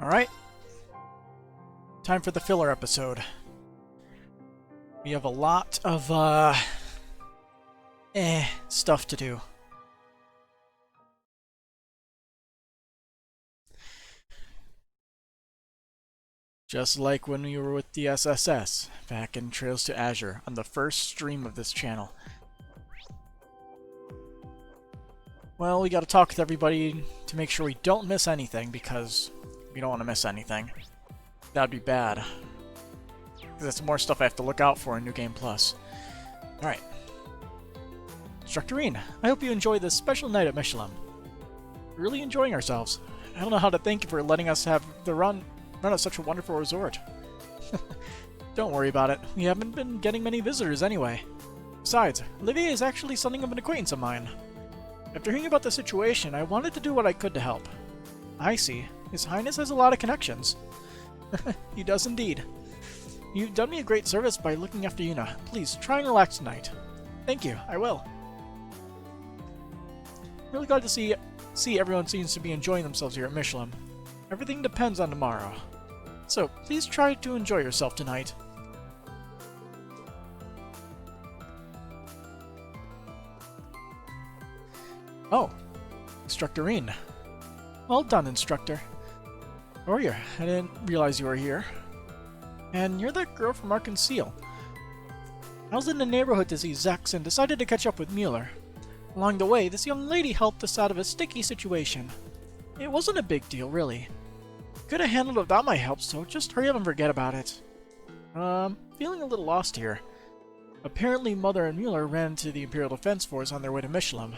Alright, time for the filler episode. We have a lot of, stuff to do. Just like when we were with the SSS, back in Trails to Azure, on the first stream of this channel. Well, we gotta talk with everybody to make sure we don't miss anything, because we don't want to miss anything. That'd be bad. Because that's more stuff I have to look out for in New Game Plus. Alright. Instructorine, I hope you enjoy this special night at Mishelam. We're really enjoying ourselves. I don't know how to thank you for letting us have the run of such a wonderful resort. Don't worry about it. We haven't been getting many visitors anyway. Besides, Olivier is actually something of an acquaintance of mine. After hearing about the situation, I wanted to do what I could to help. I see. His Highness has a lot of connections. He does indeed. You've done me a great service by looking after Yuna. Please, try and relax tonight. Thank you, I will. Really glad to see everyone seems to be enjoying themselves here at Mishelam. Everything depends on tomorrow. So, please try to enjoy yourself tonight. Oh, Instructorine. Well done, Instructor. How are you? I didn't realize you were here. And you're that girl from Arkansas. I was in the neighborhood to see Zex and decided to catch up with Mueller. Along the way, this young lady helped us out of a sticky situation. It wasn't a big deal, really. Could have handled it without my help, so just hurry up and forget about it. Feeling a little lost here. Apparently, Mother and Mueller ran to the Imperial Defense Force on their way to Mishelam.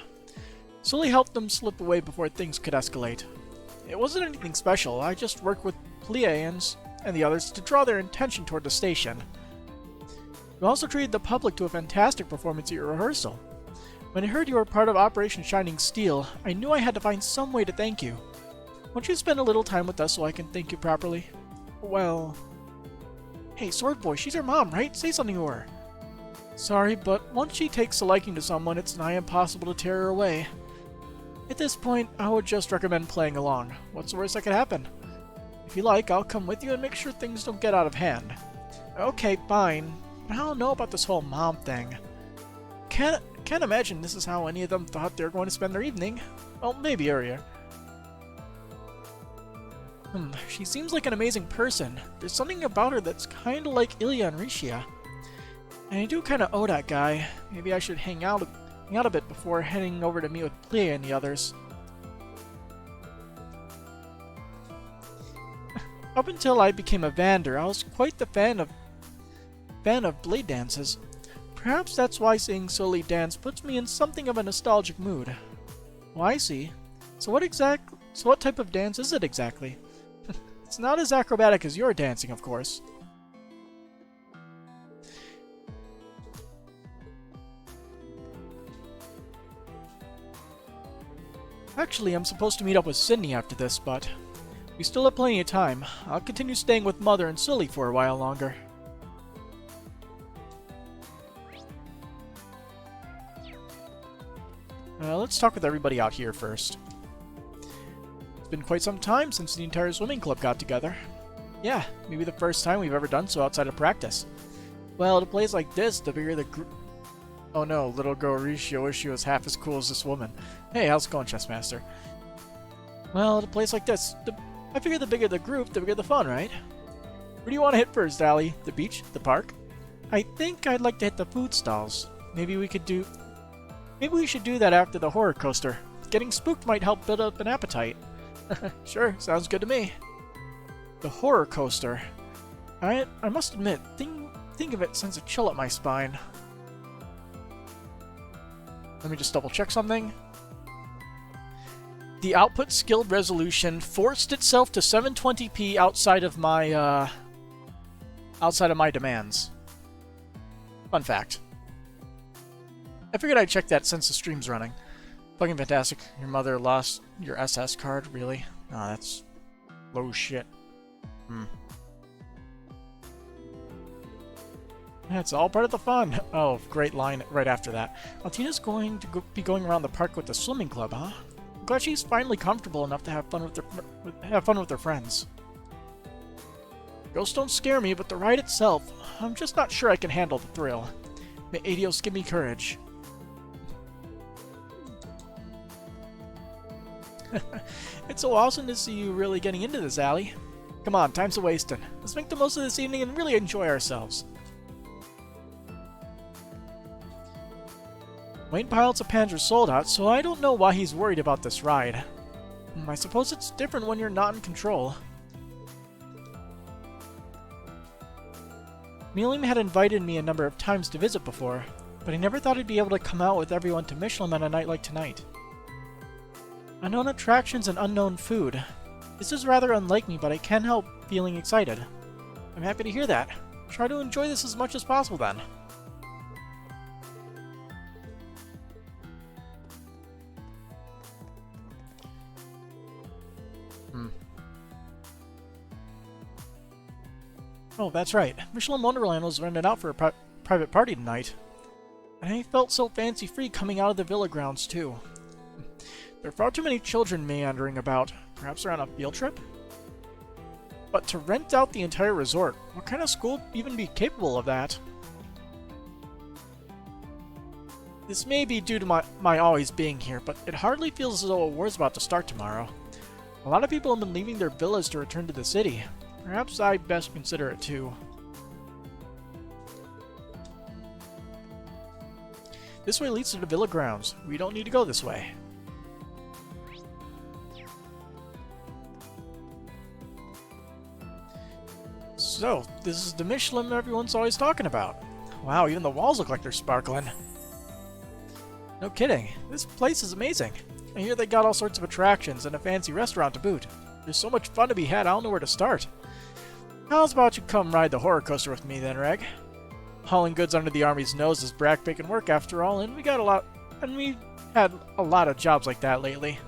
Sully helped them slip away before things could escalate. It wasn't anything special, I just worked with Pleians and the others to draw their attention toward the station. You also treated the public to a fantastic performance at your rehearsal. When I heard you were part of Operation Shining Steel, I knew I had to find some way to thank you. Won't you spend a little time with us so I can thank you properly? Well... Hey, Sword Boy, she's your mom, right? Say something to her. Sorry, but once she takes a liking to someone, it's nigh impossible to tear her away. At this point, I would just recommend playing along. What's the worst that could happen? If you like, I'll come with you and make sure things don't get out of hand. Okay, fine. But I don't know about this whole mom thing. Can't imagine this is how any of them thought they were going to spend their evening. Well, maybe earlier. She seems like an amazing person. There's something about her that's kinda like Ilya and Rishia. And I do kinda owe that guy. Maybe I should hang out a bit before heading over to meet with Plea and the others. Up until I became a Vander, I was quite the fan of blade dances. Perhaps that's why seeing Sully dance puts me in something of a nostalgic mood. Oh, I see. So what type of dance is it exactly? It's not as acrobatic as your dancing, of course. Actually, I'm supposed to meet up with Sydney after this, but we still have plenty of time. I'll continue staying with Mother and Sully for a while longer. Let's talk with everybody out here first. It's been quite some time since the entire swimming club got together. Yeah, maybe the first time we've ever done so outside of practice. Well, at a place like this, the bigger the group... Oh no, little girl Rishio wish she was half as cool as this woman. Hey, how's it going, Chessmaster? Well, at a place like this, I figure the bigger the group, the bigger the fun, right? Where do you want to hit first, Allie? The beach? The park? I think I'd like to hit the food stalls. Maybe we should do that after the horror coaster. Getting spooked might help build up an appetite. Sure, sounds good to me. The horror coaster. I must admit, think of it sends a chill up my spine. Let me just double check something. The output skill resolution forced itself to 720p outside of my demands. Fun fact. I figured I'd check that since the stream's running. Fucking fantastic. Your mother lost your SS card? Really? Oh, that's low shit. That's all part of the fun. Oh, great line right after that. Altina's going to be going around the park with the swimming club, huh? I'm glad she's finally comfortable enough to have fun with her friends. Ghosts don't scare me, but the ride itself, I'm just not sure I can handle the thrill. May Adios give me courage. It's so awesome to see you really getting into this, Allie. Come on, time's a wasting. Let's make the most of this evening and really enjoy ourselves. Wayne Pilots of Panzer sold out, so I don't know why he's worried about this ride. I suppose it's different when you're not in control. Mishelam had invited me a number of times to visit before, but I never thought I'd be able to come out with everyone to Mishelam on a night like tonight. Unknown attractions and unknown food. This is rather unlike me, but I can't help feeling excited. I'm happy to hear that. Try to enjoy this as much as possible then. Oh, that's right. Mishelam Wonderland was rented out for a private party tonight. And I felt so fancy-free coming out of the villa grounds, too. There are far too many children meandering about. Perhaps they're on a field trip? But to rent out the entire resort, what kind of school would even be capable of that? This may be due to my always being here, but it hardly feels as though a war's about to start tomorrow. A lot of people have been leaving their villas to return to the city. Perhaps I best consider it too. This way leads to the villa grounds. We don't need to go this way. So, this is the Mishelam everyone's always talking about. Wow, even the walls look like they're sparkling. No kidding, this place is amazing. I hear they got all sorts of attractions and a fancy restaurant to boot. There's so much fun to be had, I don't know where to start. How's about you come ride the horror coaster with me then, Reg? Hauling goods under the army's nose is backbreaking work after all, and we had a lot of jobs like that lately.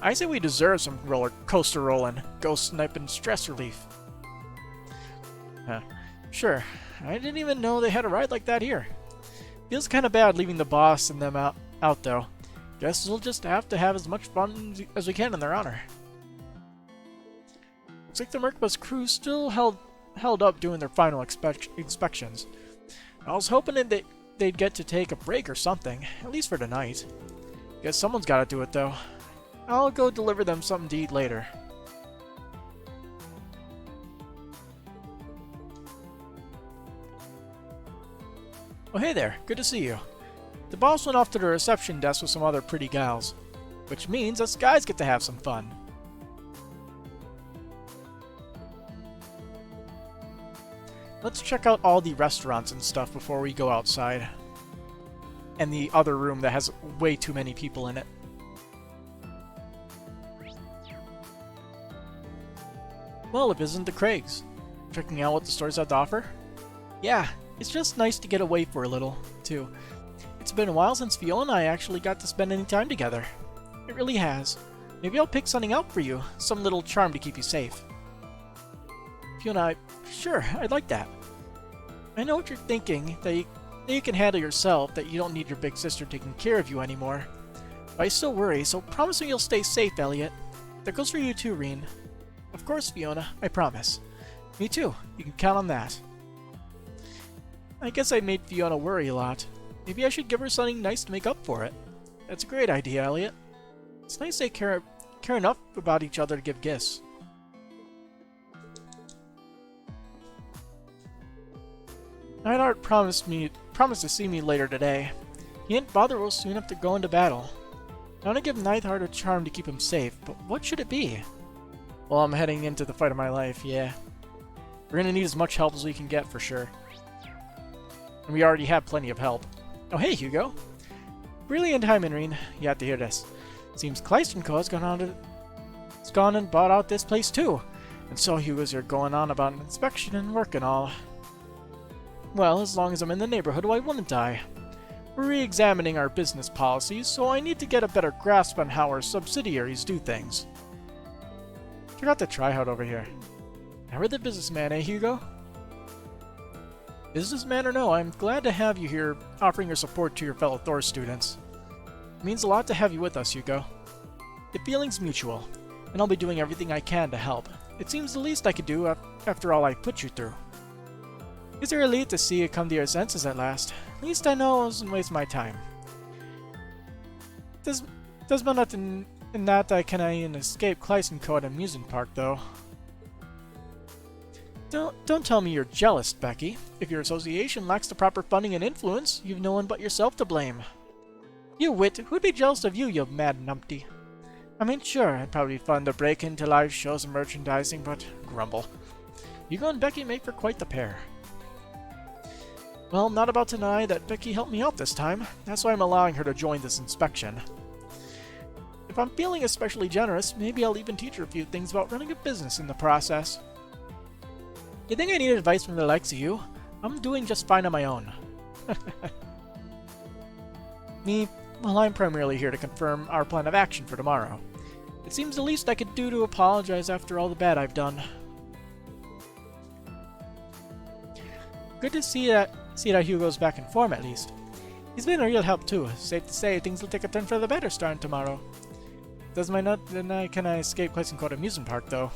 I say we deserve some roller coaster rolling, ghost sniping, stress relief. Sure. I didn't even know they had a ride like that here. Feels kind of bad leaving the boss and them out though. Guess we'll just have to have as much fun as we can in their honor. Looks like the Merkbus crew still held up doing their final inspections. I was hoping that they'd get to take a break or something, at least for tonight. Guess someone's gotta do it though. I'll go deliver them something to eat later. Oh hey there, good to see you. The boss went off to the reception desk with some other pretty gals, which means us guys get to have some fun. Let's check out all the restaurants and stuff before we go outside. And the other room that has way too many people in it. Well, if isn't the Craigs. Checking out what the stores have to offer? Yeah, it's just nice to get away for a little, too. It's been a while since Fiona and I actually got to spend any time together. It really has. Maybe I'll pick something out for you, some little charm to keep you safe. Fiona, sure, I'd like that. I know what you're thinking, that you can handle yourself, that you don't need your big sister taking care of you anymore. But I still worry, so promise me you'll stay safe, Elliot. That goes for you too, Reen. Of course, Fiona, I promise. Me too, you can count on that. I guess I made Fiona worry a lot. Maybe I should give her something nice to make up for it. That's a great idea, Elliot. It's nice they care enough about each other to give gifts. Neidhart promised to see me later today. He didn't bother us soon after going to battle. I want to give Neidhart a charm to keep him safe, but what should it be? Well, I'm heading into the fight of my life, yeah. We're gonna need as much help as we can get for sure. And we already have plenty of help. Oh hey, Hugo. Brilliant timing, Reen. You have to hear this. Seems Kleistenko has gone and bought out this place too. And so Hugo's here going on about an inspection and work and all. Well, as long as I'm in the neighborhood, why wouldn't I? We're re-examining our business policies, so I need to get a better grasp on how our subsidiaries do things. Check out the tryhard over here. Now we're the businessman, eh, Hugo? Businessman or no, I'm glad to have you here offering your support to your fellow Thor students. It means a lot to have you with us, Hugo. The feeling's mutual, and I'll be doing everything I can to help. It seems the least I could do after all I put you through. It's a relief to see you come to your senses at last. At least I know I wasn't wasting my time. There's been nothing in that I can even escape Clysenco at an amusement park, though. Don't tell me you're jealous, Becky. If your association lacks the proper funding and influence, you've no one but yourself to blame. You wit, who'd be jealous of you, you mad numpty? I mean, sure, it'd probably be fun to break into live shows and merchandising, but grumble. You and Becky make for quite the pair. Well, not about to deny that Becky helped me out this time. That's why I'm allowing her to join this inspection. If I'm feeling especially generous, maybe I'll even teach her a few things about running a business in the process. You think I need advice from the likes of you? I'm doing just fine on my own. Me, well, I'm primarily here to confirm our plan of action for tomorrow. It seems the least I could do to apologize after all the bad I've done. Good to see that Hugo's back in form at least. He's been a real help too. Safe to say things will take a turn for the better starting tomorrow. Does my nut then can I escape Clysenco amusement park though?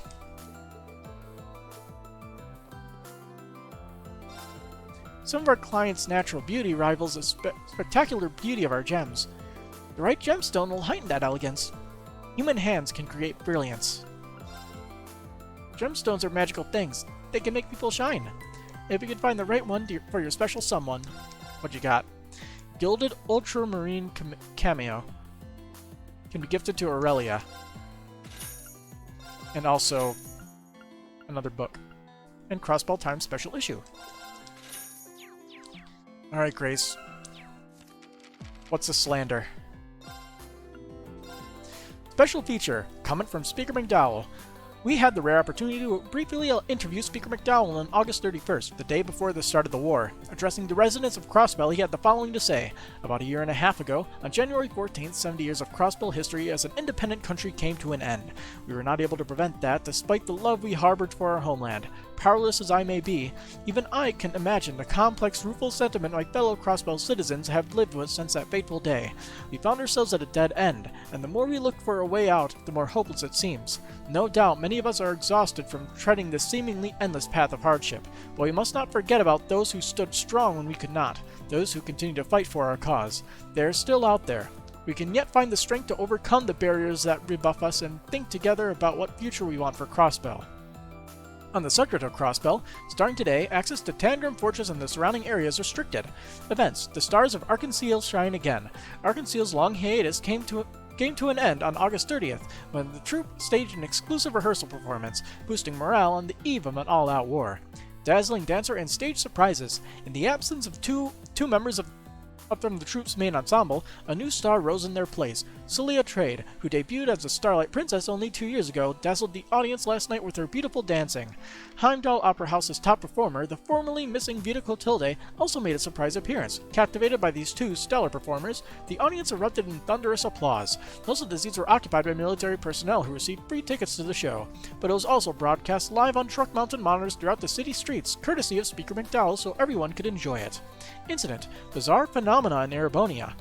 Some of our clients' natural beauty rivals the spectacular beauty of our gems. The right gemstone will heighten that elegance. Human hands can create brilliance. Gemstones are magical things. They can make people shine. If you can find the right one for your special someone. What you got? Gilded Ultramarine Cameo. Can be gifted to Aurelia. And also another book. And Crossbell Time special issue. Alright, Grace. What's the slander? Special feature. Comment from Speaker McDowell. We had the rare opportunity to briefly interview Speaker McDowell on August 31st, the day before the start of the war. Addressing the residents of Crossbell, he had the following to say. About a year and a half ago, on January 14th, 70 years of Crossbell history as an independent country came to an end. We were not able to prevent that, despite the love we harbored for our homeland. Powerless as I may be, even I can imagine the complex, rueful sentiment my fellow Crossbell citizens have lived with since that fateful day. We found ourselves at a dead end, and the more we look for a way out, the more hopeless it seems. No doubt many of us are exhausted from treading this seemingly endless path of hardship, but we must not forget about those who stood strong when we could not, those who continue to fight for our cause. They are still out there. We can yet find the strength to overcome the barriers that rebuff us and think together about what future we want for Crossbell. On the subject of Crossbell, starting today, access to Tangrim Fortress and the surrounding area is restricted. Events. The stars of Arkansas shine again. Arkansas's long hiatus came to an end on August 30th, when the troupe staged an exclusive rehearsal performance, boosting morale on the eve of an all-out war. Dazzling dancer and stage surprises. In the absence of two members from the troupe's main ensemble, a new star rose in their place. Celia Trade, who debuted as the Starlight Princess only 2 years ago, dazzled the audience last night with her beautiful dancing. Heimdall Opera House's top performer, the formerly missing Vita Clotilde, also made a surprise appearance. Captivated by these two stellar performers, the audience erupted in thunderous applause. Most of the seats were occupied by military personnel who received free tickets to the show, but it was also broadcast live on truck-mounted monitors throughout the city streets, courtesy of Speaker McDowell, so everyone could enjoy it. Incident. Bizarre phenomena in Erebonia.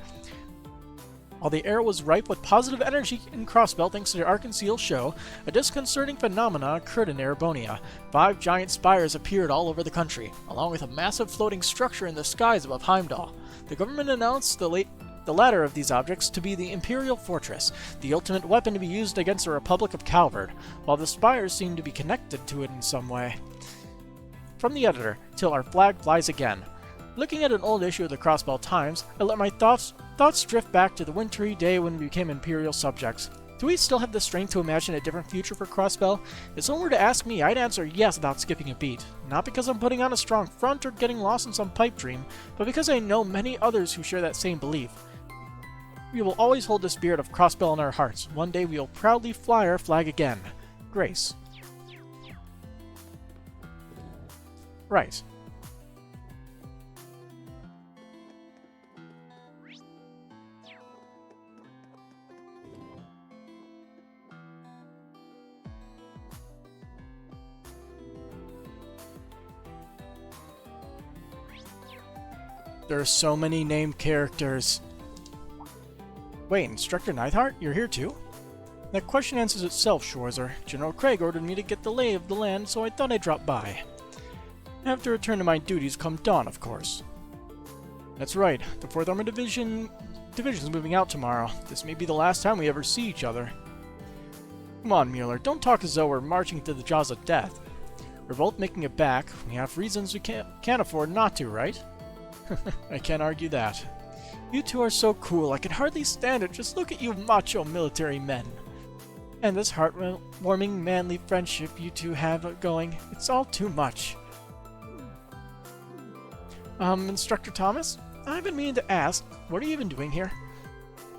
While the air was ripe with positive energy in Crossbell thanks to the Arkansas show, a disconcerting phenomena occurred in Erebonia. 5 giant spires appeared all over the country, along with a massive floating structure in the skies above Heimdall. The government announced the latter of these objects to be the Imperial Fortress, the ultimate weapon to be used against the Republic of Calvard, while the spires seem to be connected to it in some way. From the editor, till our flag flies again. Looking at an old issue of the Crossbell Times, I let my thoughts drift back to the wintry day when we became Imperial subjects. Do we still have the strength to imagine a different future for Crossbell? If someone were to ask me, I'd answer yes without skipping a beat. Not because I'm putting on a strong front or getting lost in some pipe dream, but because I know many others who share that same belief. We will always hold the spirit of Crossbell in our hearts. One day we will proudly fly our flag again. Grace. Right. There are so many named characters. Wait, Instructor Neidhart? You're here too? That question answers itself, Schwarzer. General Craig ordered me to get the lay of the land, so I thought I'd drop by. I have to return to my duties come dawn, of course. That's right. The 4th Armored Division's moving out tomorrow. This may be the last time we ever see each other. Come on, Mueller. Don't talk as though we're marching to the jaws of death. We're both making it back. We have reasons we can't afford not to, right? I can't argue that. You two are so cool. I can hardly stand it. Just look at you macho military men. And this heartwarming, manly friendship you two have going. It's all too much. Instructor Thomas? I've been meaning to ask, what are you even doing here?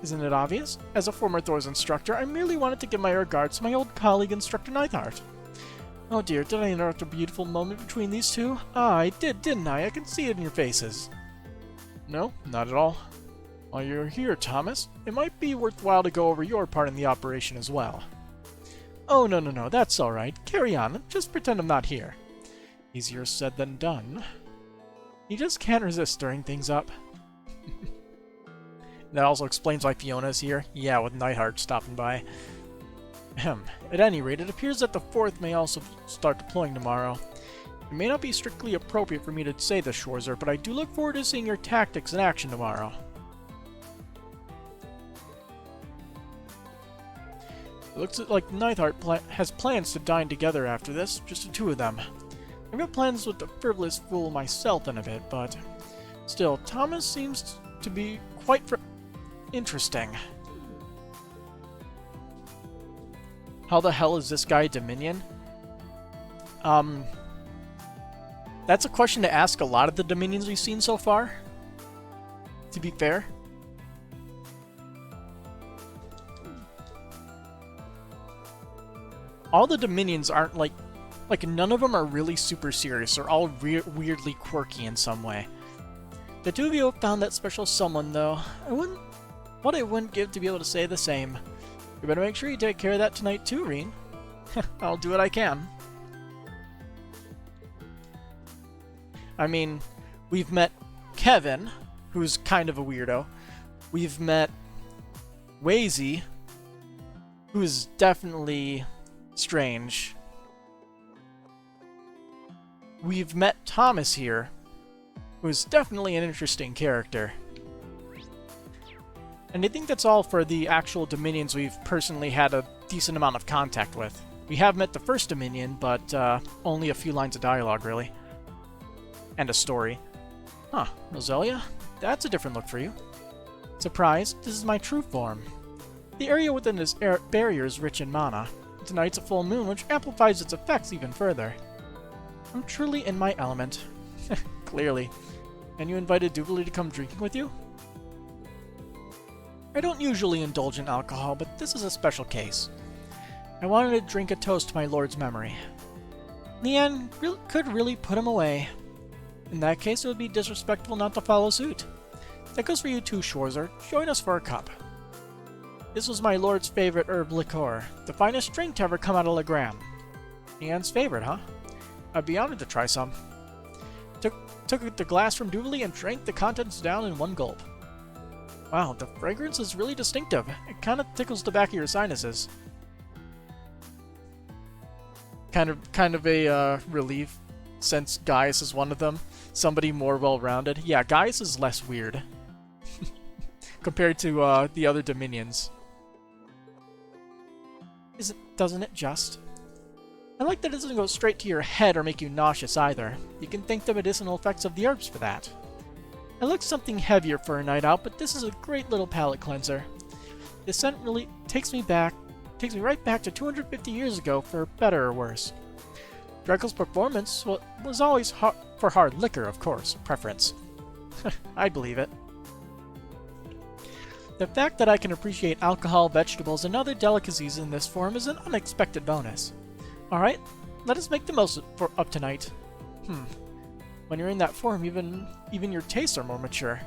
Isn't it obvious? As a former Thor's instructor, I merely wanted to give my regards to my old colleague, Instructor Neithart. Oh dear, did I interrupt a beautiful moment between these two? Ah, I did, didn't I? I can see it in your faces. No, not at all. While you're here, Thomas, it might be worthwhile to go over your part in the operation as well. Oh, no, that's alright. Carry on. Just pretend I'm not here. Easier said than done. You just can't resist stirring things up. That also explains why Fiona's here. Yeah, with Neithart stopping by. Ahem. At any rate, it appears that the 4th may also start deploying tomorrow. It may not be strictly appropriate for me to say this, Schwarzer, but I do look forward to seeing your tactics in action tomorrow. It looks like Neithart has plans to dine together after this, just the two of them. I've got plans with the frivolous fool myself in a bit, but still, Thomas seems to be quite interesting. How the hell is this guy Dominion? That's a question to ask a lot of the Dominions we've seen so far, to be fair. All the Dominions aren't like none of them are really super serious. They're all weirdly quirky in some way. The two of you have found that special someone, though. I wouldn't give to be able to say the same. You better make sure you take care of that tonight too, Reen. I'll do what I can. I mean, we've met Kevin, who's kind of a weirdo. We've met Wazy, who's definitely strange. We've met Thomas here, who's definitely an interesting character. And I think that's all for the actual Dominions we've personally had a decent amount of contact with. We have met the first Dominion, but only a few lines of dialogue, really. And a story. Huh, Roselia? That's a different look for you. Surprise, this is my true form. The area within this barrier is rich in mana. Tonight's a full moon, which amplifies its effects even further. I'm truly in my element. Clearly. And you invited Doobly to come drinking with you? I don't usually indulge in alcohol, but this is a special case. I wanted to drink a toast to my lord's memory. Leanne could really put him away. In that case, it would be disrespectful not to follow suit. That goes for you too, Schwarzer. Join us for a cup. This was my lord's favorite herb liqueur, the finest drink to ever come out of Legram. Leanne's favorite, huh? I'd be honored to try some. Took the glass from Doobly and drank the contents down in one gulp. Wow, the fragrance is really distinctive. It kind of tickles the back of your sinuses. Kind of a relief, since Gaius is one of them. Somebody more well-rounded. Yeah, Gaius is less weird compared to the other Dominions. Doesn't it just? I like that it doesn't go straight to your head or make you nauseous either. You can thank the medicinal effects of the herbs for that. I look something heavier for a night out, but this is a great little palate cleanser. The scent really takes me right back to 250 years ago, for better or worse. Drekel's performance was always for hard liquor, of course, preference. I believe it. The fact that I can appreciate alcohol, vegetables, and other delicacies in this form is an unexpected bonus. Alright, let us make the most of tonight. When you're in that form, even your tastes are more mature.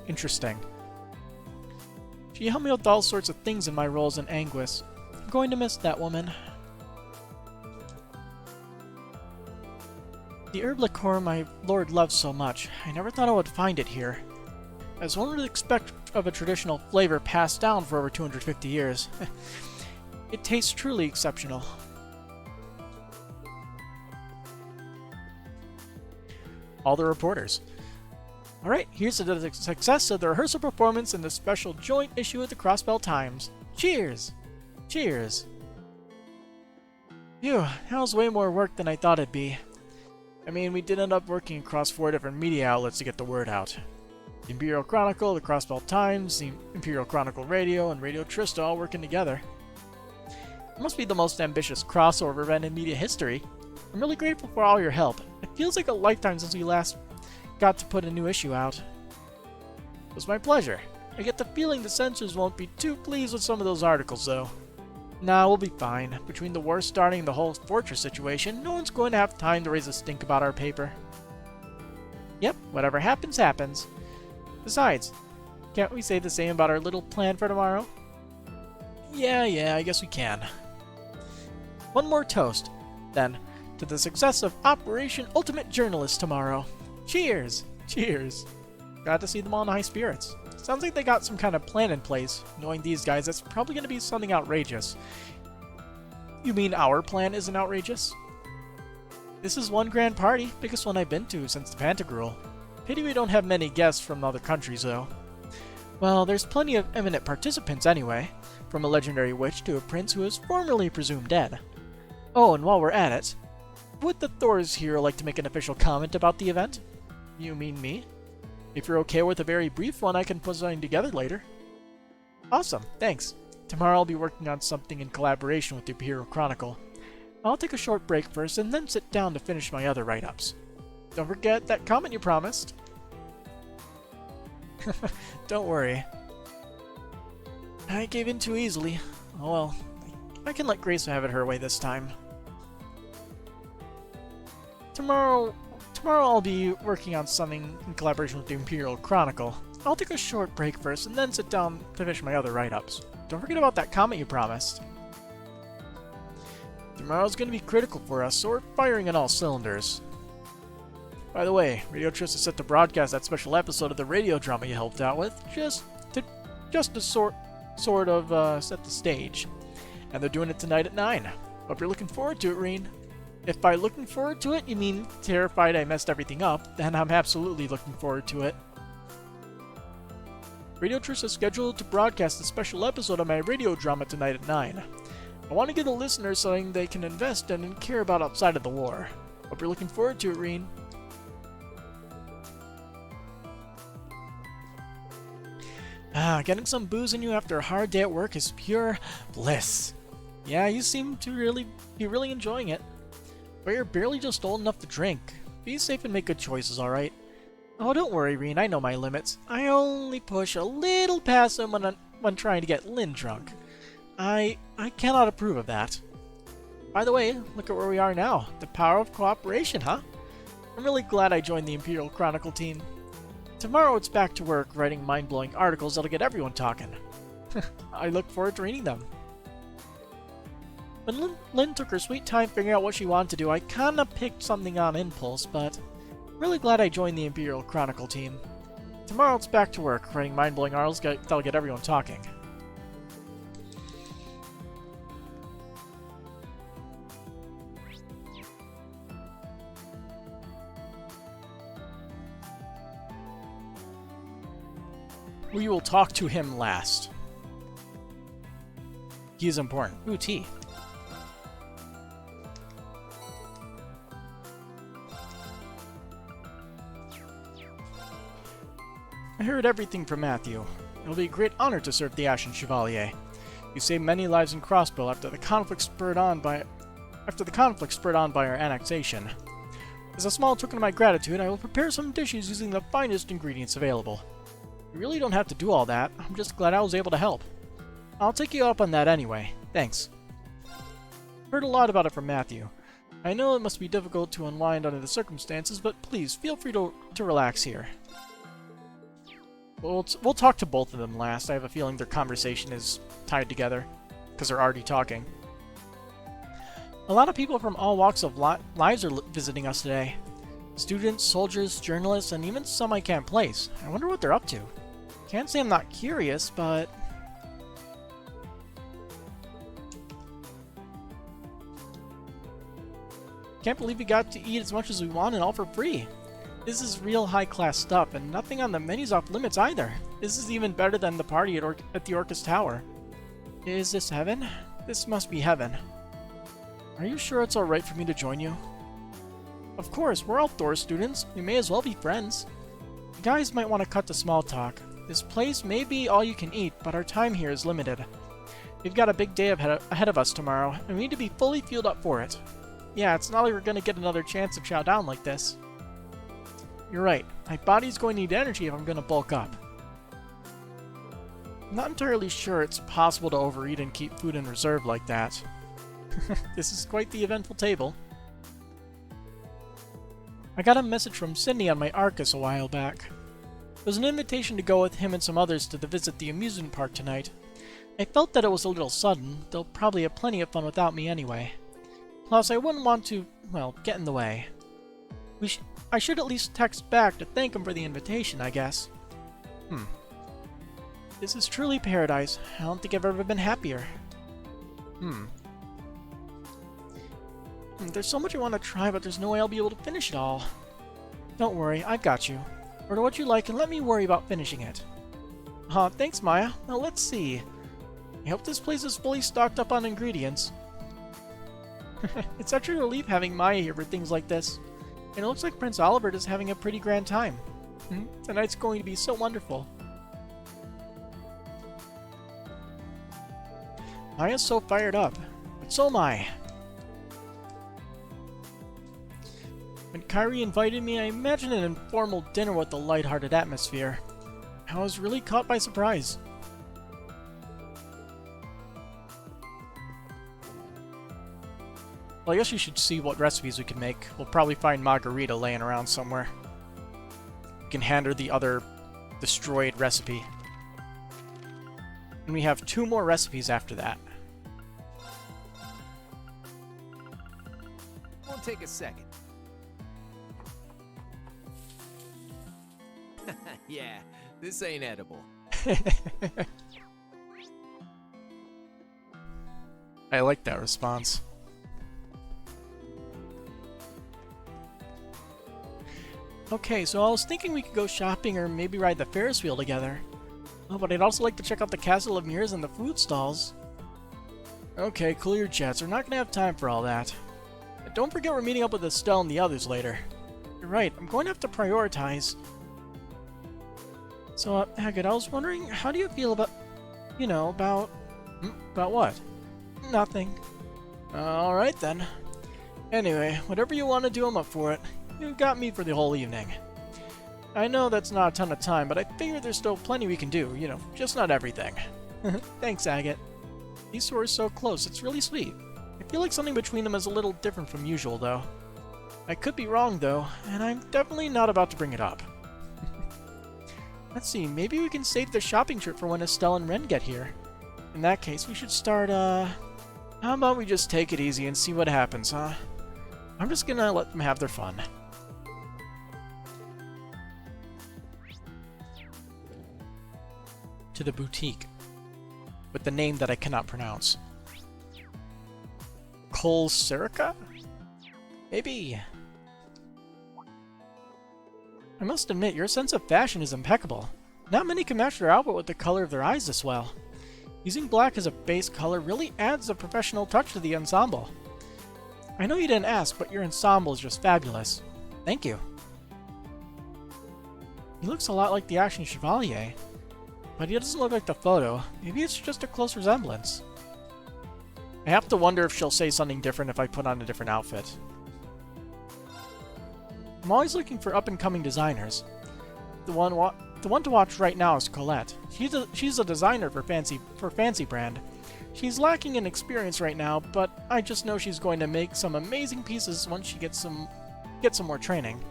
Interesting. She helped me with all sorts of things in my roles in Anguis. I'm going to miss that woman. The herb liqueur my lord loves so much. I never thought I would find it here. as one would expect of a traditional flavor passed down for over 250 years. It tastes truly exceptional. All the reporters. Alright, here's the success of the rehearsal performance in the special joint issue of the Crossbell Times. Cheers! Cheers! Phew, that was way more work than I thought it'd be. I mean, we did end up working across 4 different media outlets to get the word out. The Imperial Chronicle, the Crossbell Times, the Imperial Chronicle Radio, and Radio Trista all working together. It must be the most ambitious crossover event in media history. I'm really grateful for all your help. It feels like a lifetime since we last got to put a new issue out. It was my pleasure. I get the feeling the censors won't be too pleased with some of those articles, though. Nah, we'll be fine. Between the war starting and the whole fortress situation, no one's going to have time to raise a stink about our paper. Yep, whatever happens, happens. Besides, can't we say the same about our little plan for tomorrow? Yeah, I guess we can. One more toast, then, to the success of Operation Ultimate Journalist tomorrow. Cheers! Cheers! Glad to see them all in high spirits. Sounds like they got some kind of plan in place. Knowing these guys, that's probably going to be something outrageous. You mean our plan isn't outrageous? This is one grand party, biggest one I've been to since the Pantagruel. Pity we don't have many guests from other countries, though. Well, there's plenty of eminent participants anyway, from a legendary witch to a prince who is formerly presumed dead. Oh, and while we're at it, would the Thors here like to make an official comment about the event? You mean me? If you're okay with a very brief one, I can put something together later. Awesome, thanks. Tomorrow I'll be working on something in collaboration with the Imperial Chronicle. I'll take a short break first and then sit down to finish my other write-ups. Don't forget that comment you promised. Don't worry. I gave in too easily. Oh well, I can let Grace have it her way this time. Tomorrow I'll be working on something in collaboration with the Imperial Chronicle. I'll take a short break first and then sit down to finish my other write-ups. Don't forget about that comment you promised. Tomorrow's going to be critical for us, so we're firing on all cylinders. By the way, Radio Trist is set to broadcast that special episode of the radio drama you helped out with, just to sort of set the stage. And they're doing it tonight at 9. Hope you're looking forward to it, Reen. If by looking forward to it you mean terrified I messed everything up, then I'm absolutely looking forward to it. Radio Trist is scheduled to broadcast a special episode of my radio drama tonight at 9. I want to give the listeners something they can invest in and care about outside of the war. Hope you're looking forward to it, Reen. Getting some booze in you after a hard day at work is pure bliss. Yeah, you seem to be really enjoying it. But you're barely just old enough to drink. Be safe and make good choices, alright? Oh, don't worry, Reen, I know my limits. I only push a little past them when trying to get Lynn drunk. I cannot approve of that. By the way, look at where we are now. The power of cooperation, huh? I'm really glad I joined the Imperial Chronicle team. Tomorrow it's back to work writing mind-blowing articles that'll get everyone talking. I look forward to reading them. When Lynn took her sweet time figuring out what she wanted to do, I kinda picked something on impulse, but I'm really glad I joined the Imperial Chronicle team. Tomorrow it's back to work, writing mind-blowing articles that'll get everyone talking. We will talk to him last. He is important. Ooh, tea. I heard everything from Matthew. It will be a great honor to serve the Ashen Chevalier. You saved many lives in Crossbow after the conflict spurred on by our annexation. As a small token of my gratitude, I will prepare some dishes using the finest ingredients available. You really don't have to do all that. I'm just glad I was able to help. I'll take you up on that anyway. Thanks. Heard a lot about it from Matthew. I know it must be difficult to unwind under the circumstances, but please feel free to relax here. We'll talk to both of them last. I have a feeling their conversation is tied together, because they're already talking. A lot of people from all walks of lives are visiting us today. Students, soldiers, journalists, and even some I can't place. I wonder what they're up to. Can't say I'm not curious, but... Can't believe we got to eat as much as we want and all for free. This is real high-class stuff, and nothing on the menu's off limits either. This is even better than the party at the Orcus Tower. Is this heaven? This must be heaven. Are you sure it's alright for me to join you? Of course, we're outdoors students. We may as well be friends. You guys might want to cut the small talk. This place may be all you can eat, but our time here is limited. We've got a big day ahead of us tomorrow, and we need to be fully fueled up for it. Yeah, it's not like we're gonna get another chance to chow down like this. You're right. My body's going to need energy if I'm gonna bulk up. I'm not entirely sure it's possible to overeat and keep food in reserve like that. This is quite the eventful table. I got a message from Sydney on my Arcus a while back. It was an invitation to go with him and some others to visit the amusement park tonight. I felt that it was a little sudden. They'll probably have plenty of fun without me anyway. Plus, I wouldn't want to, well, get in the way. I should at least text back to thank him for the invitation, I guess. This is truly paradise. I don't think I've ever been happier. There's so much I want to try, but there's no way I'll be able to finish it all. Don't worry, I've got you. Order what you like and let me worry about finishing it. Thanks, Maya. Now let's see. I hope this place is fully stocked up on ingredients. It's such a relief having Maya here for things like this. And it looks like Prince Oliver is having a pretty grand time. Tonight's going to be so wonderful. Maya's so fired up, but so am I. When Kyrie invited me, I imagined an informal dinner with a lighthearted atmosphere. I was really caught by surprise. Well, I guess you should see what recipes we can make. We'll probably find Margarita laying around somewhere. We can hand her the other destroyed recipe. And we have 2 more recipes after that. Won't take a second. Yeah, this ain't edible. I like that response. Okay, so I was thinking we could go shopping or maybe ride the Ferris wheel together. Oh, but I'd also like to check out the Castle of Mirrors and the food stalls. Okay, cool your jets. We're not gonna have time for all that. But don't forget we're meeting up with Estelle and the others later. You're right, I'm going to have to prioritize. So, Haggard, I was wondering, how do you feel about... You know, about... About what? Nothing. Alright then. Anyway, whatever you want to do, I'm up for it. You've got me for the whole evening. I know that's not a ton of time, but I figure there's still plenty we can do, you know, just not everything. Thanks, Agate. These two are so close, it's really sweet. I feel like something between them is a little different from usual, though. I could be wrong, though, and I'm definitely not about to bring it up. Let's see, maybe we can save the shopping trip for when Estelle and Ren get here. In that case, we should start, how about we just take it easy and see what happens, huh? I'm just gonna let them have their fun. To the boutique. With the name that I cannot pronounce. Colserica? Maybe. I must admit, your sense of fashion is impeccable. Not many can match their outfit with the color of their eyes this well. Using black as a base color really adds a professional touch to the ensemble. I know you didn't ask, but your ensemble is just fabulous. Thank you. He looks a lot like the Action Chevalier, but he doesn't look like the photo. Maybe it's just a close resemblance. I have to wonder if she'll say something different if I put on a different outfit. I'm always looking for up-and-coming designers. The one to watch right now is Colette. She's a designer for Fancy Brand. She's lacking in experience right now, but I just know she's going to make some amazing pieces once she gets some more training.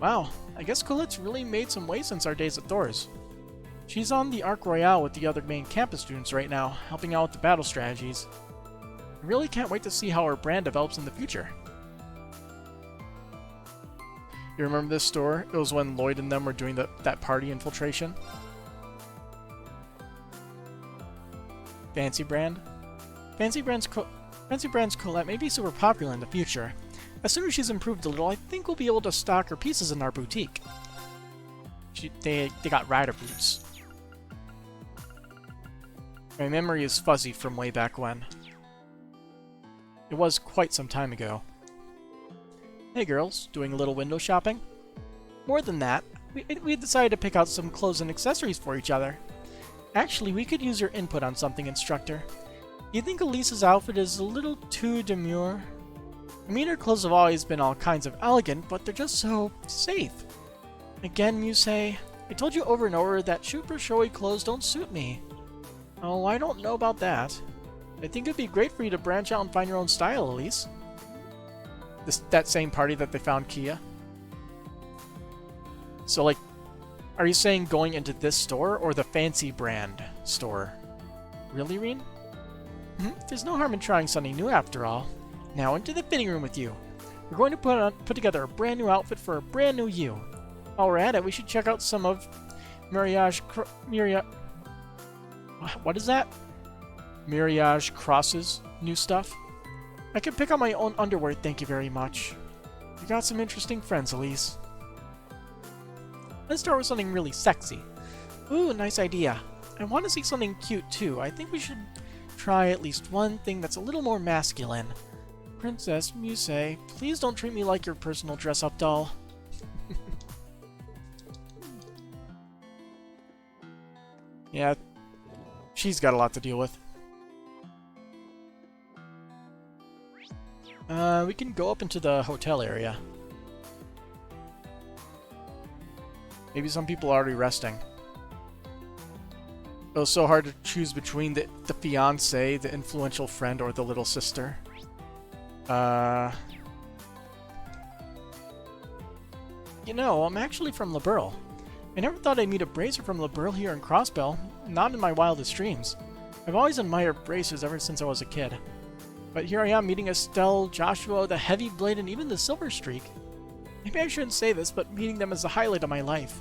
Wow, I guess Colette's really made some waves since our days at Thor's. She's on the Arc Royale with the other main campus students right now, helping out with the battle strategies. I really can't wait to see how her brand develops in the future. You remember this store? It was when Lloyd and them were doing that party infiltration. Fancy brand? Fancy brand's Colette may be super popular in the future. As soon as she's improved a little, I think we'll be able to stock her pieces in our boutique. They got rider boots. My memory is fuzzy from way back when. It was quite some time ago. Hey girls, doing a little window shopping? More than that, we decided to pick out some clothes and accessories for each other. Actually, we could use your input on something, instructor. Do you think Elise's outfit is a little too demure? I mean, her clothes have always been all kinds of elegant, but they're just so safe. Again, Muse, I told you over and over that super showy clothes don't suit me. Oh, I don't know about that. I think it'd be great for you to branch out and find your own style, Elise. That same party that they found Kia. So, like, are you saying going into this store or the fancy brand store? Really, Reen? There's no harm in trying something new after all. Now into the fitting room with you. We're going to put together a brand new outfit for a brand new you. While we're at it, we should check out some of what is that? Mirage Cross's new stuff. I can pick out my own underwear, thank you very much. You got some interesting friends, Elise. Let's start with something really sexy. Ooh, nice idea. I want to see something cute too. I think we should try at least one thing that's a little more masculine. Princess Muse, please don't treat me like your personal dress-up doll. Yeah, she's got a lot to deal with. We can go up into the hotel area. Maybe some people are already resting. It was so hard to choose between the fiancé, the influential friend, or the little sister. You know, I'm actually from Liberl. I never thought I'd meet a bracer from Liberl here in Crossbell, not in my wildest dreams. I've always admired bracers ever since I was a kid. But here I am meeting Estelle, Joshua, the Heavy Blade, and even the Silver Streak. Maybe I shouldn't say this, but meeting them is the highlight of my life.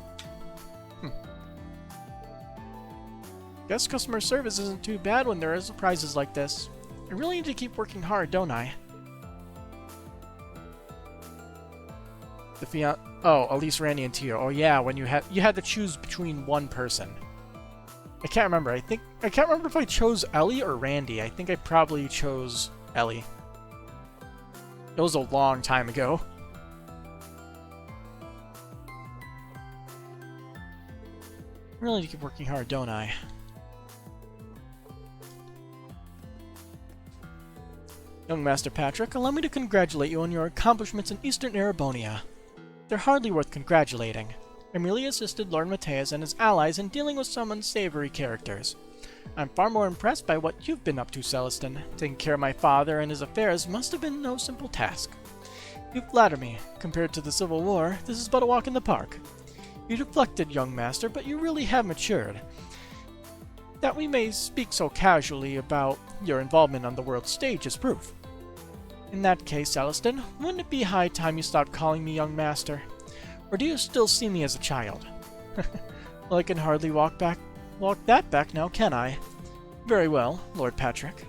Guess customer service isn't too bad when there are surprises like this. I really need to keep working hard, don't I? Oh, Elise, Randy, and Tio. Oh yeah, when you had to choose between one person. I can't remember. I can't remember if I chose Ellie or Randy. I think I probably chose Ellie. It was a long time ago. I really need to keep working hard, don't I? Young Master Patrick, allow me to congratulate you on your accomplishments in Eastern Erebonia. They're hardly worth congratulating. I merely assisted Lord Mateus and his allies in dealing with some unsavory characters. I'm far more impressed by what you've been up to, Celestin. Taking care of my father and his affairs must have been no simple task. You flatter me. Compared to the Civil War, this is but a walk in the park. You deflected, young master, but you really have matured. That we may speak so casually about your involvement on the world stage is proof. In that case, Celestin, wouldn't it be high time you stopped calling me young master? Or do you still see me as a child? Well, I can hardly walk that back now, can I? Very well, Lord Patrick.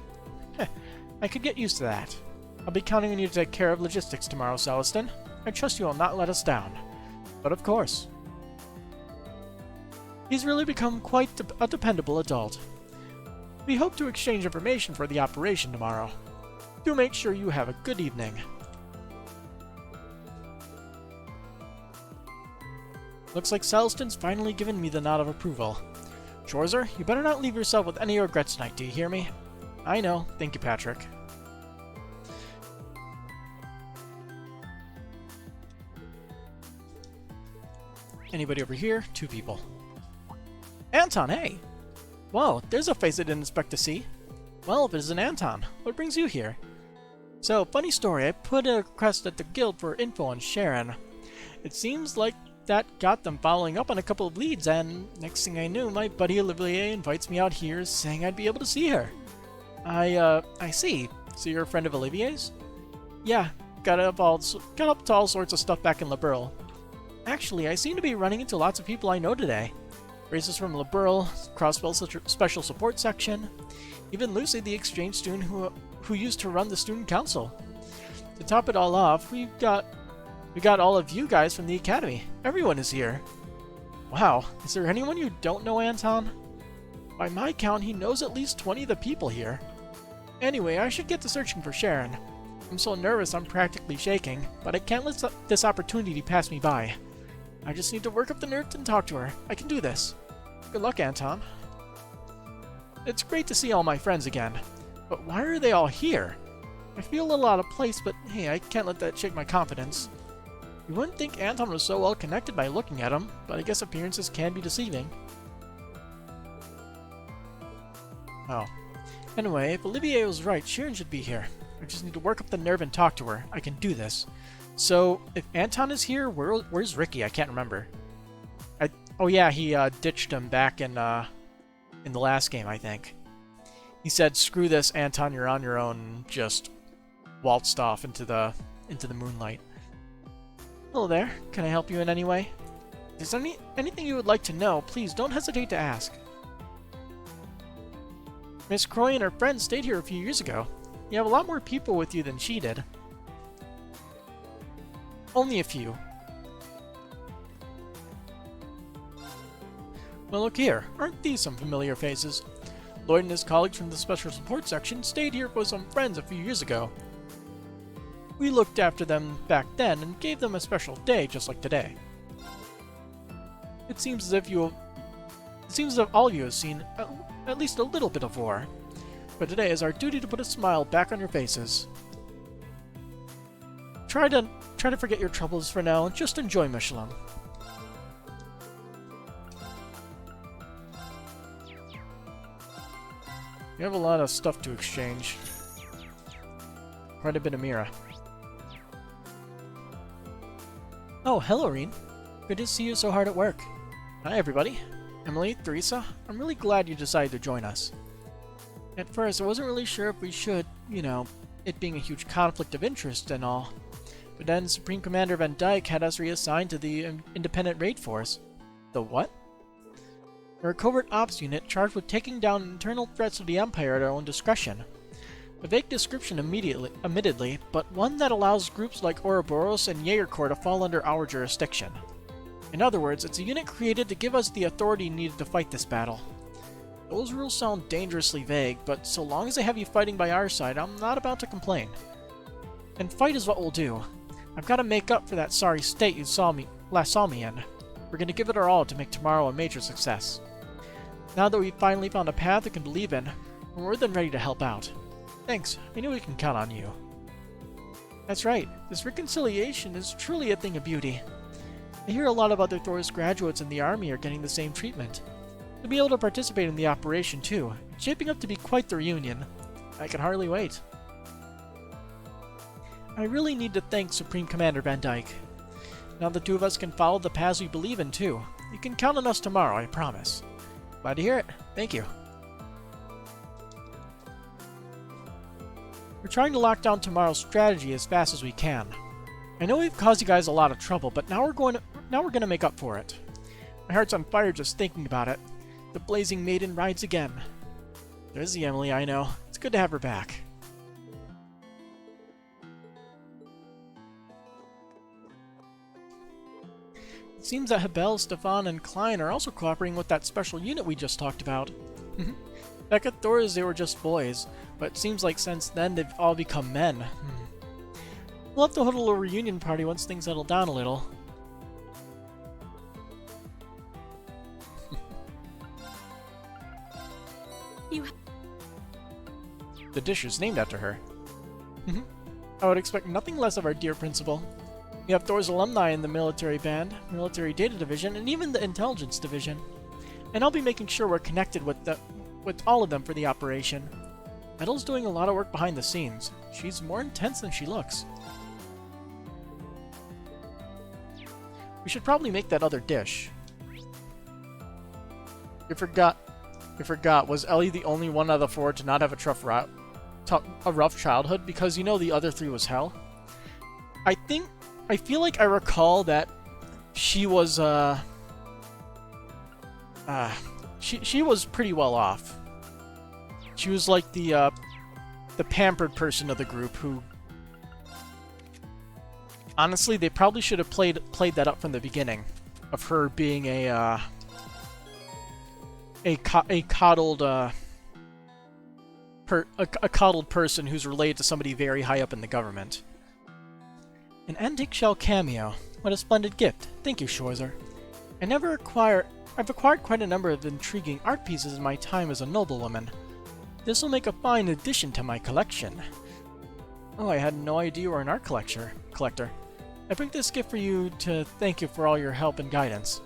I could get used to that. I'll be counting on you to take care of logistics tomorrow, Celestin. I trust you will not let us down. But of course. He's really become quite a dependable adult. We hope to exchange information for the operation tomorrow. Do make sure you have a good evening. Looks like Celestin's finally given me the nod of approval. Chorzer, you better not leave yourself with any regrets tonight, do you hear me? I know. Thank you, Patrick. Anybody over here? 2 people. Anton, hey! Whoa, there's a face I didn't expect to see. Well, if it isn't Anton, what brings you here? So, funny story, I put a request at the guild for info on Sharon. It seems like that got them following up on a couple of leads, and next thing I knew, my buddy Olivier invites me out here saying I'd be able to see her. I see. So you're a friend of Olivier's? Yeah, got up to all sorts of stuff back in Liberl. Actually, I seem to be running into lots of people I know today. Races from Liberal, Crossbell Special Support Section, even Lucy, the exchange student who used to run the student council. To top it all off, we got all of you guys from the academy. Everyone is here. Wow, is there anyone you don't know Anton? By my count, he knows at least 20 of the people here. Anyway, I should get to searching for Sharon. I'm so nervous I'm practically shaking, but I can't let this opportunity pass me by. I just need to work up the nerve and talk to her. I can do this. Good luck, Anton. It's great to see all my friends again. But why are they all here? I feel a little out of place, but hey, I can't let that shake my confidence. You wouldn't think Anton was so well connected by looking at him, but I guess appearances can be deceiving. Oh. Anyway, if Olivier was right, Sharon should be here. I just need to work up the nerve and talk to her. I can do this. So, if Anton is here, where's Ricky? I can't remember. Oh yeah, he ditched him back in the last game, I think. He said, "Screw this, Anton, you're on your own." Just waltzed off into the moonlight. Hello there. Can I help you in any way? If there's anything you would like to know, please don't hesitate to ask. Miss Croy and her friends stayed here a few years ago. You have a lot more people with you than she did. Only a few. Well, look here. Aren't these some familiar faces? Lloyd and his colleagues from the Special Support Section stayed here with some friends a few years ago. We looked after them back then and gave them a special day just like today. It seems as if all of you have seen at least a little bit of war. But today is our duty to put a smile back on your faces. Try to forget your troubles for now and just enjoy Mishelam. You have a lot of stuff to exchange. Quite a bit of Mira. Oh, hello, Reen. Good to see you so hard at work. Hi, everybody. Emily, Theresa, I'm really glad you decided to join us. At first, I wasn't really sure if we should, it being a huge conflict of interest and all. But then Supreme Commander Van Dyke had us reassigned to the Independent Raid Force. The what? We're a covert ops unit charged with taking down internal threats of the Empire at our own discretion. A vague description admittedly, but one that allows groups like Ouroboros and Jaegercorps to fall under our jurisdiction. In other words, it's a unit created to give us the authority needed to fight this battle. Those rules sound dangerously vague, but so long as they have you fighting by our side, I'm not about to complain. And fight is what we'll do. I've got to make up for that sorry state you last saw me in. We're going to give it our all to make tomorrow a major success. Now that we've finally found a path we can believe in, we're more than ready to help out. Thanks, I knew we can count on you. That's right, this reconciliation is truly a thing of beauty. I hear a lot of other Thor's graduates in the army are getting the same treatment. To be able to participate in the operation too, it's shaping up to be quite the reunion. I can hardly wait. I really need to thank Supreme Commander Van Dyke. Now the two of us can follow the paths we believe in too. You can count on us tomorrow, I promise. Glad to hear it. Thank you. We're trying to lock down tomorrow's strategy as fast as we can. I know we've caused you guys a lot of trouble, but now we're going to make up for it. My heart's on fire just thinking about it. The Blazing Maiden rides again. There's the Emily I know. It's good to have her back. It seems that Hebel, Stefan, and Klein are also cooperating with that special unit we just talked about. Back at Thor's they were just boys, but it seems like since then they've all become men. We'll have to hold a little reunion party once things settle down a little. The dish is named after her. I would expect nothing less of our dear principal. We have Thor's alumni in the military band, military data division, and even the intelligence division. And I'll be making sure we're connected with all of them for the operation. Edel's doing a lot of work behind the scenes. She's more intense than she looks. We should probably make that other dish. You forgot, was Ellie the only one out of the four to not have a rough childhood? Because the other three was hell? I feel like I recall that she was, She was pretty well off. She was like the pampered person of the group who... Honestly, they probably should have played that up from the beginning, of her being a coddled coddled person who's related to somebody very high up in the government. An antique shell cameo. What a splendid gift. Thank you, Schwarzer. I've acquired quite a number of intriguing art pieces in my time as a noblewoman. This will make a fine addition to my collection. Oh, I had no idea you were an art collector. I bring this gift for you to thank you for all your help and guidance.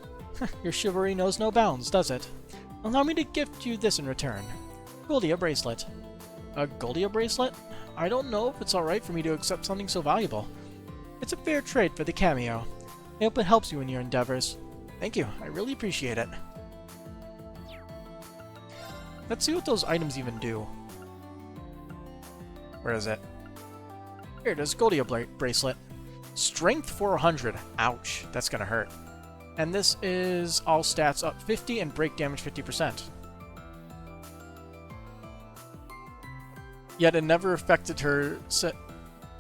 Your chivalry knows no bounds, does it? Allow me to gift you this in return. Goldia bracelet. A Goldia bracelet? I don't know if it's alright for me to accept something so valuable. It's a fair trade for the cameo. I hope it helps you in your endeavors. Thank you, I really appreciate it. Let's see what those items even do. Where is it? Here it is, Goldia bracelet. Strength 400. Ouch, that's gonna hurt. And this is all stats up 50 and break damage 50%. Yet it never affected her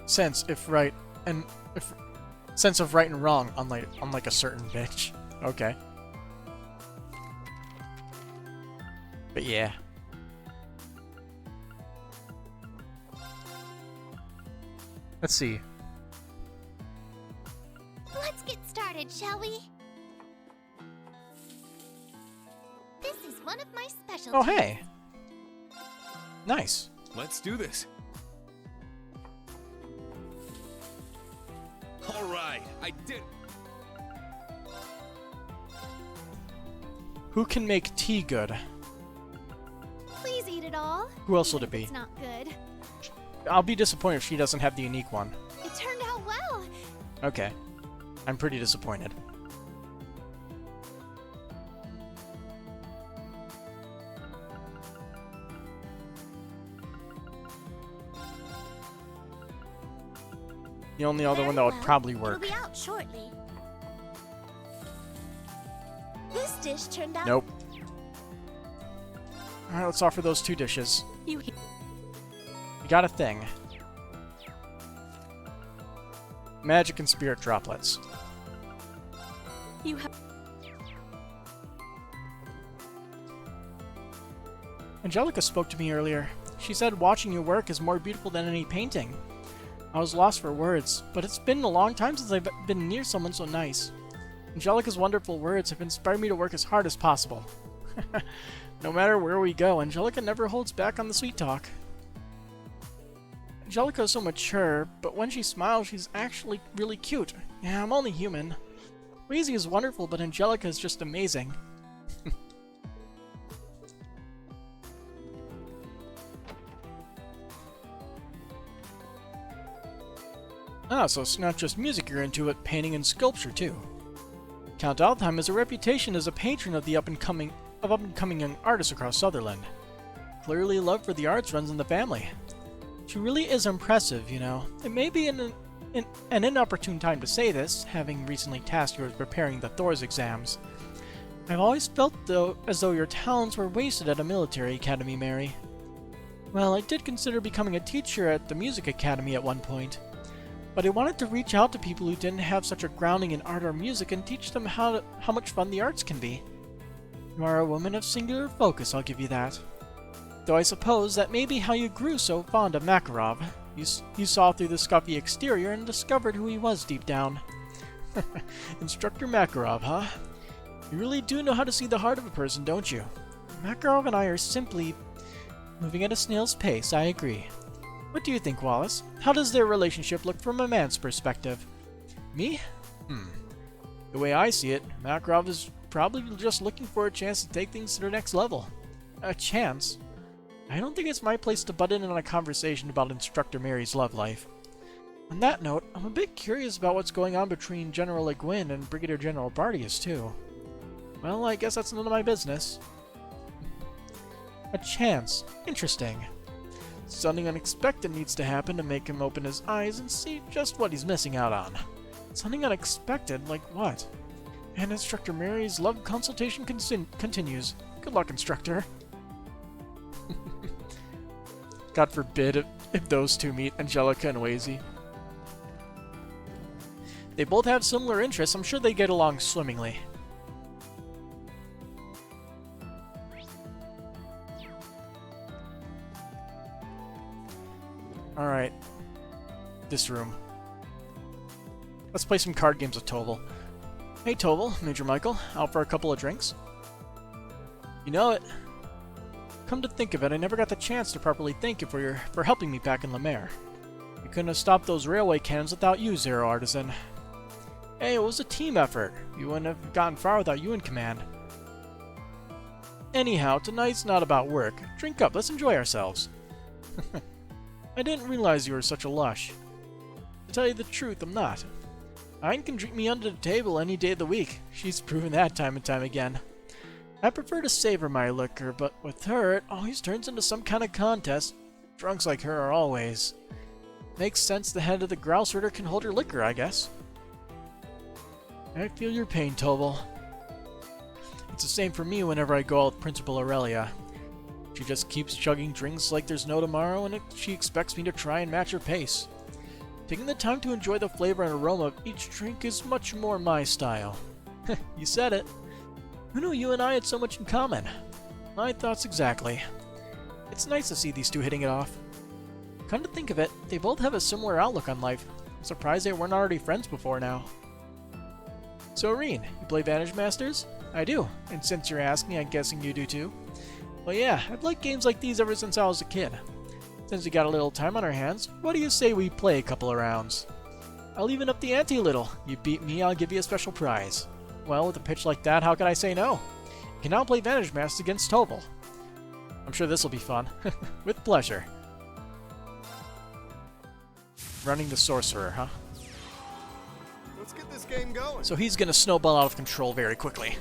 sense of right and wrong, unlike a certain bitch. Okay. But yeah. Let's see. Let's get started, shall we? This is one of my specialties. Oh, hey. Nice. Let's do this. All right, I did. Who can make tea good? Please eat it all. Who else would it If be? It's not good. I'll be disappointed if she doesn't have the unique one. It turned out well. Okay. I'm pretty disappointed. The only other one that would probably work. It'll be out shortly. This dish turned out. Nope. Alright, let's offer those 2 dishes. You We got a thing. Magic and spirit droplets. have. Angelica spoke to me earlier. She said watching your work is more beautiful than any painting. I was lost for words, but it's been a long time since I've been near someone so nice. Angelica's wonderful words have inspired me to work as hard as possible. No matter where we go, Angelica never holds back on the sweet talk. Angelica is so mature, but when she smiles, she's actually really cute. Yeah, I'm only human. Wheezy is wonderful, but Angelica is just amazing. Ah, so it's not just music you're into, but painting and sculpture too. Count Altheim has a reputation as a patron of the up-and-coming young artists across Sutherland. Clearly love for the arts runs in the family. She really is impressive, you know. It may be an inopportune time to say this, having recently tasked you with preparing the Thor's exams. I've always felt, though, as though your talents were wasted at a military academy, Mary. Well, I did consider becoming a teacher at the music academy at one point. But I wanted to reach out to people who didn't have such a grounding in art or music and teach them how much fun the arts can be. You are a woman of singular focus, I'll give you that. Though I suppose that may be how you grew so fond of Makarov. You saw through the scuffy exterior and discovered who he was deep down. Instructor Makarov, huh? You really do know how to see the heart of a person, don't you? Makarov and I are simply moving at a snail's pace, I agree. What do you think, Wallace? How does their relationship look from a man's perspective? Me? The way I see it, Makarov is probably just looking for a chance to take things to the next level. A chance? I don't think it's my place to butt in on a conversation about Instructor Mary's love life. On that note, I'm a bit curious about what's going on between General Le Guin and Brigadier General Bardius, too. Well, I guess that's none of my business. A chance. Interesting. Something unexpected needs to happen to make him open his eyes and see just what he's missing out on. Something unexpected? Like what? And Instructor Mary's love consultation continues. Good luck, Instructor. God forbid if those two meet, Angelica and Wazy. They both have similar interests. I'm sure they get along swimmingly. Alright. This room. Let's play some card games with Toval. Hey Toval, Major Michael, out for a couple of drinks? You know it. Come to think of it, I never got the chance to properly thank you for helping me back in Lemaire. We couldn't have stopped those railway cannons without you, Zero Artisan. Hey, it was a team effort. We wouldn't have gotten far without you in command. Anyhow, tonight's not about work. Drink up, let's enjoy ourselves. I didn't realize you were such a lush. To tell you the truth, I'm not. Ayn can drink me under the table any day of the week. She's proven that time and time again. I prefer to savor my liquor, but with her, it always turns into some kind of contest. Drunks like her are always. Makes sense the head of the grouse herder can hold her liquor, I guess. I feel your pain, Toval. It's the same for me whenever I go out with Principal Aurelia. She just keeps chugging drinks like there's no tomorrow, and she expects me to try and match her pace. Taking the time to enjoy the flavor and aroma of each drink is much more my style. You said it. Who knew you and I had so much in common? My thoughts exactly. It's nice to see these two hitting it off. Come to think of it, they both have a similar outlook on life. I'm surprised they weren't already friends before now. So, Irene, you play Vantage Masters? I do, and since you're asking, I'm guessing you do too. Well, yeah, I've liked games like these ever since I was a kid. Since we got a little time on our hands, what do you say we play a couple of rounds? I'll even up the ante a little. You beat me, I'll give you a special prize. Well, with a pitch like that, how could I say no? You can now play Vantage Masters against Toval. I'm sure this will be fun. With pleasure. Running the Sorcerer, huh? Let's get this game going. So he's gonna snowball out of control very quickly.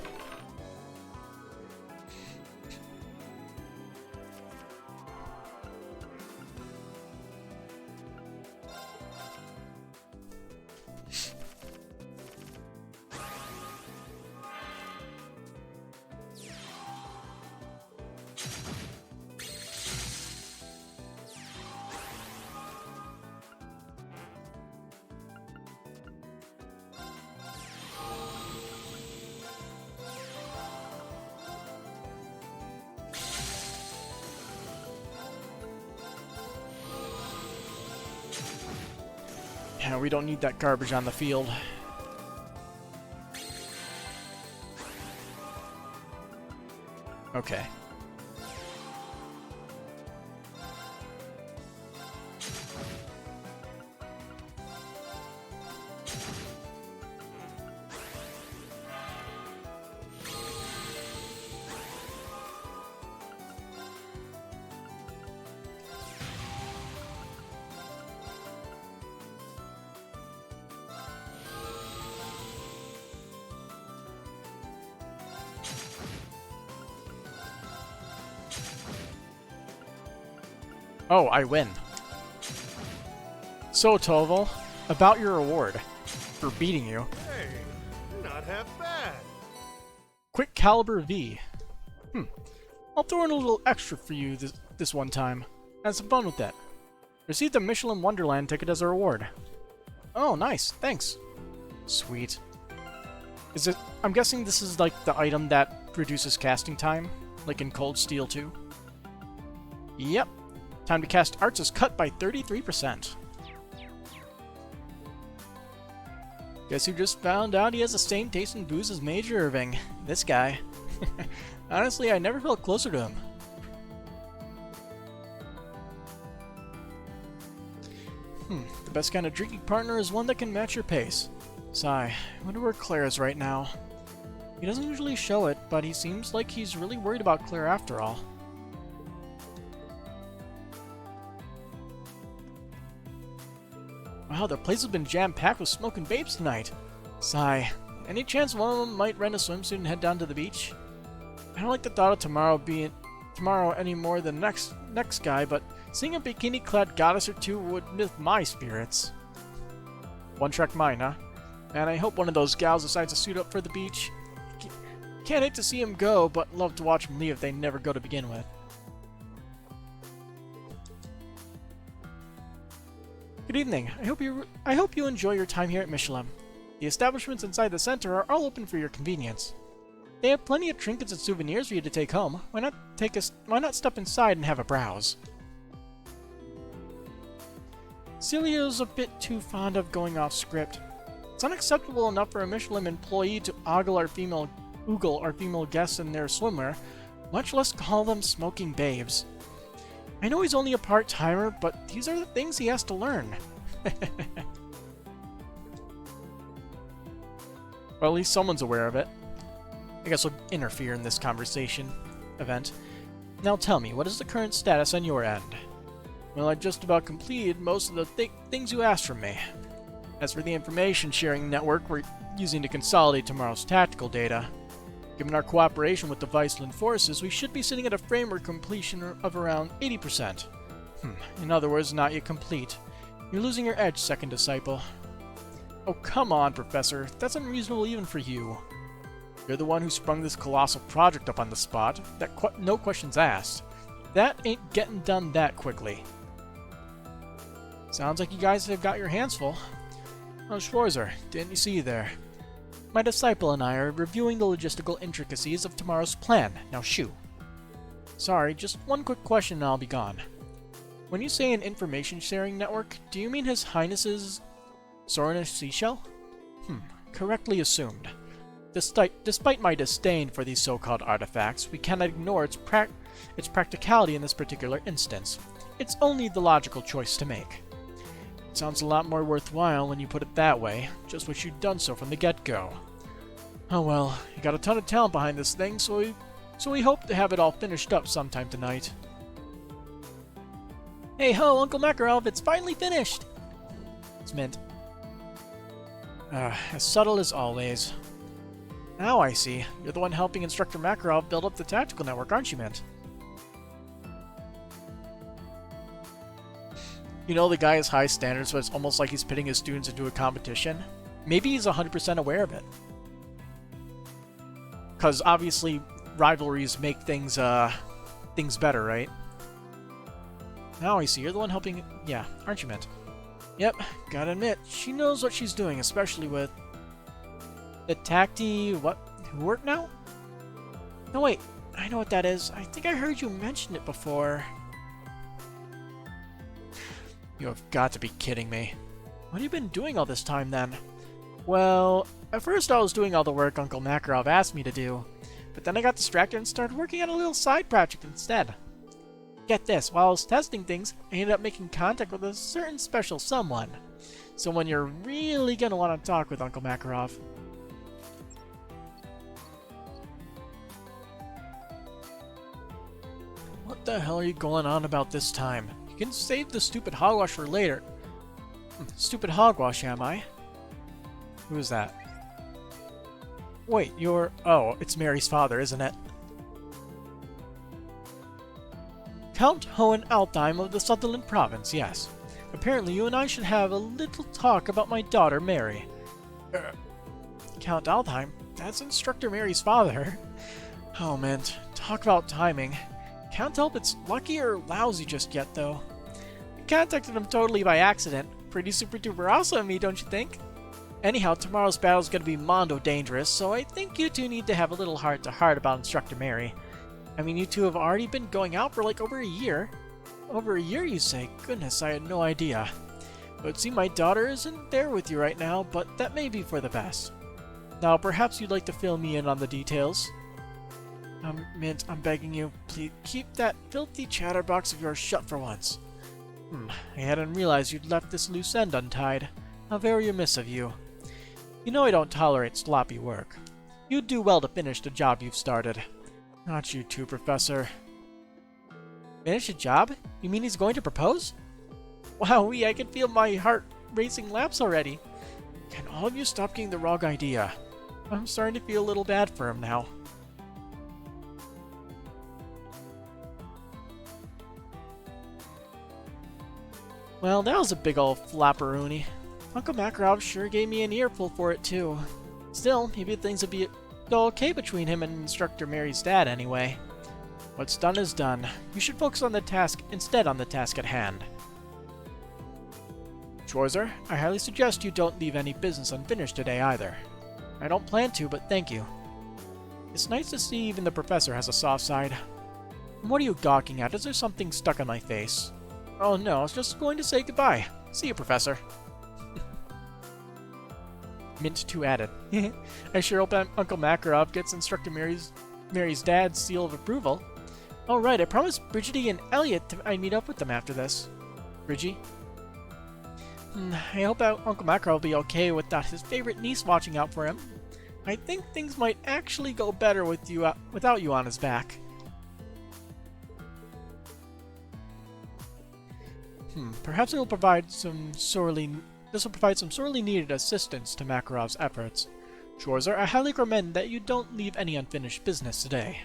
Yeah, we don't need that garbage on the field. Okay. Oh, I win. So, Toval, about your award for beating you. Hey, not half bad. Quick Caliber V. I'll throw in a little extra for you this one time. Have some fun with that. Receive the Mishelam Wonderland ticket as a reward. Oh, nice. Thanks. Sweet. Is it... I'm guessing this is like the item that reduces casting time, like in Cold Steel 2? Yep. Time to cast arts is cut by 33%. Guess who just found out he has the same taste in booze as Major Irving? This guy. Honestly, I never felt closer to him. The best kind of drinking partner is one that can match your pace. Sigh. I wonder where Claire is right now. He doesn't usually show it, but he seems like he's really worried about Claire after all. Wow, the place has been jam-packed with smoking babes tonight. Sigh. Any chance one of them might rent a swimsuit and head down to the beach? I don't like the thought of tomorrow any more than next guy, but seeing a bikini-clad goddess or two would lift my spirits. One track mind, huh? And I hope one of those gals decides to suit up for the beach. Can't hate to see him go, but love to watch him leave if they never go to begin with. Good evening. I hope you enjoy your time here at Mishelam. The establishments inside the center are all open for your convenience. They have plenty of trinkets and souvenirs for you to take home. Why not step inside and have a browse? Celia's a bit too fond of going off script. It's unacceptable enough for a Mishelam employee to ogle our female guests in their swimwear, much less call them smoking babes. I know he's only a part-timer, but these are the things he has to learn. Well, at least someone's aware of it. I guess we'll interfere in this conversation event. Now tell me, what is the current status on your end? Well, I just about completed most of the things you asked from me. As for the information sharing network we're using to consolidate tomorrow's tactical data, given our cooperation with the Viceland forces, we should be sitting at a framework completion of around 80%. In other words, not yet complete. You're losing your edge, second disciple. Oh, come on, Professor. That's unreasonable even for you. You're the one who sprung this colossal project up on the spot. No questions asked. That ain't getting done that quickly. Sounds like you guys have got your hands full. Oh, Schwarzer, didn't you see you there? My disciple and I are reviewing the logistical intricacies of tomorrow's plan. Now shoo. Sorry, just one quick question and I'll be gone. When you say an information sharing network, do you mean His Highness's Sorinus Seashell? Correctly assumed. Despite my disdain for these so-called artifacts, we cannot ignore its practicality in this particular instance. It's only the logical choice to make. It sounds a lot more worthwhile when you put it that way. Just wish you'd done so from the get-go. Oh well, you got a ton of talent behind this thing, so we hope to have it all finished up sometime tonight. Hey ho, Uncle Makarov, it's finally finished! It's Mint. As subtle as always. Now I see. You're the one helping Instructor Makarov build up the tactical network, aren't you, Mint? You know, the guy has high standards, but it's almost like he's pitting his students into a competition. Maybe he's 100% aware of it. Because obviously, rivalries make things better, right? Now I see. You're the one helping... Yeah, aren't you, Mint? Yep, gotta admit, she knows what she's doing, especially with... the Tacti... what? Work now? No, wait. I know what that is. I think I heard you mention it before. You have got to be kidding me. What have you been doing all this time, then? Well, at first I was doing all the work Uncle Makarov asked me to do, but then I got distracted and started working on a little side project instead. Get this, while I was testing things, I ended up making contact with a certain special someone. Someone you're really gonna want to talk with, Uncle Makarov. What the hell are you going on about this time? You can save the stupid hogwash for later. Stupid hogwash, am I? Who is that? Wait, you're... Oh, it's Mary's father, isn't it? Count Hohen Altheim of the Sutherland province, yes. Apparently you and I should have a little talk about my daughter, Mary. Count Altheim? That's Instructor Mary's father. Oh, man, talk about timing. Can't tell if it's lucky or lousy just yet, though. I contacted him totally by accident. Pretty super duper awesome of me, don't you think? Anyhow, tomorrow's battle's gonna be mondo dangerous, so I think you two need to have a little heart-to-heart about Instructor Mary. I mean, you two have already been going out for like over a year. Over a year, you say? Goodness, I had no idea. But see, my daughter isn't there with you right now, but that may be for the best. Now, perhaps you'd like to fill me in on the details? Mint, I'm begging you, please keep that filthy chatterbox of yours shut for once. I hadn't realized you'd left this loose end untied. How very remiss of you. You know I don't tolerate sloppy work. You'd do well to finish the job you've started. Not you too, Professor. Finish a job? You mean he's going to propose? Wowee, I can feel my heart racing laps already. Can all of you stop getting the wrong idea? I'm starting to feel a little bad for him now. Well, that was a big ol' flapperoonie. Uncle Makarov sure gave me an earful for it too. Still, maybe things would be go okay between him and Instructor Mary's dad anyway. What's done is done. You should focus on the task instead on the task at hand. Schwarzer, I highly suggest you don't leave any business unfinished today either. I don't plan to, but thank you. It's nice to see even the professor has a soft side. What are you gawking at? Is there something stuck on my face? Oh no, I was just going to say goodbye. See you, Professor. Mint 2 added. I sure hope Uncle Makarov gets Instructor Mary's dad's seal of approval. Alright, I promised Brigitte and Elliot I'd meet up with them after this. Bridgie? I hope Uncle Makarov will be okay without his favorite niece watching out for him. I think things might actually go better with you without you on his back. Perhaps this will provide some sorely needed assistance to Makarov's efforts. Schwarzer, I highly recommend that you don't leave any unfinished business today.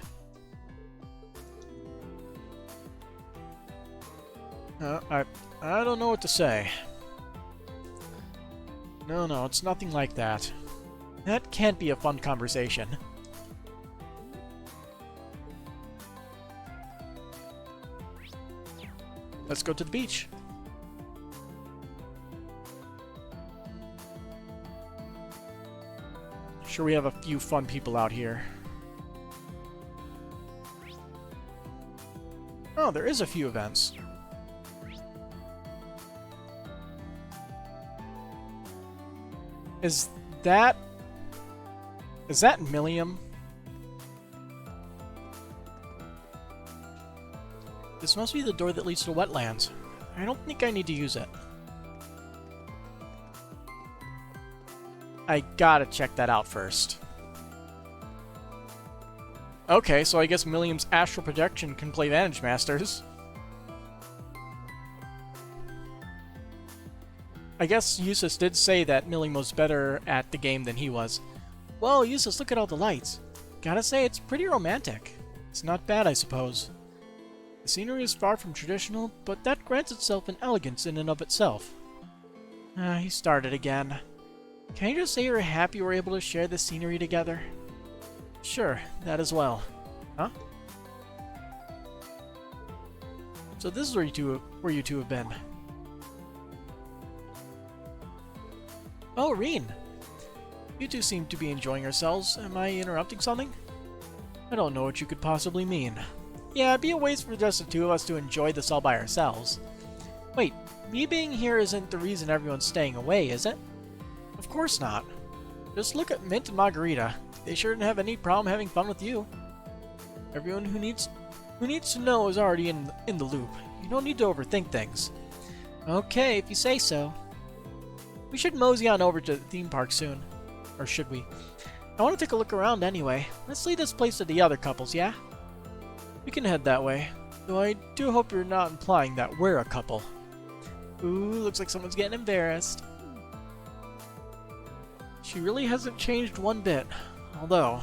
I don't know what to say. No, it's nothing like that. That can't be a fun conversation. Let's go to the beach. Sure, we have a few fun people out here. Oh, there is a few events. Is that Mishelam? This must be the door that leads to wetlands. I don't think I need to use it. I gotta check that out first. Okay, so I guess Mishelam's astral projection can play Vantage Masters. I guess Eustace did say that Mishelam was better at the game than he was. Whoa, Eustace, look at all the lights. Gotta say, it's pretty romantic. It's not bad, I suppose. The scenery is far from traditional, but that grants itself an elegance in and of itself. He started again. Can you just say you're happy we're able to share this scenery together? Sure, that as well. Huh? So this is where you two have been. Oh, Reen! You two seem to be enjoying yourselves. Am I interrupting something? I don't know what you could possibly mean. Yeah, it'd be a waste for just the two of us to enjoy this all by ourselves. Wait, me being here isn't the reason everyone's staying away, is it? Of course not. Just look at Mint and Margarita. They sure didn't have any problem having fun with you. Everyone who needs to know is already in the loop. You don't need to overthink things. Okay, if you say so. We should mosey on over to the theme park soon. Or should we? I want to take a look around anyway. Let's leave this place to the other couples, yeah? We can head that way. Though I do hope you're not implying that we're a couple. Ooh, looks like someone's getting embarrassed. She really hasn't changed one bit. Although,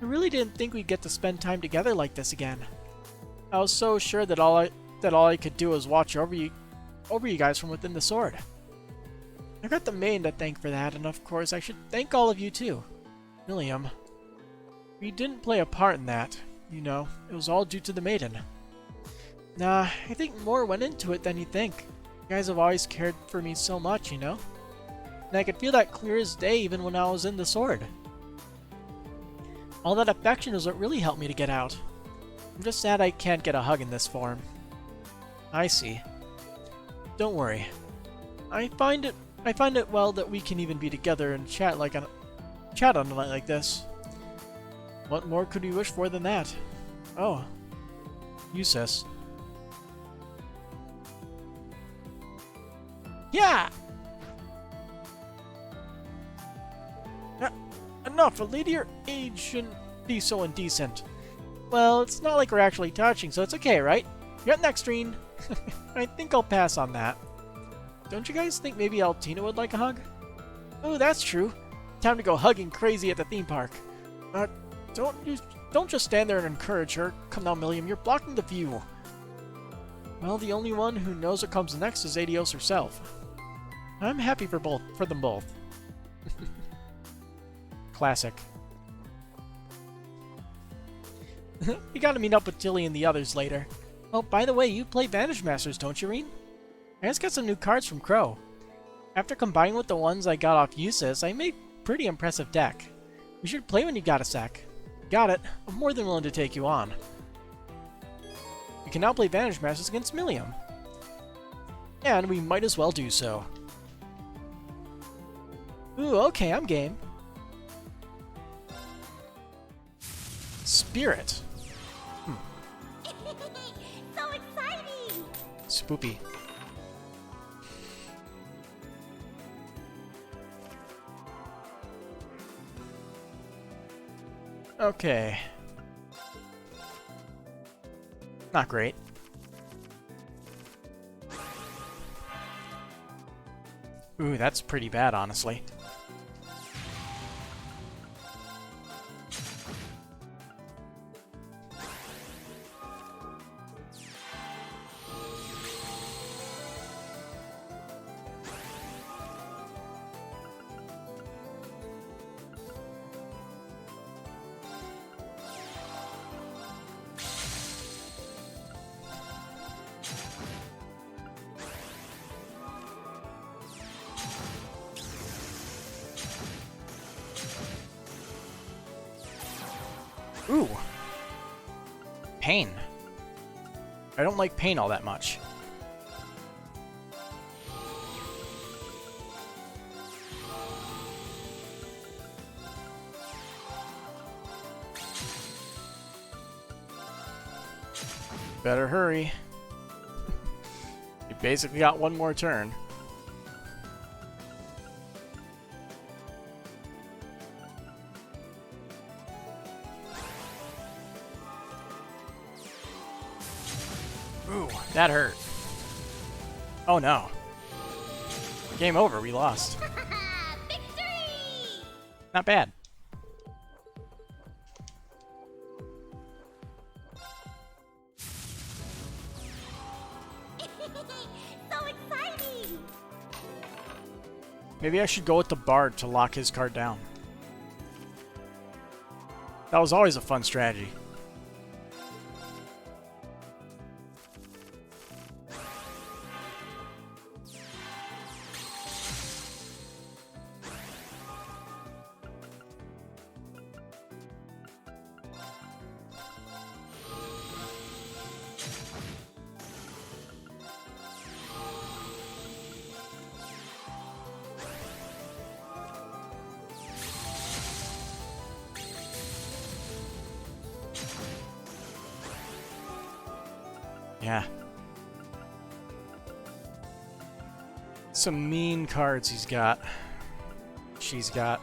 I really didn't think we'd get to spend time together like this again. I was so sure that all I could do was watch over you guys from within the sword. I got the maiden to thank for that, and of course I should thank all of you too. Mishelam. We didn't play a part in that, you know. It was all due to the maiden. Nah, I think more went into it than you think. You guys have always cared for me so much, you know? And I could feel that clear as day even when I was in the sword. All that affection is what really helped me to get out. I'm just sad I can't get a hug in this form. I see. Don't worry. I find it well that we can even be together and chat on a night like this. What more could we wish for than that? Oh. Eustace. Yeah! Enough! A lady your age shouldn't be so indecent. Well, it's not like we're actually touching, so it's okay, right? You're up next, Reen. I think I'll pass on that. Don't you guys think maybe Altina would like a hug? Oh, that's true. Time to go hugging crazy at the theme park. Don't just stand there and encourage her. Come now, Mishelam, you're blocking the view. Well, the only one who knows what comes next is Adios herself. I'm happy for them both. Classic. We gotta meet up with Tilly and the others later. Oh, by the way, you play Vanish Masters, don't you, Reen? I just got some new cards from Crow. After combining with the ones I got off Usis, I made a pretty impressive deck. We should play when you got a sec. Got it. I'm more than willing to take you on. We can now play Vanish Masters against Mishelam. And we might as well do so. Ooh, okay, I'm game. Spirit. So exciting! Spoopy. Okay. Not great. Ooh, that's pretty bad, honestly. Ooh. Pain. I don't like pain all that much. Better hurry. You basically got one more turn. Ooh, that hurt. Oh no. Game over, we lost. Victory! Not bad. So exciting! Maybe I should go with the Bard to lock his card down. That was always a fun strategy. Yeah. Some mean cards he's got. She's got.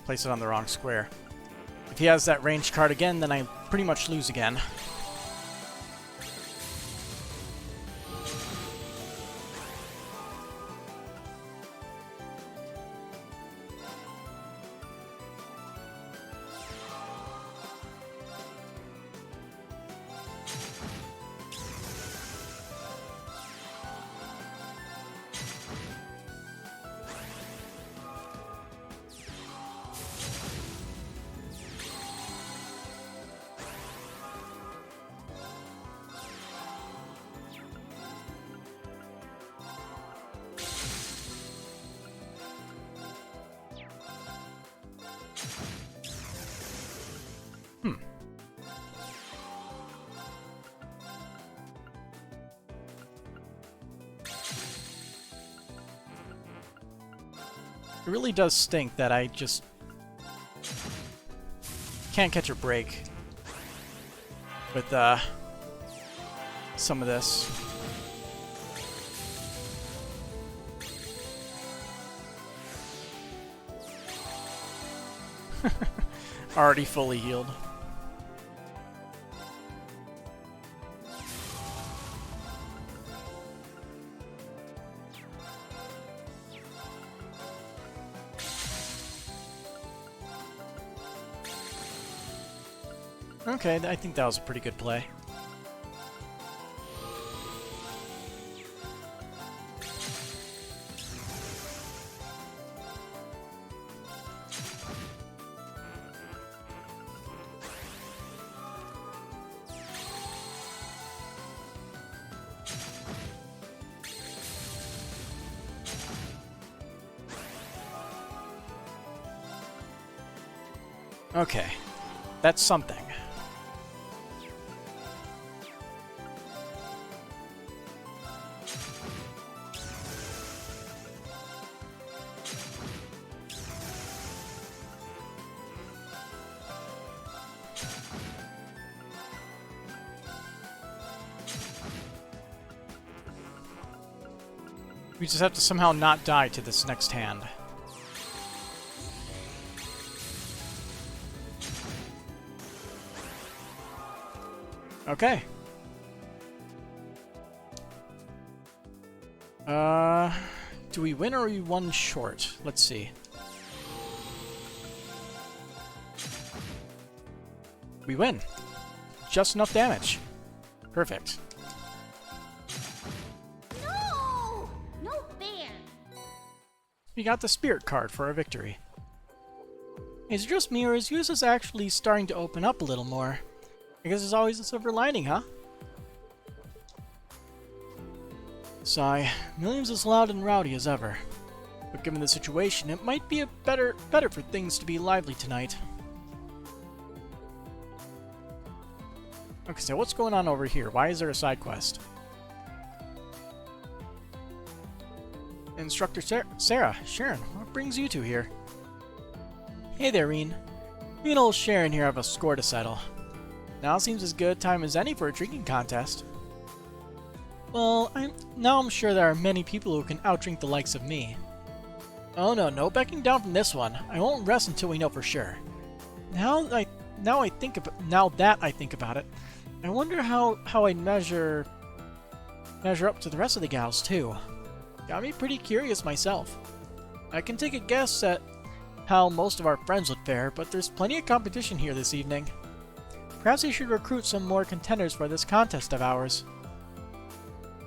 Place it on the wrong square. If he has that ranged card again, then I pretty much lose again. It really does stink that I just can't catch a break with some of this. Already fully healed. Okay, I think that was a pretty good play. Okay, that's something. We just have to somehow not die to this next hand. Okay. Do we win or are we one short? Let's see. We win. Just enough damage. Perfect. No! No fair! We got the spirit card for our victory. Is it just me or is Yusa's actually starting to open up a little more? I guess there's always a silver lining, huh? Sigh. Millions as loud and rowdy as ever. But given the situation, it might be better for things to be lively tonight. Okay, so what's going on over here? Why is there a side quest? Instructor Sarah, Sharon, what brings you two here? Hey there, Reen. Me and old Sharon here have a score to settle. Now seems as good a time as any for a drinking contest. Well, I'm sure there are many people who can outdrink the likes of me. Oh no backing down from this one. I won't rest until we know for sure. Now that I think about it, I wonder how I'd measure up to the rest of the gals too. Got me pretty curious myself. I can take a guess at how most of our friends would fare, but there's plenty of competition here this evening. Perhaps we should recruit some more contenders for this contest of ours.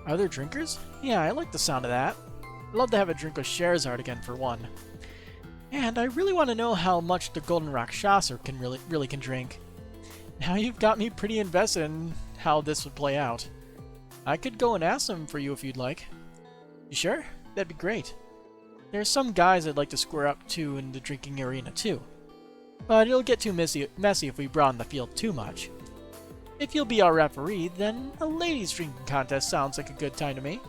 Are there drinkers? Yeah, I like the sound of that. I'd love to have a drink with Scheherazade again for one. And I really want to know how much the Golden Rakshasa can really can drink. Now you've got me pretty invested in how this would play out. I could go and ask them for you if you'd like. You sure? That'd be great. There's some guys I'd like to square up to in the drinking arena too. But it'll get too messy if we broaden the field too much. If you'll be our referee, then a ladies' drinking contest sounds like a good time to me.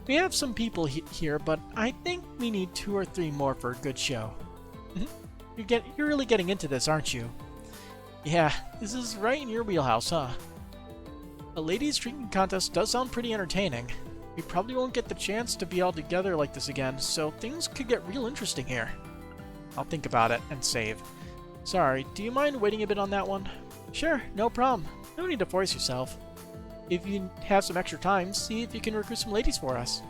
We have some people here, but I think we need 2 or 3 more for a good show. You're really getting into this, aren't you? Yeah, this is right in your wheelhouse, huh? A ladies' drinking contest does sound pretty entertaining. We probably won't get the chance to be all together like this again, so things could get real interesting here. I'll think about it and save. Sorry, do you mind waiting a bit on that one? Sure, no problem. No need to force yourself. If you have some extra time, see if you can recruit some ladies for us.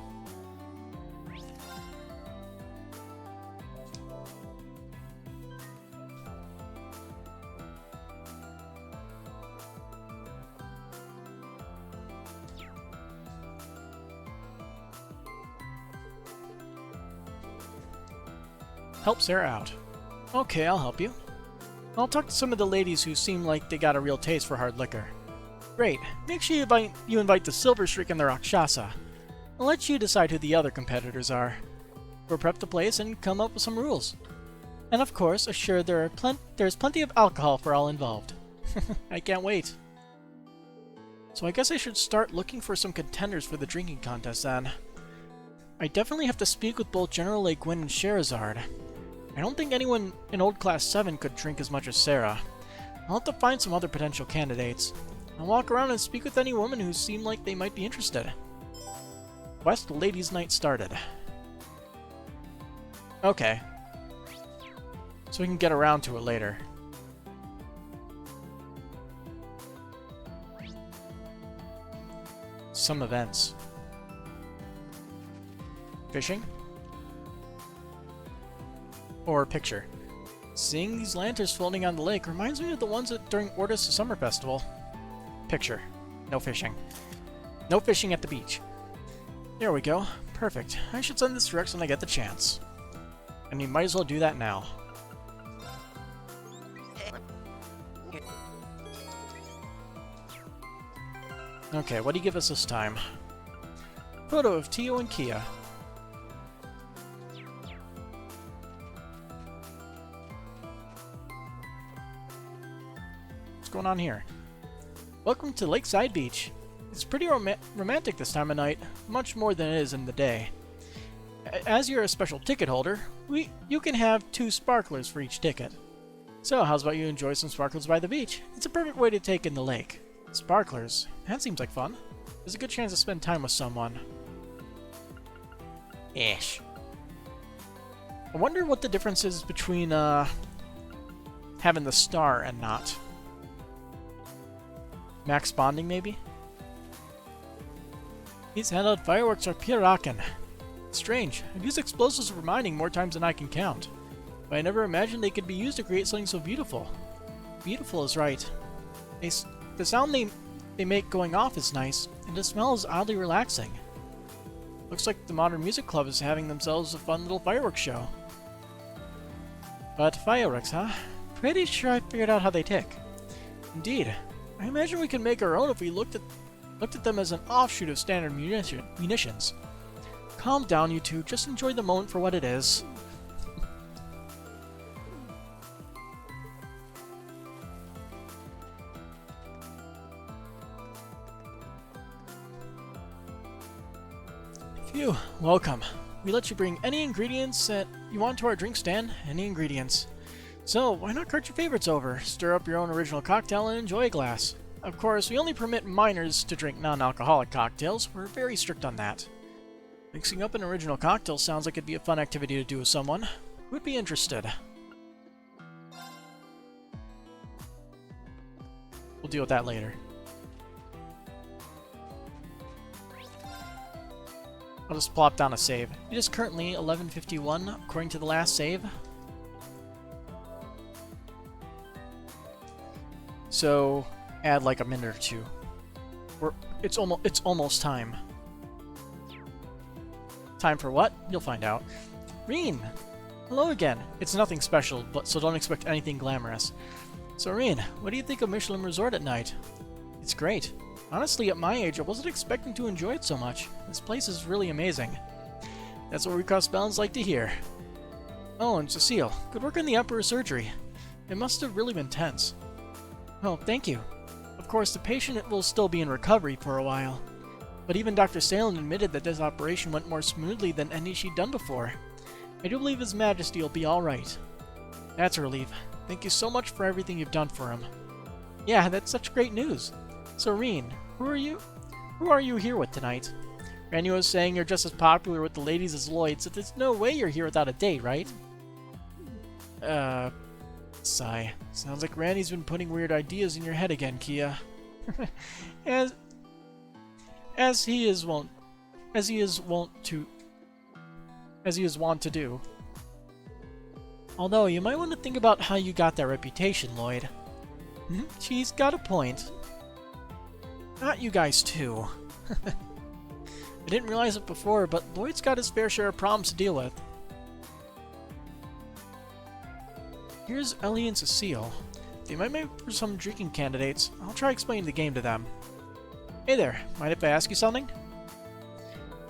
Help Sarah out. Okay, I'll help you. I'll talk to some of the ladies who seem like they got a real taste for hard liquor. Great. Make sure you invite the Silver Streak and the Rakshasa. I'll let you decide who the other competitors are. We'll prep the place and come up with some rules. And of course, assure there's plenty of alcohol for all involved. I can't wait. So I guess I should start looking for some contenders for the drinking contest then. I definitely have to speak with both General Lei Gwyn and Scheherazade. I don't think anyone in Old Class 7 could drink as much as Sarah. I'll have to find some other potential candidates. I'll walk around and speak with any woman who seem like they might be interested. West Ladies' Night started. Okay. So we can get around to it later. Some events. Fishing? Or picture. Seeing these lanterns floating on the lake reminds me of the ones during Ortis Summer Festival. Picture. No fishing. No fishing at the beach. There we go. Perfect. I should send this direct when I get the chance. And we might as well do that now. Okay, what do you give us this time? Photo of Tio and Kia. What's going on here? Welcome to Lakeside Beach. It's pretty romantic this time of night, much more than it is in the day. As you're a special ticket holder, you can have 2 sparklers for each ticket. So, how's about you enjoy some sparklers by the beach? It's a perfect way to take in the lake. Sparklers. That seems like fun. There's a good chance to spend time with someone. Ish. I wonder what the difference is between having the star and not. Max bonding, maybe? These handheld fireworks are pure rockin'. Strange. I've used explosives for mining more times than I can count. But I never imagined they could be used to create something so beautiful. Beautiful is right. The sound they make going off is nice, and the smell is oddly relaxing. Looks like the Modern Music Club is having themselves a fun little fireworks show. But fireworks, huh? Pretty sure I figured out how they tick. Indeed. I imagine we can make our own if we looked at them as an offshoot of standard munitions. Calm down, you two. Just enjoy the moment for what it is. Phew, welcome. We let you bring any ingredients that you want to our drink stand, any ingredients. So, why not cart your favorites over, stir up your own original cocktail, and enjoy a glass. Of course, we only permit minors to drink non-alcoholic cocktails. We're very strict on that. Mixing up an original cocktail sounds like it'd be a fun activity to do with someone. Who would be interested? We'll deal with that later. I'll just plop down a save. It is currently 11:51 according to the last save. So add like a minute or two. It's almost time. Time for what? You'll find out. Reen! Hello again. It's nothing special, but so don't expect anything glamorous. So Reen, what do you think of Mishelam Resort at night? It's great. Honestly, at my age, I wasn't expecting to enjoy it so much. This place is really amazing. That's what recross balance like to hear. Oh, and Cecile, good work on the Emperor's surgery. It must have really been tense. Oh, thank you. Of course, the patient will still be in recovery for a while. But even Dr. Salem admitted that this operation went more smoothly than any she'd done before. I do believe His Majesty will be alright. That's a relief. Thank you so much for everything you've done for him. Yeah, that's such great news. So, Reen, who are you? Who are you here with tonight? Randy was saying you're just as popular with the ladies as Lloyd, so there's no way you're here without a date, right? Sigh. Sounds like Randy's been putting weird ideas in your head again, Kia. As he is wont to do. Although, you might want to think about how you got that reputation, Lloyd. She's got a point. Not you guys, too. I didn't realize it before, but Lloyd's got his fair share of problems to deal with. Here's Ellie and Cecile. They might make for some drinking candidates. I'll try explaining the game to them. Hey there, mind if I ask you something?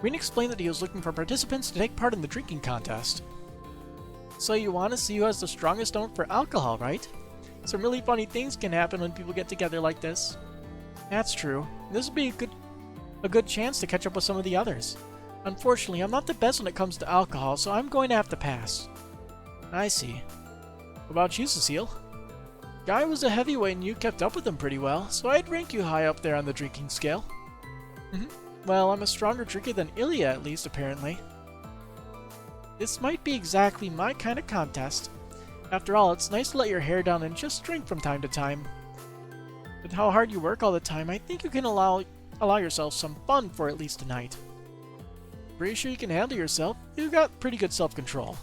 Green explained that he was looking for participants to take part in the drinking contest. So you want to see who has the strongest stomach for alcohol, right? Some really funny things can happen when people get together like this. That's true. This would be a good chance to catch up with some of the others. Unfortunately, I'm not the best when it comes to alcohol, so I'm going to have to pass. I see. What about you, Cecile? Guy was a heavyweight and you kept up with him pretty well, so I'd rank you high up there on the drinking scale. Well, I'm a stronger drinker than Ilya at least, apparently. This might be exactly my kind of contest. After all, it's nice to let your hair down and just drink from time to time. With how hard you work all the time, I think you can allow yourself some fun for at least tonight. Pretty sure you can handle yourself. You've got pretty good self-control.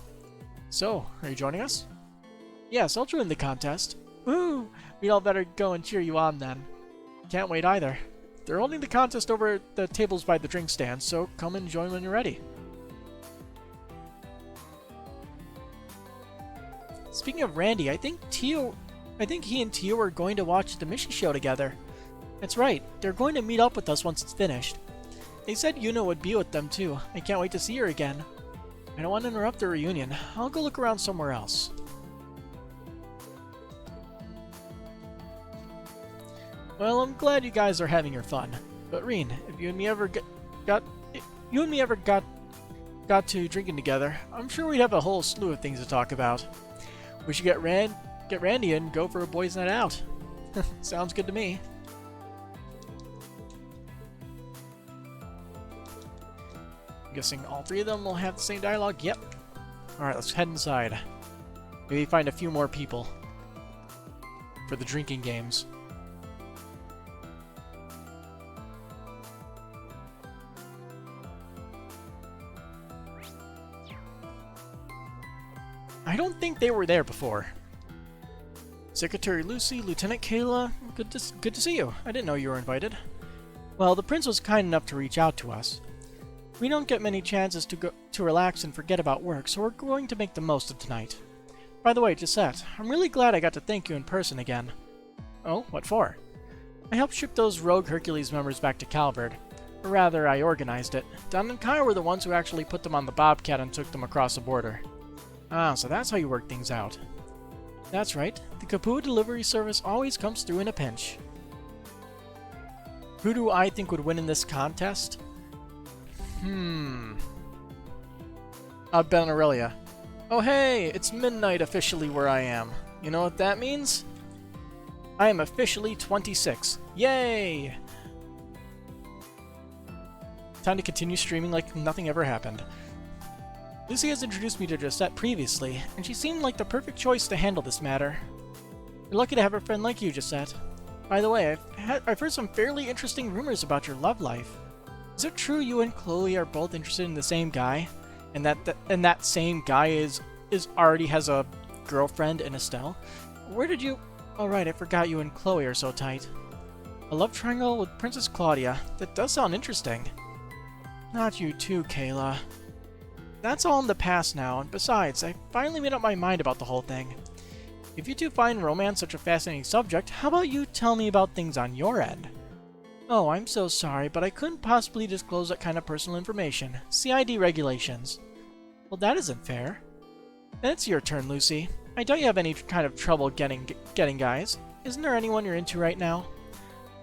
So, are you joining us? Yes, I'll join the contest. Woo! We all better go and cheer you on then. Can't wait either. They're holding the contest over the tables by the drink stand, so come and join when you're ready. Speaking of Randy, I think he and Tio are going to watch the Mishi show together. That's right, they're going to meet up with us once it's finished. They said Yuna would be with them too. I can't wait to see her again. I don't want to interrupt the reunion. I'll go look around somewhere else. Well, I'm glad you guys are having your fun. But Reen, if you and me ever got to drinking together, I'm sure we'd have a whole slew of things to talk about. We should get Randy and go for a boys' night out. Sounds good to me. I'm guessing all three of them will have the same dialogue? Yep. Alright, let's head inside. Maybe find a few more people for the drinking games. I don't think they were there before. Secretary Lucy, Lieutenant Kayla, good to see you. I didn't know you were invited. Well, the prince was kind enough to reach out to us. We don't get many chances to relax and forget about work, so we're going to make the most of tonight. By the way, Gisette, I'm really glad I got to thank you in person again. Oh, what for? I helped ship those rogue Hercules members back to Calvard. Or rather, I organized it. Don and Kai were the ones who actually put them on the Bobcat and took them across the border. Ah, so that's how you work things out. That's right. The Kapua delivery service always comes through in a pinch. Who do I think would win in this contest? Ben Aurelia. Oh hey, it's midnight officially where I am. You know what that means? I am officially 26. Yay! Time to continue streaming like nothing ever happened. Lucy has introduced me to Gisette previously, and she seemed like the perfect choice to handle this matter. You're lucky to have a friend like you, Gisette. By the way, I've heard some fairly interesting rumors about your love life. Is it true you and Chloe are both interested in the same guy, and that same guy already has a girlfriend in Estelle? Where did you... Oh right, I forgot you and Chloe are so tight. A love triangle with Princess Claudia. That does sound interesting. Not you too, Kayla. That's all in the past now, and besides, I finally made up my mind about the whole thing. If you two find romance such a fascinating subject, how about you tell me about things on your end? Oh, I'm so sorry, but I couldn't possibly disclose that kind of personal information. CID regulations. Well, that isn't fair. Then it's your turn, Lucy. I doubt you have any kind of trouble getting guys. Isn't there anyone you're into right now?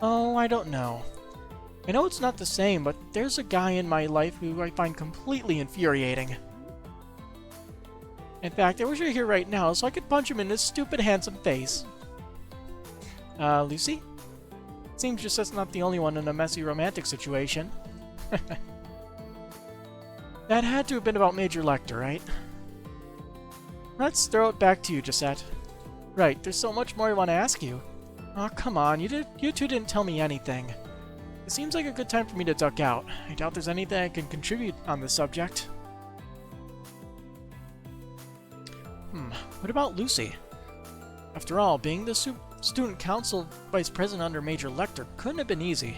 Oh, I don't know. I know it's not the same, but there's a guy in my life who I find completely infuriating. In fact, I wish you were here right now so I could punch him in his stupid handsome face. Lucy? Seems Gisette's not the only one in a messy romantic situation. That had to have been about Major Lecter, right? Let's throw it back to you, Gisette. Right, there's so much more I want to ask you. Oh, come on, you two didn't tell me anything. It seems like a good time for me to duck out. I doubt there's anything I can contribute on this subject. What about Lucy? After all, being the student council vice president under Major Lecter couldn't have been easy.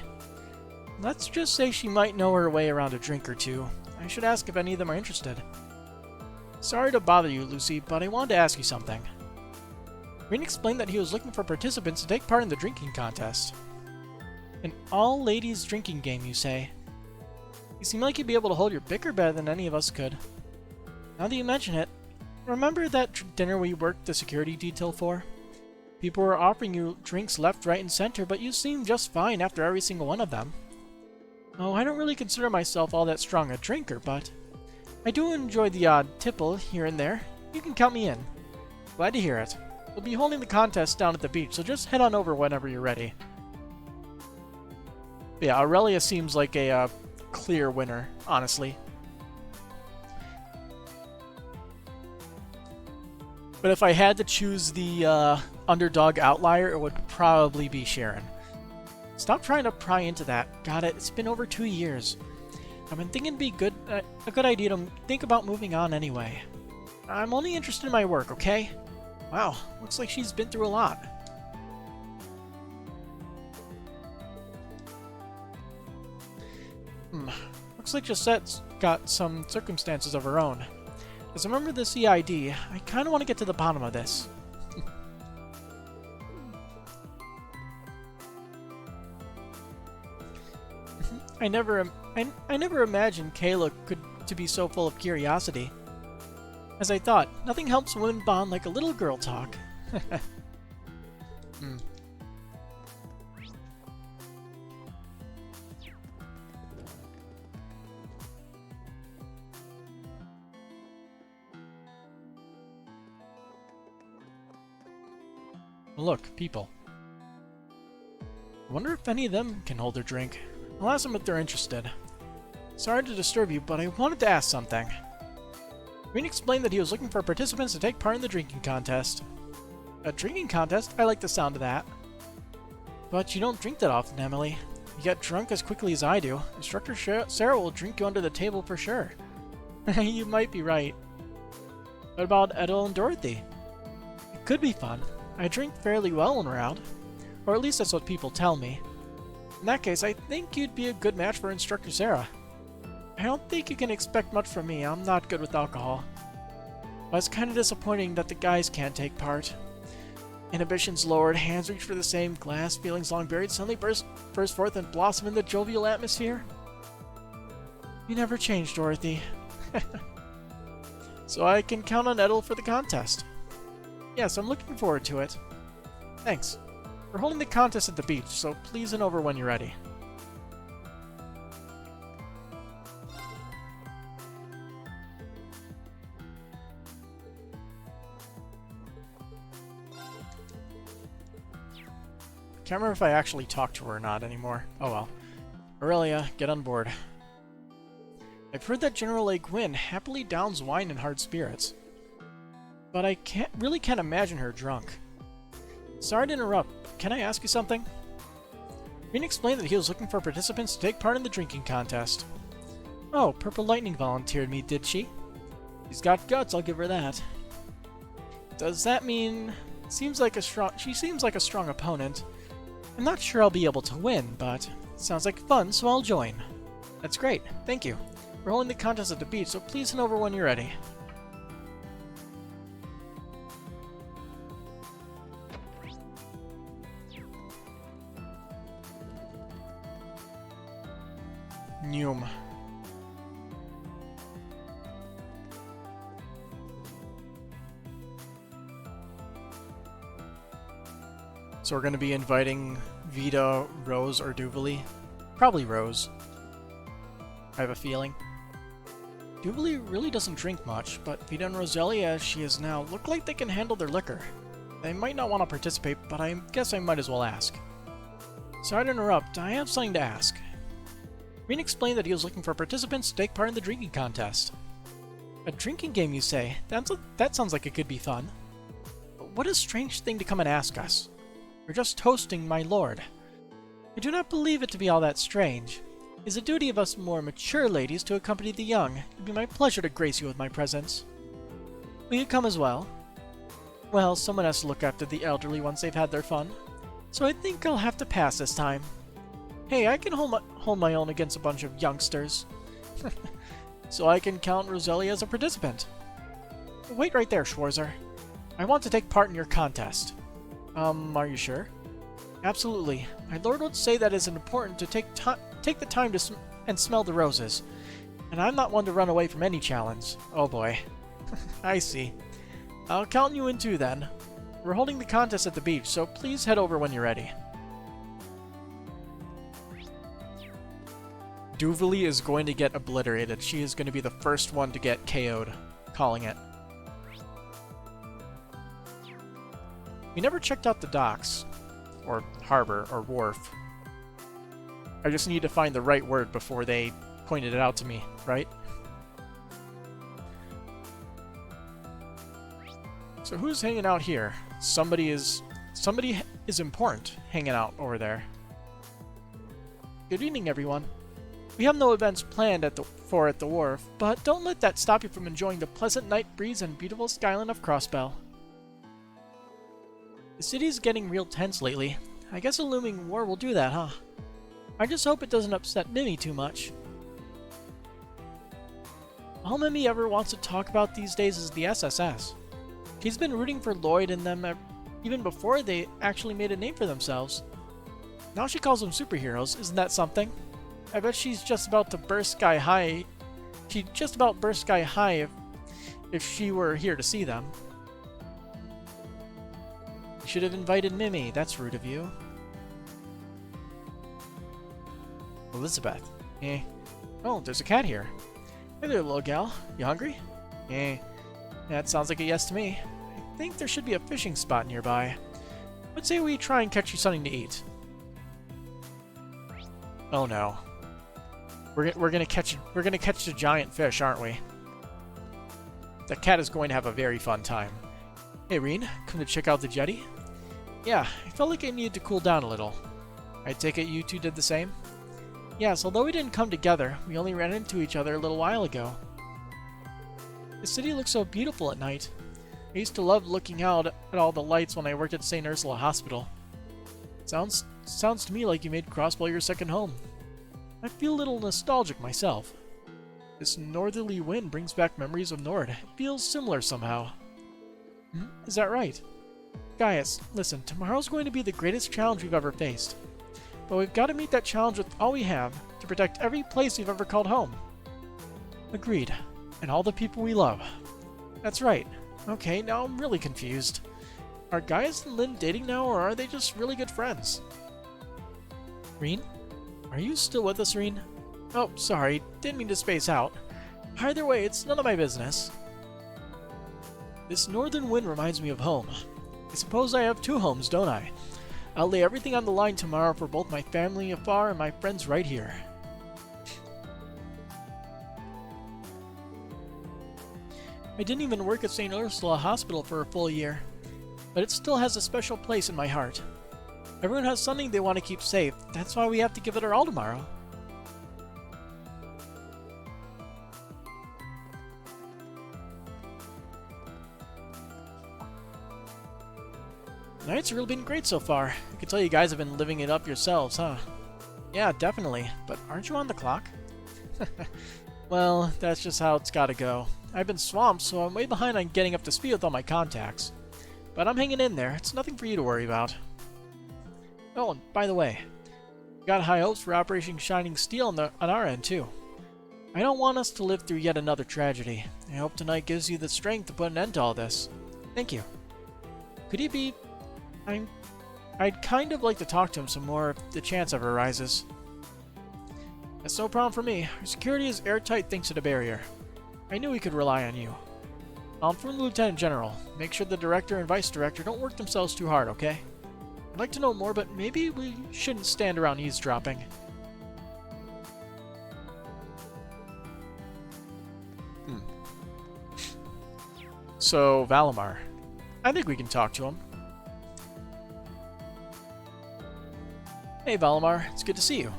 Let's just say she might know her way around a drink or two. I should ask if any of them are interested. Sorry to bother you, Lucy, but I wanted to ask you something. Rain explained that he was looking for participants to take part in the drinking contest. An all-ladies drinking game, you say? You seem like you'd be able to hold your bicker better than any of us could. Now that you mention it, remember that dinner we worked the security detail for? People were offering you drinks left, right, and center, but you seemed just fine after every single one of them. Oh, I don't really consider myself all that strong a drinker, but I do enjoy the odd tipple here and there. You can count me in. Glad to hear it. We'll be holding the contest down at the beach, so just head on over whenever you're ready. But yeah, Aurelia seems like a clear winner, honestly. But if I had to choose the underdog outlier, it would probably be Sharon. Stop trying to pry into that. Got it. It's been over 2 years. I've been thinking it'd be a good idea to think about moving on anyway. I'm only interested in my work, okay? Wow, looks like she's been through a lot. Looks like Josette's got some circumstances of her own. As a member of the CID, I kind of want to get to the bottom of this. I never imagined Kayla to be so full of curiosity. As I thought, nothing helps women bond like a little girl talk. Look, people. I wonder if any of them can hold their drink. I'll ask them if they're interested. Sorry to disturb you, but I wanted to ask something. Green explained that he was looking for participants to take part in the drinking contest. A drinking contest? I like the sound of that. But you don't drink that often, Emily. You get drunk as quickly as I do. Instructor Sarah will drink you under the table for sure. You might be right. What about Edel and Dorothy? It could be fun. I drink fairly well when we're out. Or at least that's what people tell me. In that case, I think you'd be a good match for Instructor Sarah. I don't think you can expect much from me. I'm not good with alcohol. But it's kind of disappointing that the guys can't take part. Inhibitions lowered, hands reach for the same glass, feelings long buried suddenly burst forth and blossom in the jovial atmosphere. You never change, Dorothy. So I can count on Edel for the contest. Yes, I'm looking forward to it. Thanks. We're holding the contest at the beach, so please head over when you're ready. Can't remember if I actually talked to her or not anymore. Oh well. Aurelia, get on board. I've heard that General A. Gwyn happily downs wine in hard spirits. But I really can't imagine her drunk. Sorry to interrupt, but can I ask you something? Green explained that he was looking for participants to take part in the drinking contest. Oh, Purple Lightning volunteered me, did she? She's got guts, I'll give her that. Does that mean... she seems like a strong opponent. I'm not sure I'll be able to win, but it sounds like fun, so I'll join. That's great, thank you. We're holding the contest at the beach, so please head over when you're ready. Noom. So we're going to be inviting Vita, Rose, or Duvali? Probably Rose. I have a feeling. Duvali really doesn't drink much, but Vita and Roselia, as she is now, look like they can handle their liquor. They might not want to participate, but I guess I might as well ask. Sorry to interrupt, I have something to ask. Green explained that he was looking for participants to take part in the drinking contest. A drinking game, you say? That sounds like it could be fun. But what a strange thing to come and ask us. We're just toasting my lord. I do not believe it to be all that strange. It is a duty of us more mature ladies to accompany the young. It would be my pleasure to grace you with my presence. Will you come as well? Well, someone has to look after the elderly once they've had their fun. So I think I'll have to pass this time. Hey, I can hold my own against a bunch of youngsters. So I can count Roselia as a participant. Wait right there, Schwarzer. I want to take part in your contest. Are you sure? Absolutely. My lord would say that it is important to take the time to and smell the roses. And I'm not one to run away from any challenge. Oh boy. I see. I'll count you in too then. We're holding the contest at the beach, so please head over when you're ready. Duvali is going to get obliterated. She is going to be the first one to get KO'd. Calling it. We never checked out the docks, or harbor, or wharf. I just need to find the right word before they pointed it out to me, right? So who's hanging out here? Somebody is important hanging out over there. Good evening, everyone. We have no events planned at the wharf, but don't let that stop you from enjoying the pleasant night breeze and beautiful skyline of Crossbell. The city's getting real tense lately. I guess a looming war will do that, huh? I just hope it doesn't upset Mimi too much. All Mimi ever wants to talk about these days is the SSS. She's been rooting for Lloyd and them even before they actually made a name for themselves. Now she calls them superheroes, isn't that something? I bet she's just about to burst sky high. She'd just about burst sky high if she were here to see them. You should have invited Mimi. That's rude of you. Elizabeth. Eh. Oh, there's a cat here. Hey there, little gal. You hungry? Eh. That sounds like a yes to me. I think there should be a fishing spot nearby. Let's say we try and catch you something to eat. Oh no. We're gonna catch the giant fish, aren't we? The cat is going to have a very fun time. Hey, Reen, come to check out the jetty? Yeah, I felt like I needed to cool down a little. I take it you two did the same? Yes, although we didn't come together, we only ran into each other a little while ago. The city looks so beautiful at night. I used to love looking out at all the lights when I worked at St. Ursula Hospital. Sounds to me like you made Crossbell your second home. I feel a little nostalgic myself. This northerly wind brings back memories of Nord. It feels similar somehow. Is that right? Gaius, listen, tomorrow's going to be the greatest challenge we've ever faced. But we've got to meet that challenge with all we have to protect every place we've ever called home. Agreed. And all the people we love. That's right. Okay, now I'm really confused. Are Gaius and Lynn dating now, or are they just really good friends? Reen? Are you still with us, Reen? Oh, sorry. Didn't mean to space out. Either way, it's none of my business. This northern wind reminds me of home. I suppose I have two homes, don't I? I'll lay everything on the line tomorrow for both my family afar and my friends right here. I didn't even work at St. Ursula Hospital for a full year, but it still has a special place in my heart. Everyone has something they want to keep safe. That's why we have to give it our all tomorrow. Night's really been great so far. I can tell you guys have been living it up yourselves, huh? Yeah, definitely. But aren't you on the clock? Well, that's just how it's gotta go. I've been swamped, so I'm way behind on getting up to speed with all my contacts. But I'm hanging in there. It's nothing for you to worry about. Oh, and by the way, we got high hopes for Operation Shining Steel on our end, too. I don't want us to live through yet another tragedy. I hope tonight gives you the strength to put an end to all this. Thank you. Could he be... I'd kind of like to talk to him some more if the chance ever arises. That's no problem for me. Our security is airtight thanks to the barrier. I knew we could rely on you. I'm from the Lieutenant General. Make sure the Director and Vice Director don't work themselves too hard, okay? I'd like to know more, but maybe we shouldn't stand around eavesdropping. So, Valimar. I think we can talk to him. Hey, Valimar. It's good to see you.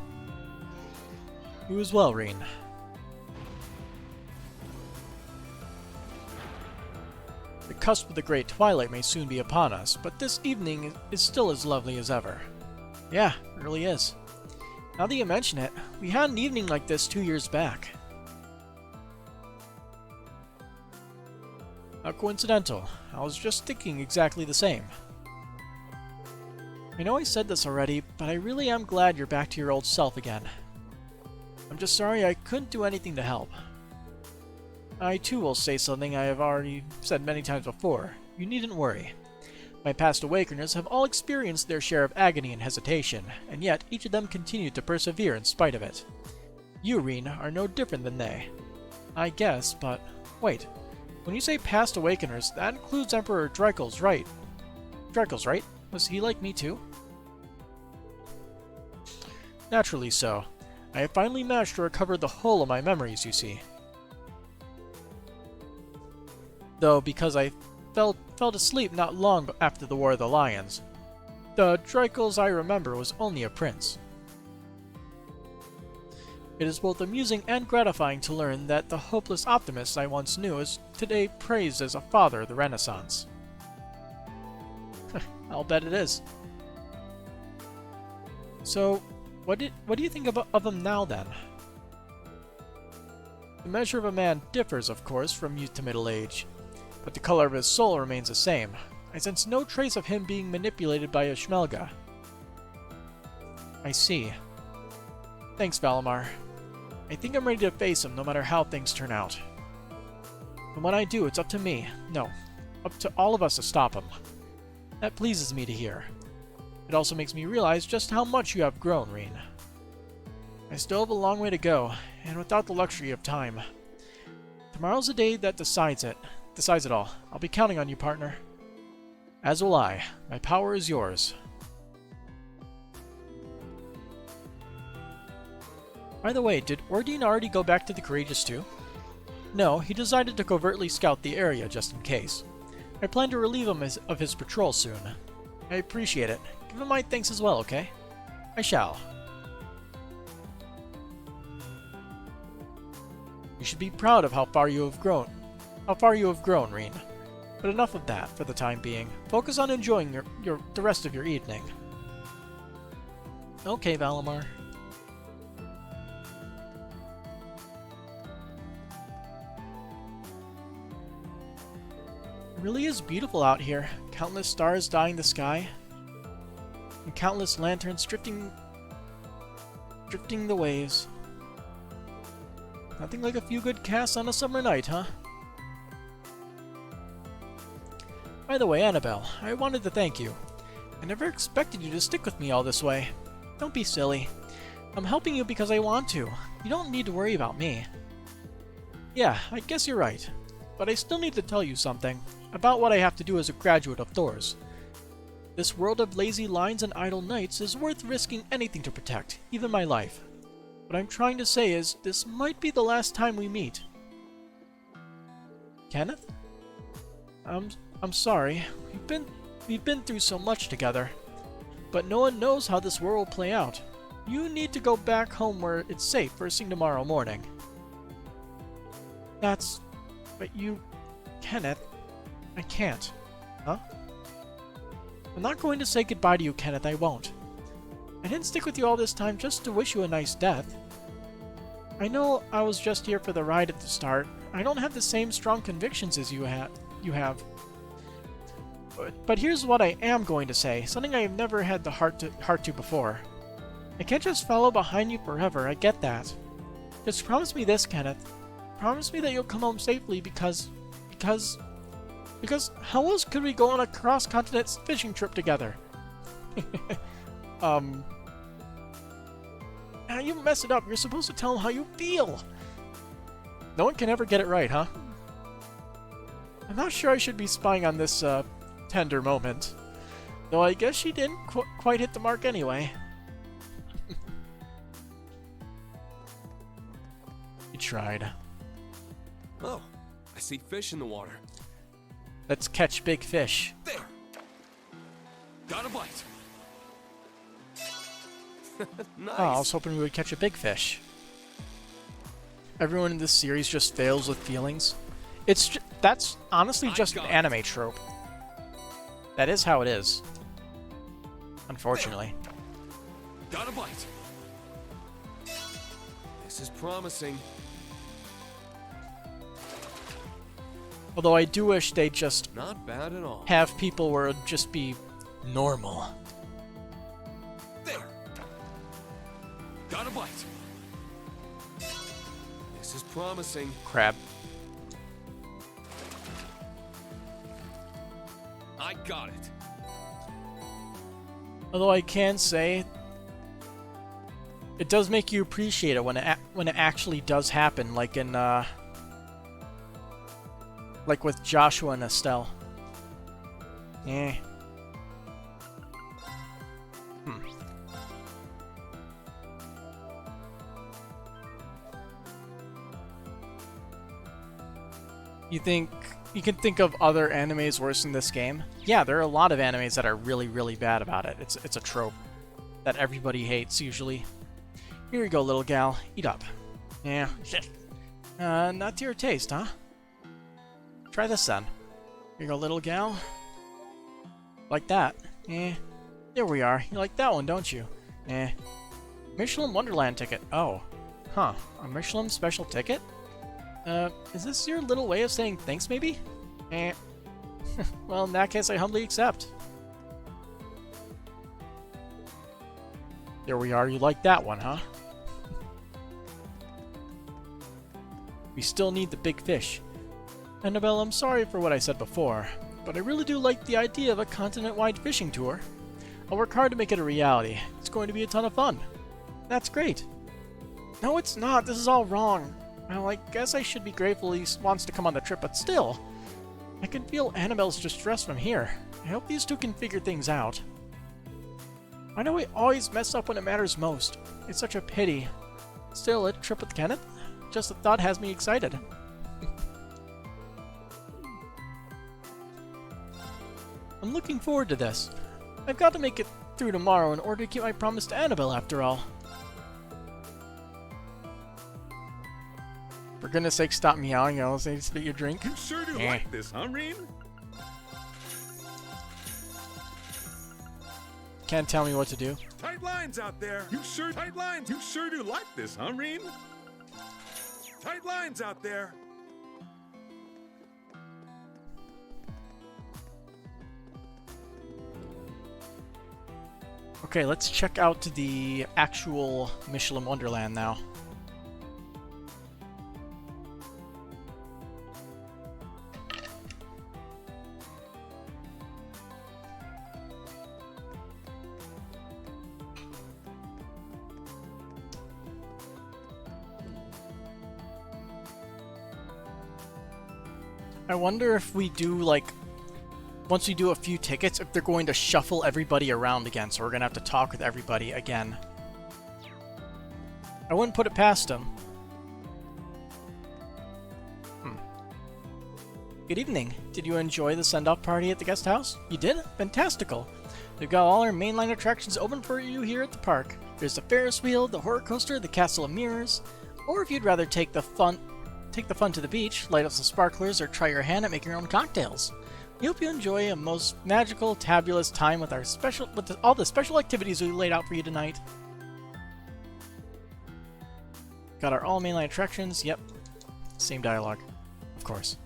You as well, Reen. The cusp of the great twilight may soon be upon us, but this evening is still as lovely as ever. Yeah, it really is. Now that you mention it, we had an evening like this 2 years back. How coincidental. I was just thinking exactly the same. I know I said this already, but I really am glad you're back to your old self again. I'm just sorry I couldn't do anything to help. I too will say something I have already said many times before. You needn't worry. My past awakeners have all experienced their share of agony and hesitation, and yet each of them continued to persevere in spite of it. You, Reen, are no different than they. I guess, but wait. When you say past awakeners, that includes Emperor Dreikel's, right? Dreckles, right? Was he like me too? Naturally so. I have finally managed to recover the whole of my memories, you see. Though, because I fell asleep not long after the War of the Lions, the Dreckles I remember was only a prince. It is both amusing and gratifying to learn that the hopeless optimist I once knew is today praised as a father of the Renaissance. I'll bet it is. So, what do you think of him now, then? The measure of a man differs, of course, from youth to middle age, but the color of his soul remains the same. I sense no trace of him being manipulated by a Schmelga. I see. Thanks, Valimar. I think I'm ready to face him, no matter how things turn out. And when I do, it's up to me. No, up to all of us to stop him. That pleases me to hear. It also makes me realize just how much you have grown, Reen. I still have a long way to go, and without the luxury of time. Tomorrow's the day that decides it all. I'll be counting on you, partner. As will I. My power is yours. By the way, did Ordine already go back to the Courageous too? No, he decided to covertly scout the area just in case. I plan to relieve him of his patrol soon. I appreciate it. Give him my thanks as well, okay? I shall. You should be proud of how far you have grown. Reen. But enough of that for the time being. Focus on enjoying the rest of your evening. Okay, Valimar. It really is beautiful out here. Countless stars dyeing the sky, and countless lanterns drifting the waves. Nothing like a few good casts on a summer night, huh? By the way, Annabelle, I wanted to thank you. I never expected you to stick with me all this way. Don't be silly. I'm helping you because I want to. You don't need to worry about me. Yeah, I guess you're right. But I still need to tell you something about what I have to do as a graduate of Thors. This world of lazy lines and idle nights is worth risking anything to protect, even my life. What I'm trying to say is, this might be the last time we meet. Kenneth? I'm sorry. We've been through so much together. But no one knows how this war will play out. You need to go back home where it's safe first thing tomorrow morning. But you... Kenneth... I can't. Huh? I'm not going to say goodbye to you, Kenneth, I won't. I didn't stick with you all this time just to wish you a nice death. I know I was just here for the ride at the start. I don't have the same strong convictions as you have. But here's what I am going to say, something I've never had the heart to before. I can't just follow behind you forever, I get that. Just promise me this, Kenneth. Promise me that you'll come home safely because how else could we go on a cross-continent fishing trip together? Now you mess it up. You're supposed to tell him how you feel. No one can ever get it right, huh? I'm not sure I should be spying on this, tender moment. Though I guess she didn't quite hit the mark anyway. He tried. Oh, I see fish in the water. Let's catch big fish. There! Got a bite. Nice. Oh, I was hoping we would catch a big fish. Everyone in this series just fails with feelings. That's honestly just an anime trope. That is how it is. Unfortunately. Got a bite. This is promising. Although I do wish they'd just Not bad at all. have people where it'd just be normal. There. Got a bite. This is promising. Crab. I got it. Although I can say, it does make you appreciate it when it actually does happen, like in like with Joshua and Estelle. Eh. You think you can think of other animes worse than this game? Yeah, there are a lot of animes that are really, really bad about it. It's a trope that everybody hates usually. Here you go, little gal. Eat up. Yeah. Not to your taste, huh? Try this then. Here you go, little gal. Like that. There we are. You like that one, don't you? Mishelam Wonderland ticket. Oh. Huh. A Mishelam special ticket? Is this your little way of saying thanks, maybe? Well, in that case, I humbly accept. There we are. You like that one, huh? We still need the big fish. Annabelle, I'm sorry for what I said before, but I really do like the idea of a continent-wide fishing tour. I'll work hard to make it a reality. It's going to be a ton of fun. That's great. No, it's not. This is all wrong. Well, I guess I should be grateful he wants to come on the trip, but still. I can feel Annabelle's distress from here. I hope these two can figure things out. I know we always mess up when it matters most. It's such a pity. Still, a trip with Kenneth? Just the thought has me excited. I'm looking forward to this. I've got to make it through tomorrow in order to keep my promise to Annabelle, after all. For goodness sake, stop meowing, I'll say spit your drink. You sure do like this, huh, Reen? Can't tell me what to do. Tight lines out there. Tight lines. You sure do like this, huh, Reen? Tight lines out there. Okay, let's check out the actual Mishelam Wonderland now. I wonder if we do, like, once we do a few tickets, if they're going to shuffle everybody around again, so we're going to have to talk with everybody again. I wouldn't put it past them. Good evening. Did you enjoy the send-off party at the guest house? You did? Fantastical. We've got all our mainline attractions open for you here at the park. There's the Ferris wheel, the horror coaster, the Castle of Mirrors, or if you'd rather take the fun to the beach, light up some sparklers, or try your hand at making your own cocktails. We hope you enjoy a most magical, tabulous time with our all the special activities we laid out for you tonight. Got our all mainline attractions. Yep, same dialogue, of course.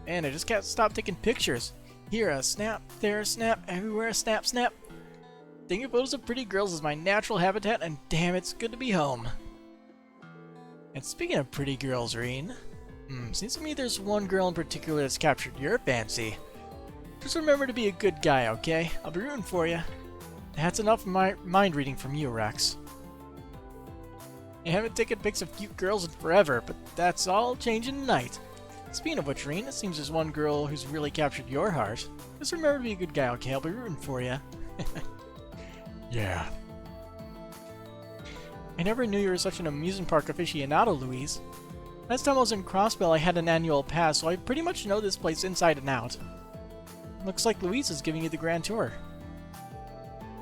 And I just can't stop taking pictures. Here a snap, there a snap, everywhere a snap, snap. Taking photos of pretty girls is my natural habitat, and damn, it's good to be home. And speaking of pretty girls, Reen, seems to me there's one girl in particular that's captured your fancy. Just remember to be a good guy, okay? I'll be rooting for you. That's enough of my mind reading from you, Rex. I haven't taken pics of cute girls in forever, but that's all changing tonight. Speaking of which, Reen, it seems there's one girl who's really captured your heart. Just remember to be a good guy, okay? I'll be rooting for you. Yeah. I never knew you were such an amusement park aficionado, Louise. Last time I was in Crossbell, I had an annual pass, so I pretty much know this place inside and out. Looks like Louise is giving you the grand tour.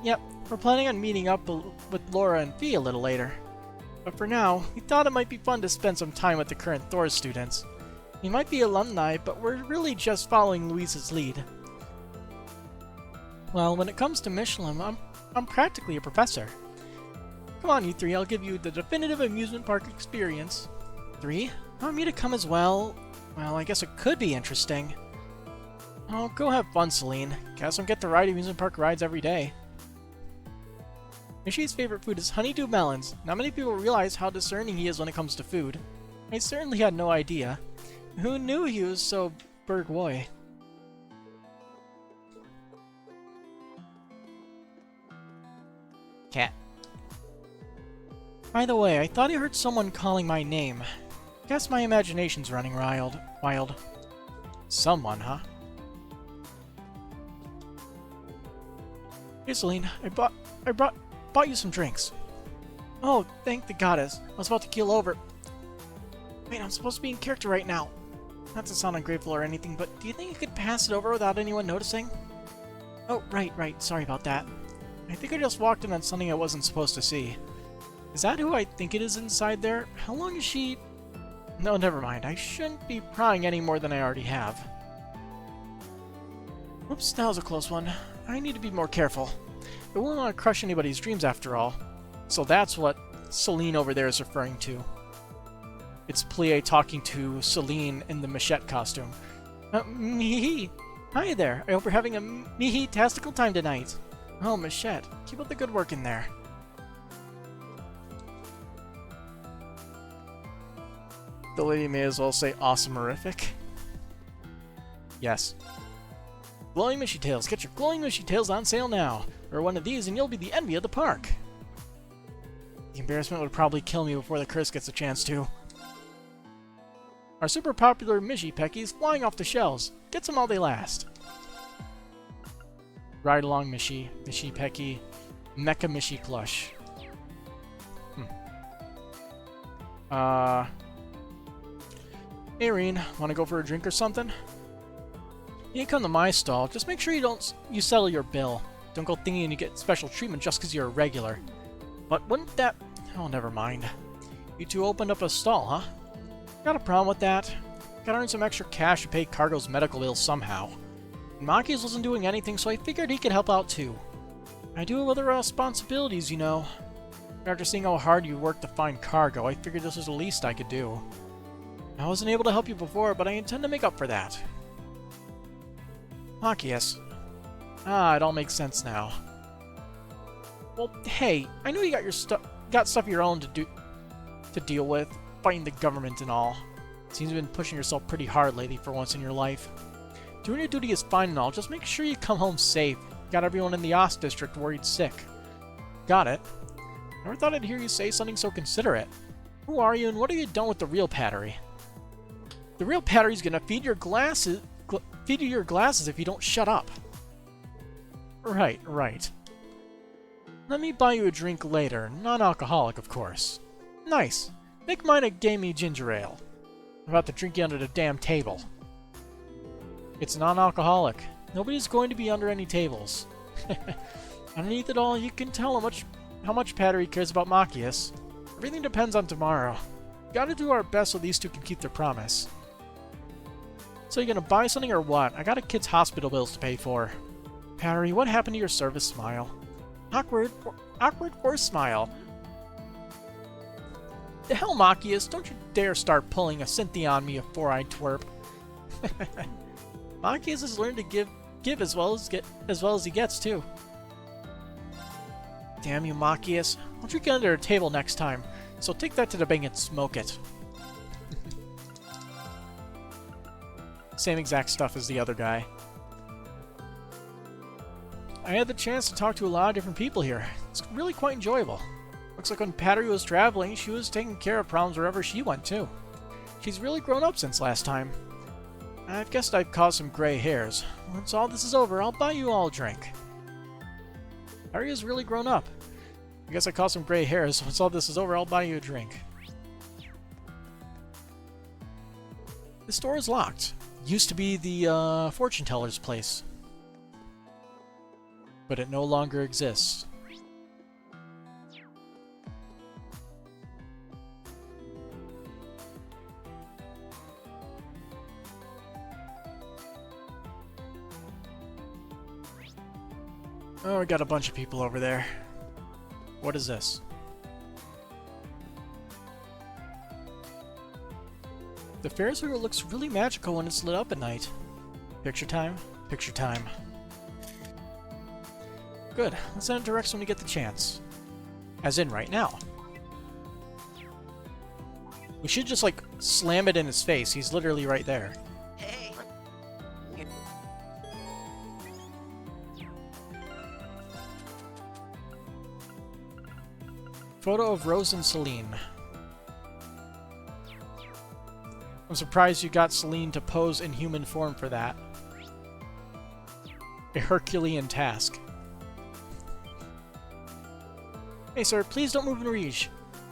Yep, we're planning on meeting up with Laura and Fee a little later. But for now, we thought it might be fun to spend some time with the current Thor students. We might be alumni, but we're really just following Louise's lead. Well, when it comes to Mishelam, I'm practically a professor. Come on, you three, I'll give you the definitive amusement park experience. 3? Want me to come as well? Well, I guess it could be interesting. Oh, go have fun, Celine. Guess don't get to ride amusement park rides every day. Mishy's favorite food is honeydew melons. Not many people realize how discerning he is when it comes to food. I certainly had no idea. Who knew he was so bourgeois? Cat. By the way, I thought I heard someone calling my name. Guess my imagination's running wild. Someone, huh? Hey, Celine, I bought you some drinks. Oh, thank the goddess. I was about to keel over. Wait, I'm supposed to be in character right now. Not to sound ungrateful or anything, but do you think you could pass it over without anyone noticing? Oh, right. Sorry about that. I think I just walked in on something I wasn't supposed to see. Is that who I think it is inside there? How long is she... No, never mind. I shouldn't be prying any more than I already have. Oops, that was a close one. I need to be more careful. I wouldn't want to crush anybody's dreams after all. So that's what Celine over there is referring to. It's Plie talking to Celine in the Machette costume. Mihi! Hi there! I hope you're having a Mihi-tastical time tonight. Oh, Machette, keep up the good work in there. The lady may as well say awesome-erific. Yes. Glowing Mishy Tails. Get your glowing Mishy Tails on sale now. Or one of these and you'll be the envy of the park. The embarrassment would probably kill me before the curse gets a chance to. Our super popular Mishy Peckies flying off the shelves. Get some while they last. Ride along Mishy, Mishy Pecky, Mecha Mishy Plush. Hey Reen, wanna go for a drink or something? You come to my stall, just make sure you settle your bill. Don't go thinking you get special treatment just because you're a regular. But wouldn't that... Oh, never mind. You two opened up a stall, huh? Got a problem with that? Gotta earn some extra cash to pay Cargo's medical bills somehow. And Maki's wasn't doing anything, so I figured he could help out too. I do have other responsibilities, you know. After seeing how hard you worked to find Cargo, I figured this was the least I could do. I wasn't able to help you before, but I intend to make up for that. Machias. Ah, it all makes sense now. Well, hey, I know you got stuff of your own to deal with, fighting the government and all. Seems you've been pushing yourself pretty hard lately for once in your life. Doing your duty is fine and all, just make sure you come home safe. Got everyone in the Ost district worried sick. Got it. Never thought I'd hear you say something so considerate. Who are you and what have you done with the real Pattery? The real Pattery's gonna feed you your glasses if you don't shut up. Right. Let me buy you a drink later. Non-alcoholic, of course. Nice. Make mine a gamey ginger ale. I'm about to drink you under the damn table. It's non-alcoholic. Nobody's going to be under any tables. Underneath it all, you can tell how much Pattery cares about Machias. Everything depends on tomorrow. Gotta do our best so these two can keep their promise. So you gonna buy something or what? I got a kid's hospital bills to pay for. Pattery, what happened to your service smile? Awkward forced smile. The hell, Machias, don't you dare start pulling a Cynthia on me, you four-eyed twerp. Machias has learned to give as well as he gets, too. Damn you, Machias. I'll drink you under a table next time, so take that to the bank and smoke it. Same exact stuff as the other guy. I had the chance to talk to a lot of different people here. It's really quite enjoyable. Looks like when Pattery was traveling, she was taking care of problems wherever she went, too. She's really grown up since last time. I've guessed I've caused some gray hairs. Once all this is over, I'll buy you all a drink. Pattery has really grown up. I guess I caused some gray hairs. Once all this is over, I'll buy you a drink. The store is locked. Used to be the fortune teller's place. But it no longer exists. Oh, we got a bunch of people over there. What is this? The Ferris wheel looks really magical when it's lit up at night. Picture time? Picture time. Good. Let's enter direct when we get the chance. As in right now. We should just, like, slam it in his face. He's literally right there. Hey. Photo of Rose and Celine. I'm surprised you got Celine to pose in human form for that. A Herculean task. Hey sir, please don't move and reach.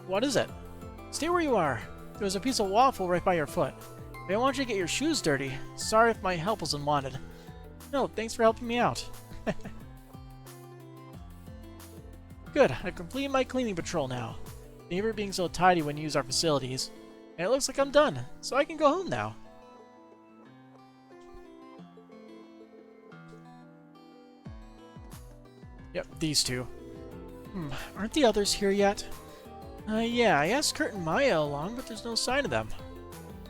What is it? Stay where you are. There's a piece of waffle right by your foot. I don't want you to get your shoes dirty. Sorry if my help was unwanted. No, thanks for helping me out. Good, I've completed my cleaning patrol now. Thank you for being so tidy when you use our facilities. And it looks like I'm done, so I can go home now. Yep, these two. Aren't the others here yet? Yeah, I asked Kurt and Maya along, but there's no sign of them.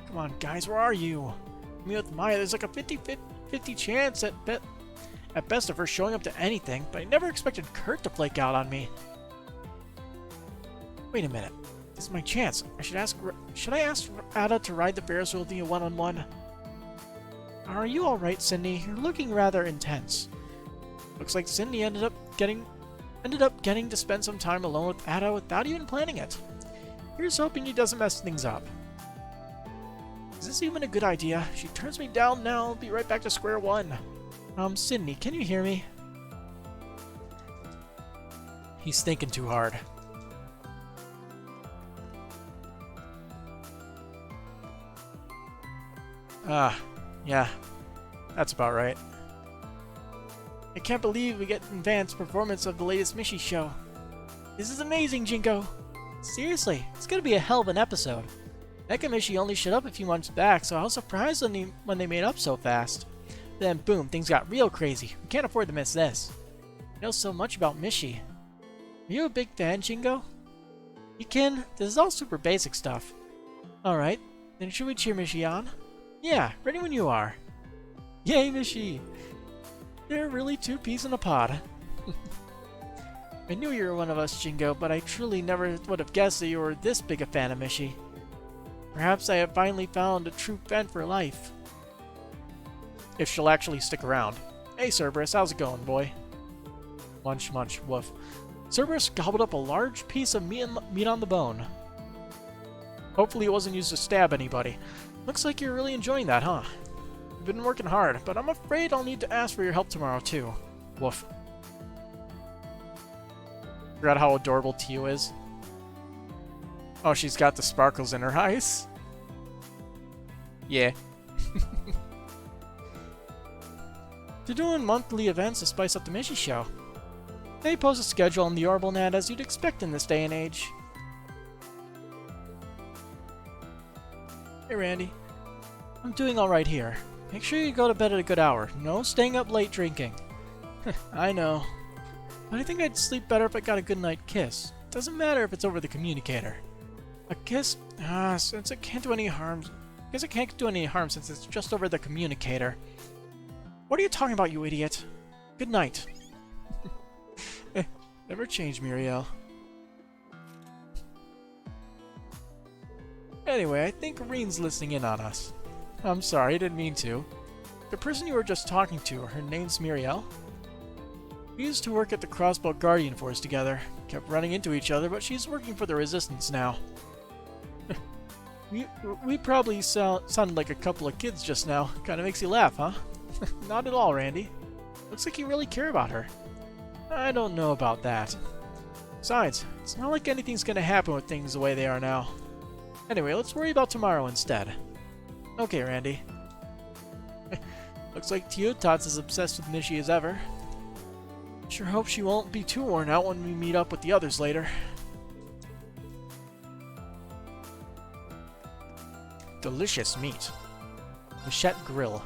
Come on, guys, where are you? I mean, with Maya, there's like a 50-50 chance at best of her showing up to anything, but I never expected Kurt to flake out on me. Wait a minute. This is my chance. Should I ask Ada to ride the Ferris wheel with me one-on-one? Are you alright, Cindy? You're looking rather intense. Looks like Cindy ended up getting to spend some time alone with Ada without even planning it. Here's hoping he doesn't mess things up. Is this even a good idea? She turns me down now, I'll be right back to square one. Sydney, can you hear me? He's thinking too hard. Yeah. That's about right. I can't believe we get advanced performance of the latest Mishi show. This is amazing, Jinko! Seriously, it's gonna be a hell of an episode. Mecha Mishi only showed up a few months back, so I was surprised when they made up so fast. Then boom, things got real crazy. We can't afford to miss this. I know so much about Mishi. Are you a big fan, Jingo? Yukin, this is all super basic stuff. Alright, then should we cheer Mishi on? Yeah, ready when you are. Yay, Mishi! They're really two peas in a pod. I knew you were one of us, Jingo, but I truly never would have guessed that you were this big a fan of Mishi. Perhaps I have finally found a true fan for life. If she'll actually stick around. Hey Cerberus, how's it going, boy? Munch, munch, woof. Cerberus gobbled up a large piece of meat on the bone. Hopefully it wasn't used to stab anybody. Looks like you're really enjoying that, huh? You've been working hard, but I'm afraid I'll need to ask for your help tomorrow, too. Woof. Forgot how adorable Tio is. Oh, she's got the sparkles in her eyes? Yeah. They're doing monthly events to spice up the Mishi show. They post a schedule on the OrbitNet as you'd expect in this day and age. Hey, Randy. I'm doing alright here. Make sure you go to bed at a good hour. No staying up late drinking. I know. But I think I'd sleep better if I got a good night kiss. Doesn't matter if it's over the communicator. A kiss? Since it can't do any harm. I guess it can't do any harm since it's just over the communicator. What are you talking about, you idiot? Good night. Never change, Muriel. Anyway, I think Reen's listening in on us. I'm sorry, I didn't mean to. The person you were just talking to, her name's Muriel. We used to work at the Crossbow Guardian Force together. Kept running into each other, but she's working for the Resistance now. we probably sounded like a couple of kids just now. Kinda makes you laugh, huh? Not at all, Randy. Looks like you really care about her. I don't know about that. Besides, it's not like anything's gonna happen with things the way they are now. Anyway, let's worry about tomorrow instead. Okay, Randy. Looks like Teotat's as obsessed with Mishi as ever. Sure hope she won't be too worn out when we meet up with the others later. Delicious meat. Mishelam Grill.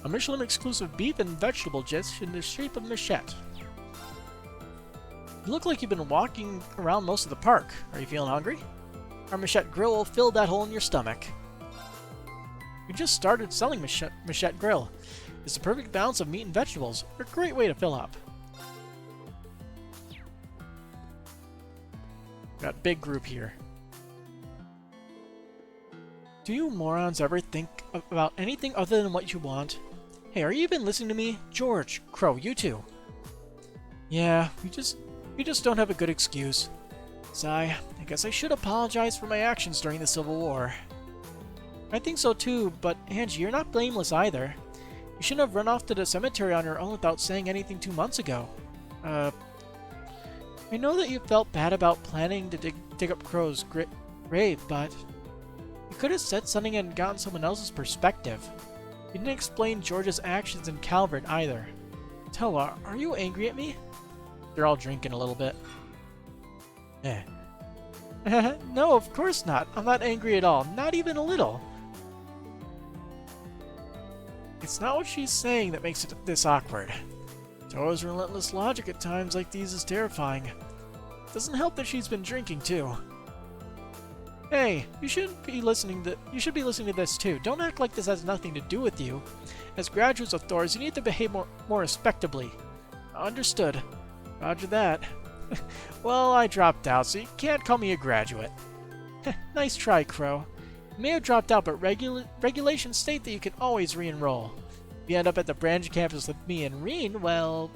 A Mishelam exclusive beef and vegetable dish in the shape of Mishet. You look like you've been walking around most of the park. Are you feeling hungry? Our Mishet Grill will fill that hole in your stomach. We just started selling Mishet Grill. It's the perfect balance of meat and vegetables. A great way to fill up. Got a big group here. Do you morons ever think about anything other than what you want? Hey, are you even listening to me? George, Crow, you too. Yeah, we just don't have a good excuse. Sigh, I guess I should apologize for my actions during the Civil War. I think so too, but Angie, you're not blameless either. You shouldn't have run off to the cemetery on your own without saying anything 2 months ago. I know that you felt bad about planning to dig up Crow's grave, but... You could have said something and gotten someone else's perspective. You didn't explain George's actions in Calvert either. Toa, are you angry at me? They're all drinking a little bit. Eh. No, of course not. I'm not angry at all. Not even a little. It's not what she's saying that makes it this awkward. Toa's relentless logic at times like these is terrifying. Doesn't help that she's been drinking too. Hey, you should be listening to this too. Don't act like this has nothing to do with you. As graduates of Thor's, you need to behave more respectably. Understood. Roger that. Well, I dropped out, so you can't call me a graduate. Nice try, Crow. You may have dropped out, but regulations state that you can always re-enroll. If you end up at the branch campus with me and Reen, well...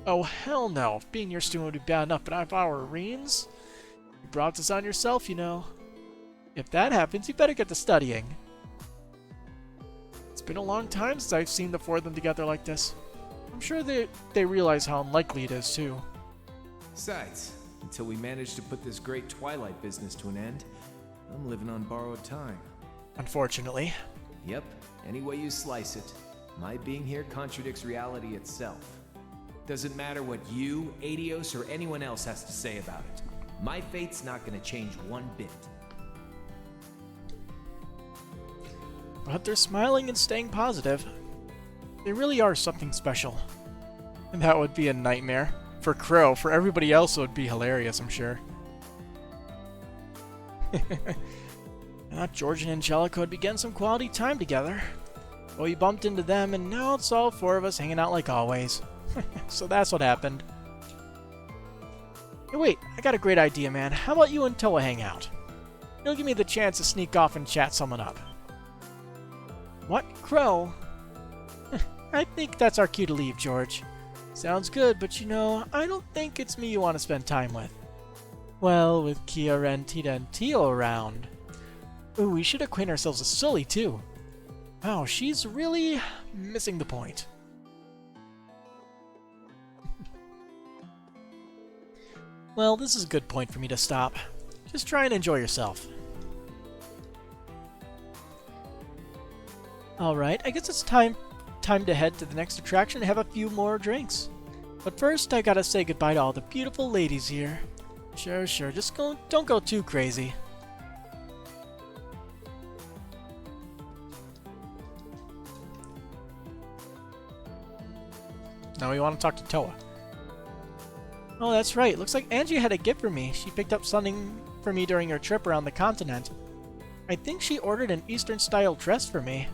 Oh, hell no. Being your student would be bad enough, but if I were Reen's... You brought this on yourself, you know. If that happens, you better get to studying. It's been a long time since I've seen the four of them together like this. I'm sure they realize how unlikely it is, too. Besides, until we manage to put this great Twilight business to an end, I'm living on borrowed time. Unfortunately. Yep, any way you slice it, my being here contradicts reality itself. Doesn't matter what you, Adios, or anyone else has to say about it. My fate's not gonna change one bit. But they're smiling and staying positive. They really are something special. And that would be a nightmare. For Crow, for everybody else it would be hilarious, I'm sure. George and Angelica would begin some quality time together. Well, we bumped into them, and now it's all four of us hanging out like always. So that's what happened. Hey, wait, I got a great idea, man. How about you and Toa hang out? It'll give me the chance to sneak off and chat someone up. What? Crow? I think that's our cue to leave, George. Sounds good, but you know, I don't think it's me you want to spend time with. Well, with Kiara and Tita and Tio around. Ooh, we should acquaint ourselves with Sully, too. Wow, she's really missing the point. Well, this is a good point for me to stop. Just try and enjoy yourself. Alright, I guess it's time to head to the next attraction and have a few more drinks. But first, I gotta say goodbye to all the beautiful ladies here. Sure, just don't go too crazy. Now we want to talk to Toa. Oh, that's right. Looks like Angie had a gift for me. She picked up something for me during her trip around the continent. I think she ordered an Eastern-style dress for me.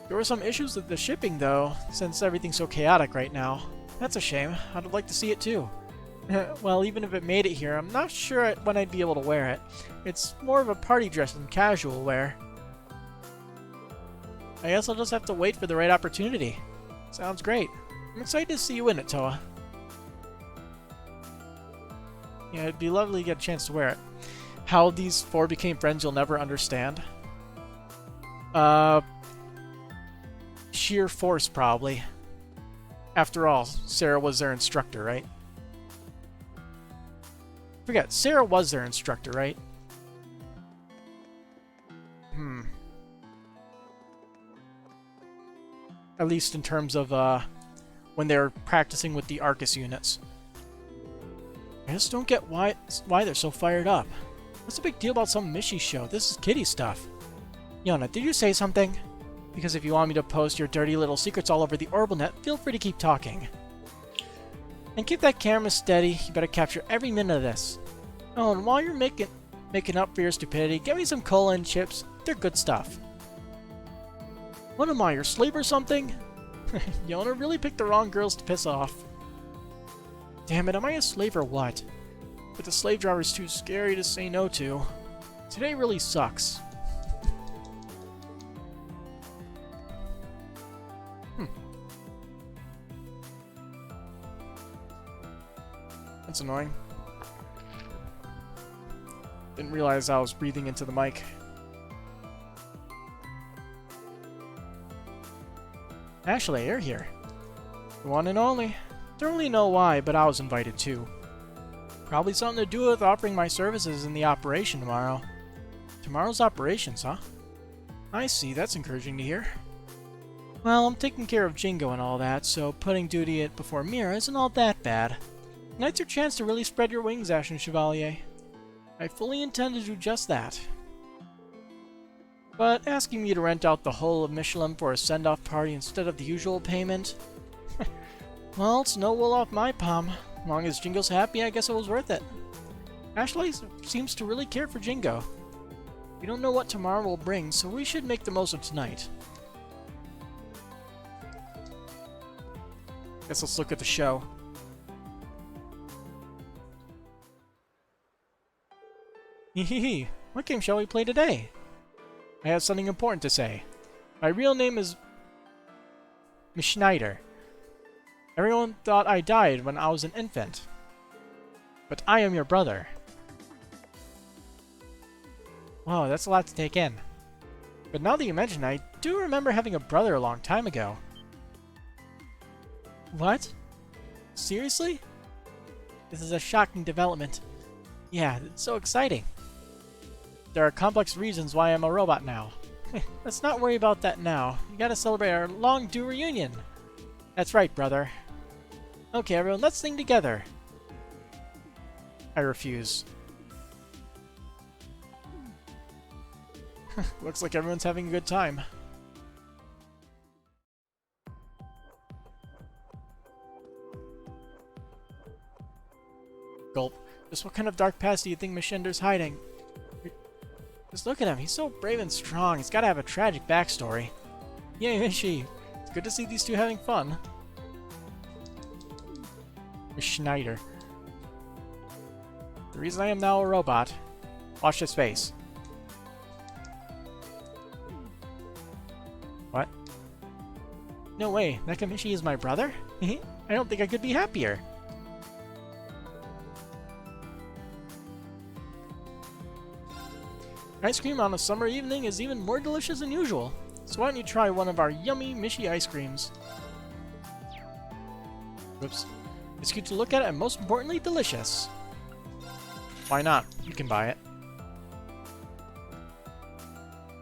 There were some issues with the shipping, though, since everything's so chaotic right now. That's a shame. I'd like to see it, too. Well, even if it made it here, I'm not sure when I'd be able to wear it. It's more of a party dress than casual wear. I guess I'll just have to wait for the right opportunity. Sounds great. I'm excited to see you in it, Toa. Yeah, it'd be lovely to get a chance to wear it. How these four became friends, you'll never understand. Sheer force, probably. After all, Sarah was their instructor, right? Forget, Sarah was their instructor, right? At least in terms of, when they were practicing with the Arcus units. I just don't get why they're so fired up. What's the big deal about some Mishi show? This is kiddie stuff. Yona, did you say something? Because if you want me to post your dirty little secrets all over the OrbitalNet, feel free to keep talking. And keep that camera steady. You better capture every minute of this. Oh, and while you're making up for your stupidity, get me some cola and chips. They're good stuff. What am I, your slave or something? Yona really picked the wrong girls to piss off. Damn it, am I a slave or what? But the slave driver's too scary to say no to. Today really sucks. That's annoying. Didn't realize I was breathing into the mic. Ashley, you're here. The one and only. Don't really know why, but I was invited too. Probably something to do with offering my services in the operation tomorrow. Tomorrow's operations, huh? I see, that's encouraging to hear. Well, I'm taking care of Jingo and all that, so putting duty before Mira isn't all that bad. Tonight's your chance to really spread your wings, Ashen Chevalier. I fully intend to do just that. But asking me to rent out the whole of Mishelam for a send-off party instead of the usual payment? Well, it's no wool off my palm. As long as Jingo's happy, I guess it was worth it. Ashley seems to really care for Jingo. We don't know what tomorrow will bring, so we should make the most of tonight. Guess let's look at the show. Hehehe, what game shall we play today? I have something important to say. My real name is Mishelam. Everyone thought I died when I was an infant. But I am your brother. Wow, that's a lot to take in. But now that you mention it, I do remember having a brother a long time ago. What? Seriously? This is a shocking development. Yeah, it's so exciting. There are complex reasons why I'm a robot now. Let's not worry about that now. We gotta celebrate our long-due reunion. That's right, brother. Okay, everyone, let's sing together. I refuse. Looks like everyone's having a good time. Gulp. Just what kind of dark past do you think Mishender's hiding? Just look at him. He's so brave and strong. He's got to have a tragic backstory. Yay, Mishi. It's good to see these two having fun. Miss Schneider. The reason I am now a robot. Watch this face. What? No way. Nakamichi is my brother? I don't think I could be happier. Ice cream on a summer evening is even more delicious than usual. So why don't you try one of our yummy Mishi ice creams? Whoops. It's cute to look at and most importantly, delicious. Why not? You can buy it.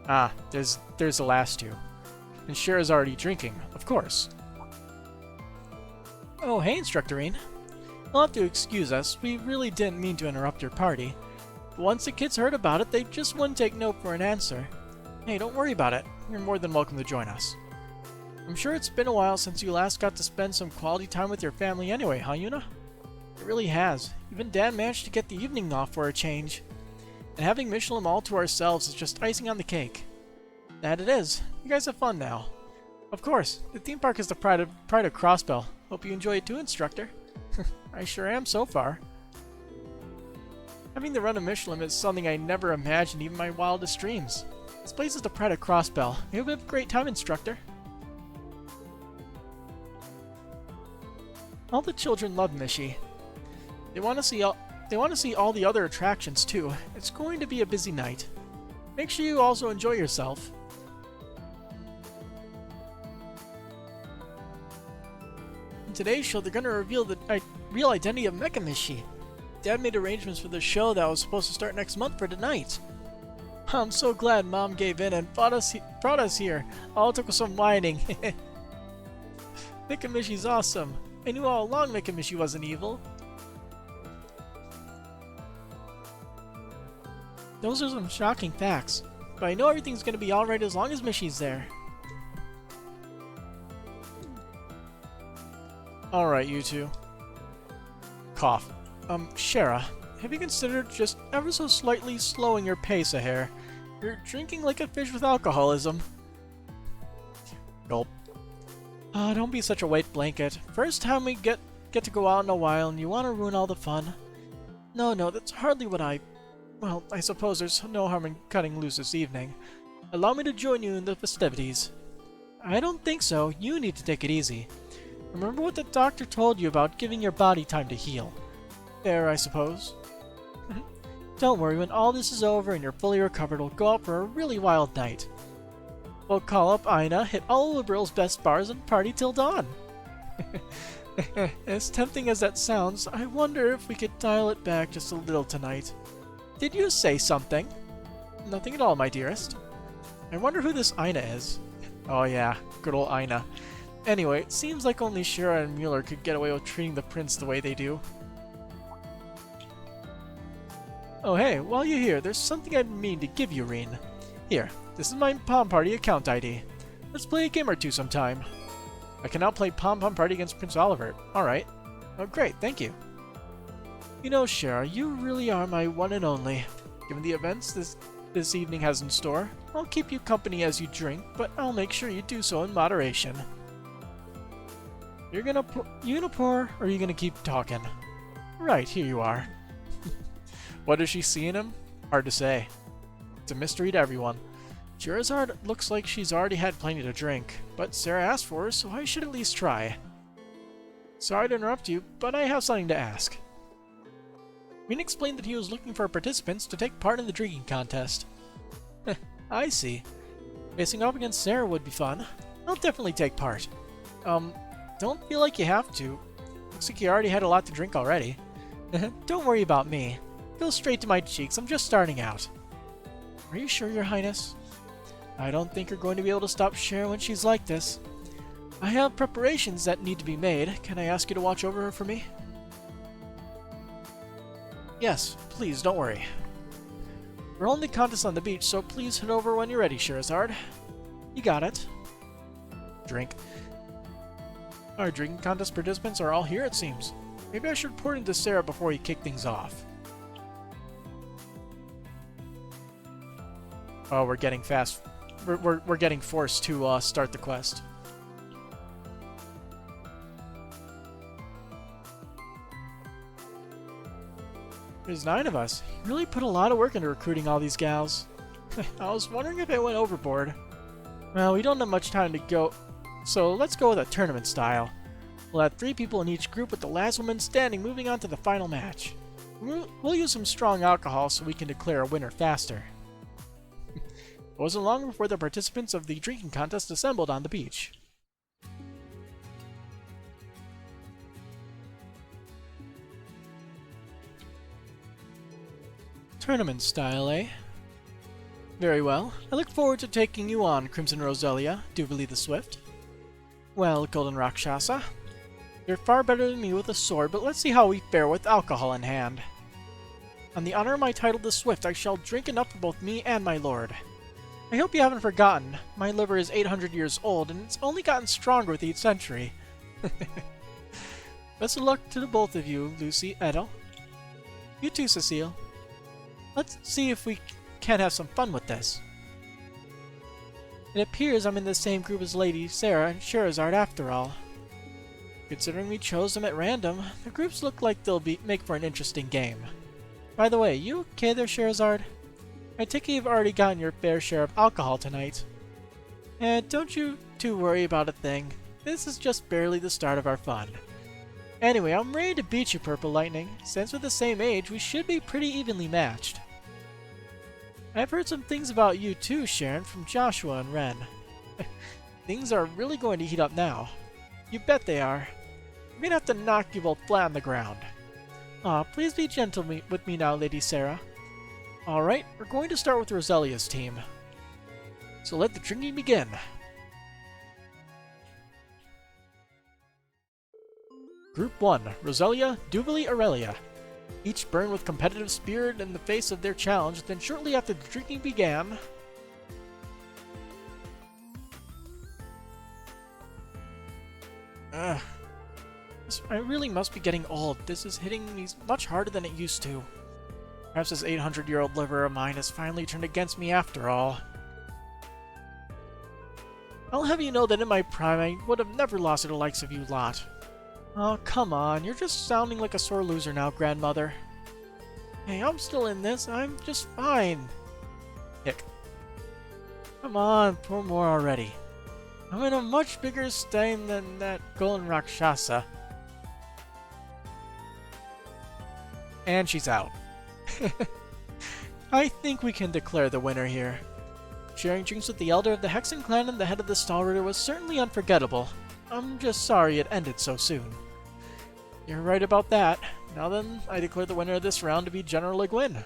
Ah, there's the last two. And Shira's already drinking, of course. Oh, hey, Instructorine. You'll have to excuse us. We really didn't mean to interrupt your party. But once the kids heard about it, they just wouldn't take no for an answer. Hey, don't worry about it. You're more than welcome to join us. I'm sure it's been a while since you last got to spend some quality time with your family anyway, huh, Yuna? It really has. Even Dad managed to get the evening off for a change. And having Mishelam all to ourselves is just icing on the cake. That it is. You guys have fun now. Of course, the theme park is the pride of Crossbell. Hope you enjoy it too, Instructor. I sure am so far. Having the run of Mishelam is something I never imagined even in my wildest dreams. This place is the pride of Crossbell. You have a great time, Instructor. All the children love Mishi. They want to see all the other attractions too. It's going to be a busy night. Make sure you also enjoy yourself. In today's show, they're going to reveal the real identity of Mecha Mishi. Dad made arrangements for the show that was supposed to start next month for tonight. I'm so glad Mom gave in and brought us here. All it took was some whining. Mecha Mishi's awesome. I knew all along Mecha Mishi wasn't evil. Those are some shocking facts, but I know everything's gonna be alright as long as Mishi's there. Alright, you two. Cough. Shara, have you considered just ever so slightly slowing your pace a hair? You're drinking like a fish with alcoholism. Gulp. Don't be such a wet blanket. First time we get to go out in a while and you want to ruin all the fun. No, that's hardly what well, I suppose there's no harm in cutting loose this evening. Allow me to join you in the festivities. I don't think so. You need to take it easy. Remember what the doctor told you about giving your body time to heal. Fair, I suppose. Don't worry, when all this is over and you're fully recovered, we'll go out for a really wild night. We'll call up Aina, hit all of Liberal's best bars, and party till dawn. As tempting as that sounds, I wonder if we could dial it back just a little tonight. Did you say something? Nothing at all, my dearest. I wonder who this Ina is. Oh yeah, good old Ina. Anyway, it seems like only Shira and Mueller could get away with treating the prince the way they do. Oh hey, while you're here, there's something I mean to give you, Reen. Here, this is my Pom Party account ID. Let's play a game or two sometime. I can now play Pom Pom Party against Prince Oliver. Alright. Oh great, thank you. You know, Shira, you really are my one and only. Given the events this evening has in store, I'll keep you company as you drink, but I'll make sure you do so in moderation. You gonna pour, or are you gonna keep talking? Right, here you are. What does she see in him? Hard to say. It's a mystery to everyone. Sherazard looks like she's already had plenty to drink, but Sarah asked for her, so I should at least try. Sorry to interrupt you, but I have something to ask. Reen explained that he was looking for participants to take part in the drinking contest. I see. Facing off against Sarah would be fun. I'll definitely take part. Don't feel like you have to. Looks like you already had a lot to drink already. Don't worry about me. Go straight to my cheeks, I'm just starting out. Are you sure, Your Highness? I don't think you're going to be able to stop Cher when she's like this. I have preparations that need to be made. Can I ask you to watch over her for me? Yes, please, don't worry. We're holding the contest on the beach, so please head over when you're ready, Sherazard. You got it. Drink. Our drinking contest participants are all here, it seems. Maybe I should report into Sarah before you kick things off. Oh, we're getting fast. We're getting forced to start the quest. There's 9 of us. You really put a lot of work into recruiting all these gals. I was wondering if I went overboard. Well, we don't have much time to go, so let's go with a tournament style. We'll have 3 people in each group with the last woman standing moving on to the final match. We'll use some strong alcohol so we can declare a winner faster. It wasn't long before the participants of the drinking contest assembled on the beach. Tournament style, eh? Very well. I look forward to taking you on, Crimson Roselia, Duvalie the Swift. Well, Golden Rakshasa, you're far better than me with a sword, but let's see how we fare with alcohol in hand. On the honor of my title the Swift, I shall drink enough for both me and my lord. I hope you haven't forgotten. My liver is 800 years old, and it's only gotten stronger with each century. Best of luck to the both of you, Lucy, Edel. You too, Cecile. Let's see if we can't have some fun with this. It appears I'm in the same group as Lady Sarah and Sherazard after all. Considering we chose them at random, the groups look like they'll make for an interesting game. By the way, you okay there, Sherazard? I take it you've already gotten your fair share of alcohol tonight. And don't you too worry about a thing. This is just barely the start of our fun. Anyway, I'm ready to beat you, Purple Lightning. Since we're the same age, we should be pretty evenly matched. I've heard some things about you too, Sharon, from Joshua and Ren. Things are really going to heat up now. You bet they are. I'm gonna have to knock you both flat on the ground. Aw, please be gentle with me now, Lady Sarah. Alright, we're going to start with Roselia's team. So let the drinking begin. Group 1, Roselia, Duvalie, Aurelia. Each burned with competitive spirit in the face of their challenge, then shortly after the drinking began... I really must be getting old. This is hitting me much harder than it used to. Perhaps this 800-year-old liver of mine has finally turned against me after all. I'll have you know that in my prime I would have never lost to the likes of you lot. Oh, come on, you're just sounding like a sore loser now, grandmother. Hey, I'm still in this, I'm just fine. Hick. Come on, pour more already. I'm in a much bigger stain than that Golden Rakshasa. And she's out. I think we can declare the winner here. Sharing drinks with the elder of the Hexen clan and the head of the Stalritter was certainly unforgettable. I'm just sorry it ended so soon. You're right about that. Now then, I declare the winner of this round to be General Le Guin.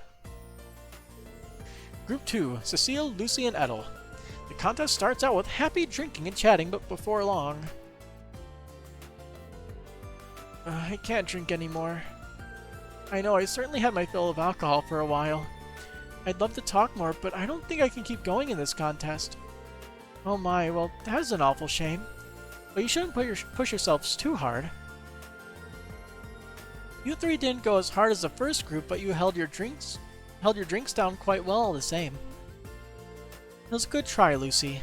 Group 2, Cecile, Lucy, and Edel. The contest starts out with happy drinking and chatting, but before long... I can't drink anymore. I know, I certainly had my fill of alcohol for a while. I'd love to talk more, but I don't think I can keep going in this contest. Oh my, well, that is an awful shame. But you shouldn't push yourselves too hard. You three didn't go as hard as the first group, but you held your drinks down quite well all the same. It was a good try, Lucy.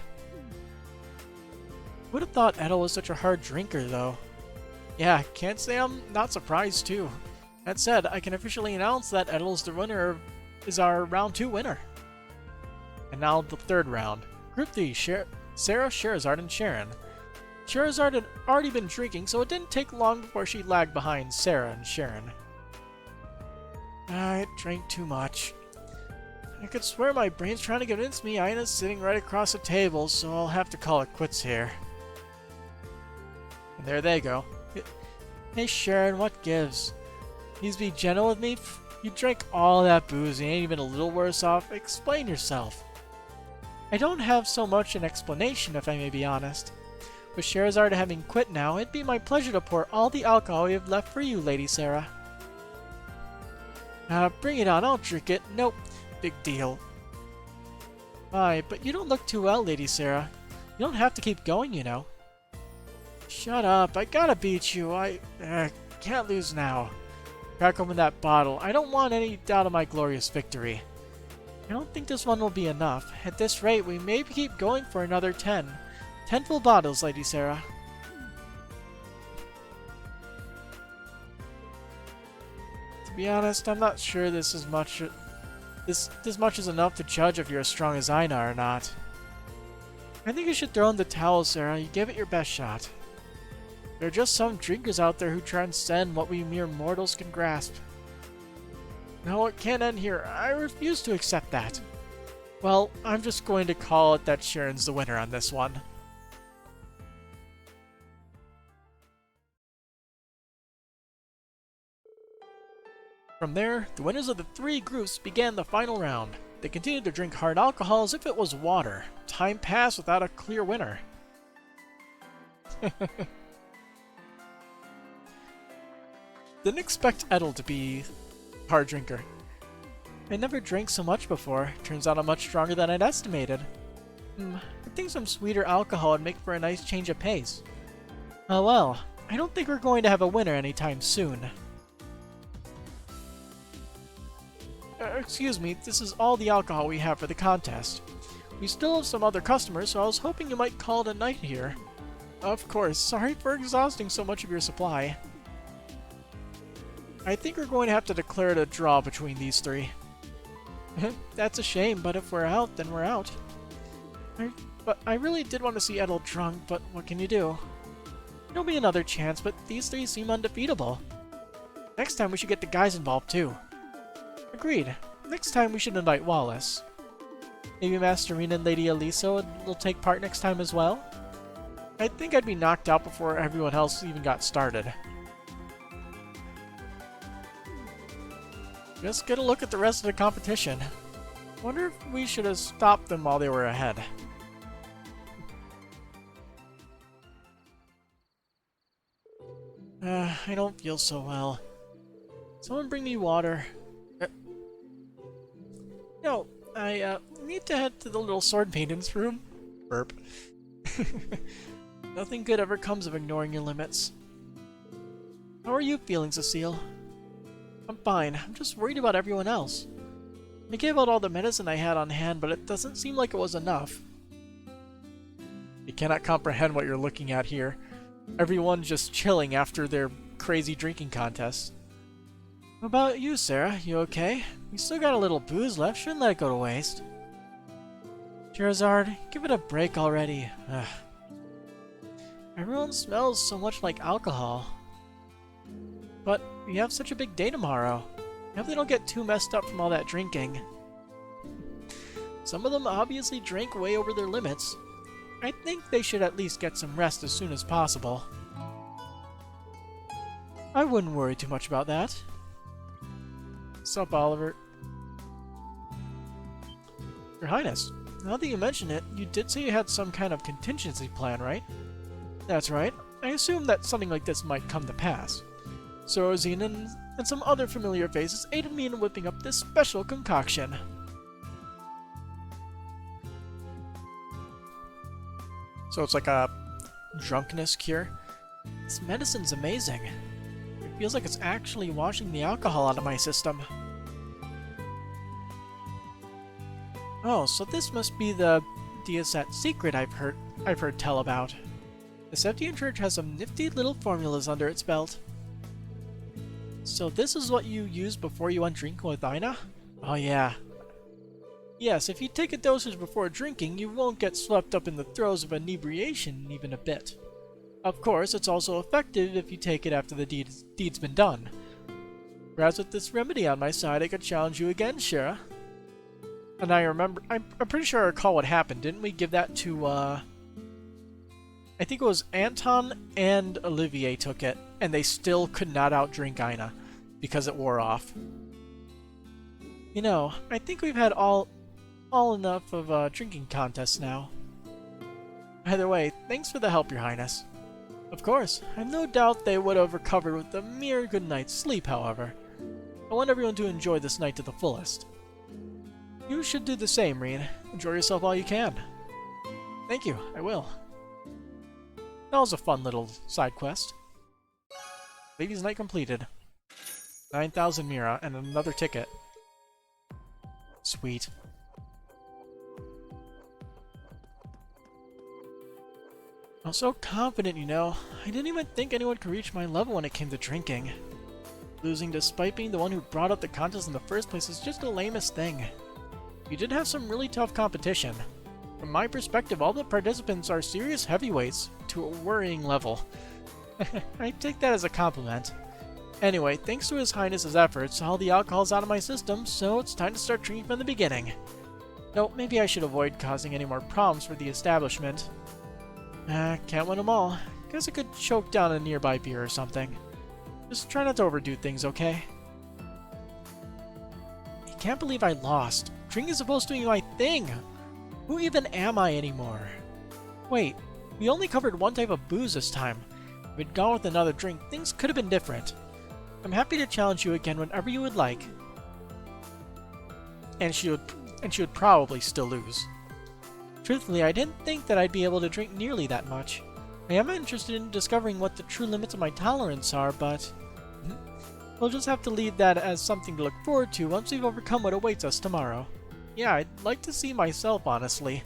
Would have thought Edel was such a hard drinker, though. Yeah, can't say I'm not surprised, too. That said, I can officially announce that Edel is our round 2 winner. And now the third round. Group 3, Sarah, Scheherazade, and Sharon. Scheherazade had already been drinking, so it didn't take long before she lagged behind Sarah and Sharon. I drank too much. I could swear my brain's trying to convince me Ina's sitting right across the table, so I'll have to call it quits here. And there they go. Hey Sharon, what gives? Please be gentle with me. You drank all that booze and ain't even a little worse off. Explain yourself. I don't have so much an explanation, if I may be honest. With Scheherazade having quit now, it'd be my pleasure to pour all the alcohol we have left for you, Lady Sarah. Bring it on, I'll drink it. Nope, big deal. Aye, but you don't look too well, Lady Sarah. You don't have to keep going, you know. Shut up, I gotta beat you. I can't lose now. Crack open that bottle. I don't want any doubt of my glorious victory. I don't think this one will be enough. At this rate, we may keep going for another 10. 10 full bottles, Lady Sarah. To be honest, I'm not sure this much is enough to judge if you're as strong as Ina or not. I think you should throw in the towel, Sarah. You give it your best shot. There are just some drinkers out there who transcend what we mere mortals can grasp. No, it can't end here. I refuse to accept that. Well, I'm just going to call it that Sharon's the winner on this one. From there, the winners of the 3 groups began the final round. They continued to drink hard alcohol as if it was water. Time passed without a clear winner. Didn't expect Edel to be a hard drinker. I never drank so much before. Turns out I'm much stronger than I'd estimated. I think some sweeter alcohol would make for a nice change of pace. Oh well, I don't think we're going to have a winner anytime soon. Excuse me, this is all the alcohol we have for the contest. We still have some other customers, so I was hoping you might call it a night here. Of course, sorry for exhausting so much of your supply. I think we're going to have to declare it a draw between these 3. That's a shame, but if we're out, then we're out. I really did want to see Edel drunk, but what can you do? There'll be another chance, but these 3 seem undefeatable. Next time we should get the guys involved too. Agreed. Next time we should invite Wallace. Maybe Masterina and Lady Elisa will take part next time as well? I think I'd be knocked out before everyone else even got started. Just get a look at the rest of the competition. Wonder if we should have stopped them while they were ahead. I don't feel so well. Someone bring me water. No, I need to head to the little sword maintenance room. Burp. Nothing good ever comes of ignoring your limits. How are you feeling, Cecile? I'm fine. I'm just worried about everyone else. I gave out all the medicine I had on hand, but it doesn't seem like it was enough. You cannot comprehend what you're looking at here. Everyone's just chilling after their crazy drinking contest. What about you, Sarah? You okay? We still got a little booze left. Shouldn't let it go to waste. Scheherazade, give it a break already. Ugh. Everyone smells so much like alcohol. But we have such a big day tomorrow. I hope they don't get too messed up from all that drinking. Some of them obviously drank way over their limits. I think they should at least get some rest as soon as possible. I wouldn't worry too much about that. Sup, Oliver? Your Highness, now that you mention it, you did say you had some kind of contingency plan, right? That's right. I assumed that something like this might come to pass. Sorozine and some other familiar faces aided me in whipping up this special concoction. So it's like a drunkenness cure? This medicine's amazing. It feels like it's actually washing the alcohol out of my system. Oh, so this must be the Deusat secret I've heard tell about. The Septian Church has some nifty little formulas under its belt. So this is what you use before you went drinking with Aina? Oh yeah. Yes, if you take a dosage before drinking, you won't get swept up in the throes of inebriation even a bit. Of course, it's also effective if you take it after the deed's been done. Perhaps with this remedy on my side, I could challenge you again, Shira. And I'm pretty sure I recall what happened. Didn't we give that to, I think it was Anton and Olivier took it, and they still could not outdrink Aina, because it wore off. You know, I think we've had all enough of drinking contests now. Either way, thanks for the help, Your Highness. Of course, I've no doubt they would have recovered with a mere good night's sleep, however. I want everyone to enjoy this night to the fullest. You should do the same, Reen. Enjoy yourself while you can. Thank you, I will. That was a fun little side quest. Ladies' night completed. 9,000 Mira and another ticket. Sweet. I was so confident, you know. I didn't even think anyone could reach my level when it came to drinking. Losing despite being the one who brought up the contest in the first place is just the lamest thing. You did have some really tough competition. From my perspective, all the participants are serious heavyweights to a worrying level. I take that as a compliment. Anyway, thanks to His Highness's efforts, all the alcohol's out of my system, so it's time to start drinking from the beginning. No, maybe I should avoid causing any more problems for the establishment. Can't win them all. Guess I could choke down a nearby beer or something. Just try not to overdo things, okay? I can't believe I lost. Drinking is supposed to be my thing. Who even am I anymore? Wait, we only covered one type of booze this time. If we'd gone with another drink, things could have been different. I'm happy to challenge you again whenever you would like. And she would probably still lose. Truthfully, I didn't think that I'd be able to drink nearly that much. I am interested in discovering what the true limits of my tolerance are, but we'll just have to leave that as something to look forward to once we've overcome what awaits us tomorrow. Yeah, I'd like to see myself, honestly.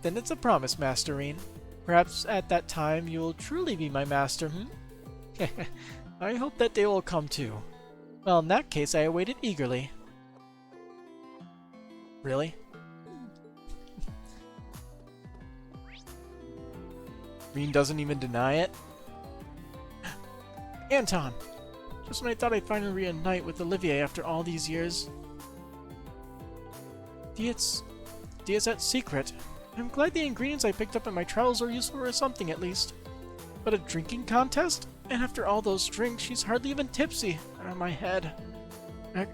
Then it's a promise, Masterine. Perhaps at that time you'll truly be my master, I hope that day will come too. Well, in that case, I await it eagerly. Really? Reen doesn't even deny it? Anton! Just when I thought I'd finally reunite with Olivier after all these years. Deusat's secret. I'm glad the ingredients I picked up in my travels are useful for something at least. But a drinking contest? And after all those drinks, she's hardly even tipsy. My head.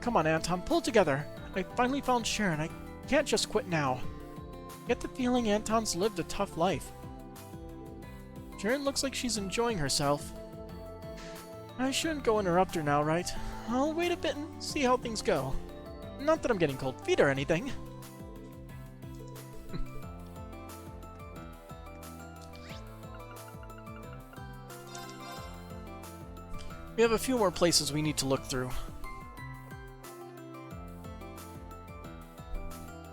Come on, Anton, pull together. I finally found Sharon. I can't just quit now. Get the feeling Anton's lived a tough life. Sharon looks like she's enjoying herself. I shouldn't go interrupt her now, right? I'll wait a bit and see how things go. Not that I'm getting cold feet or anything. We have a few more places we need to look through.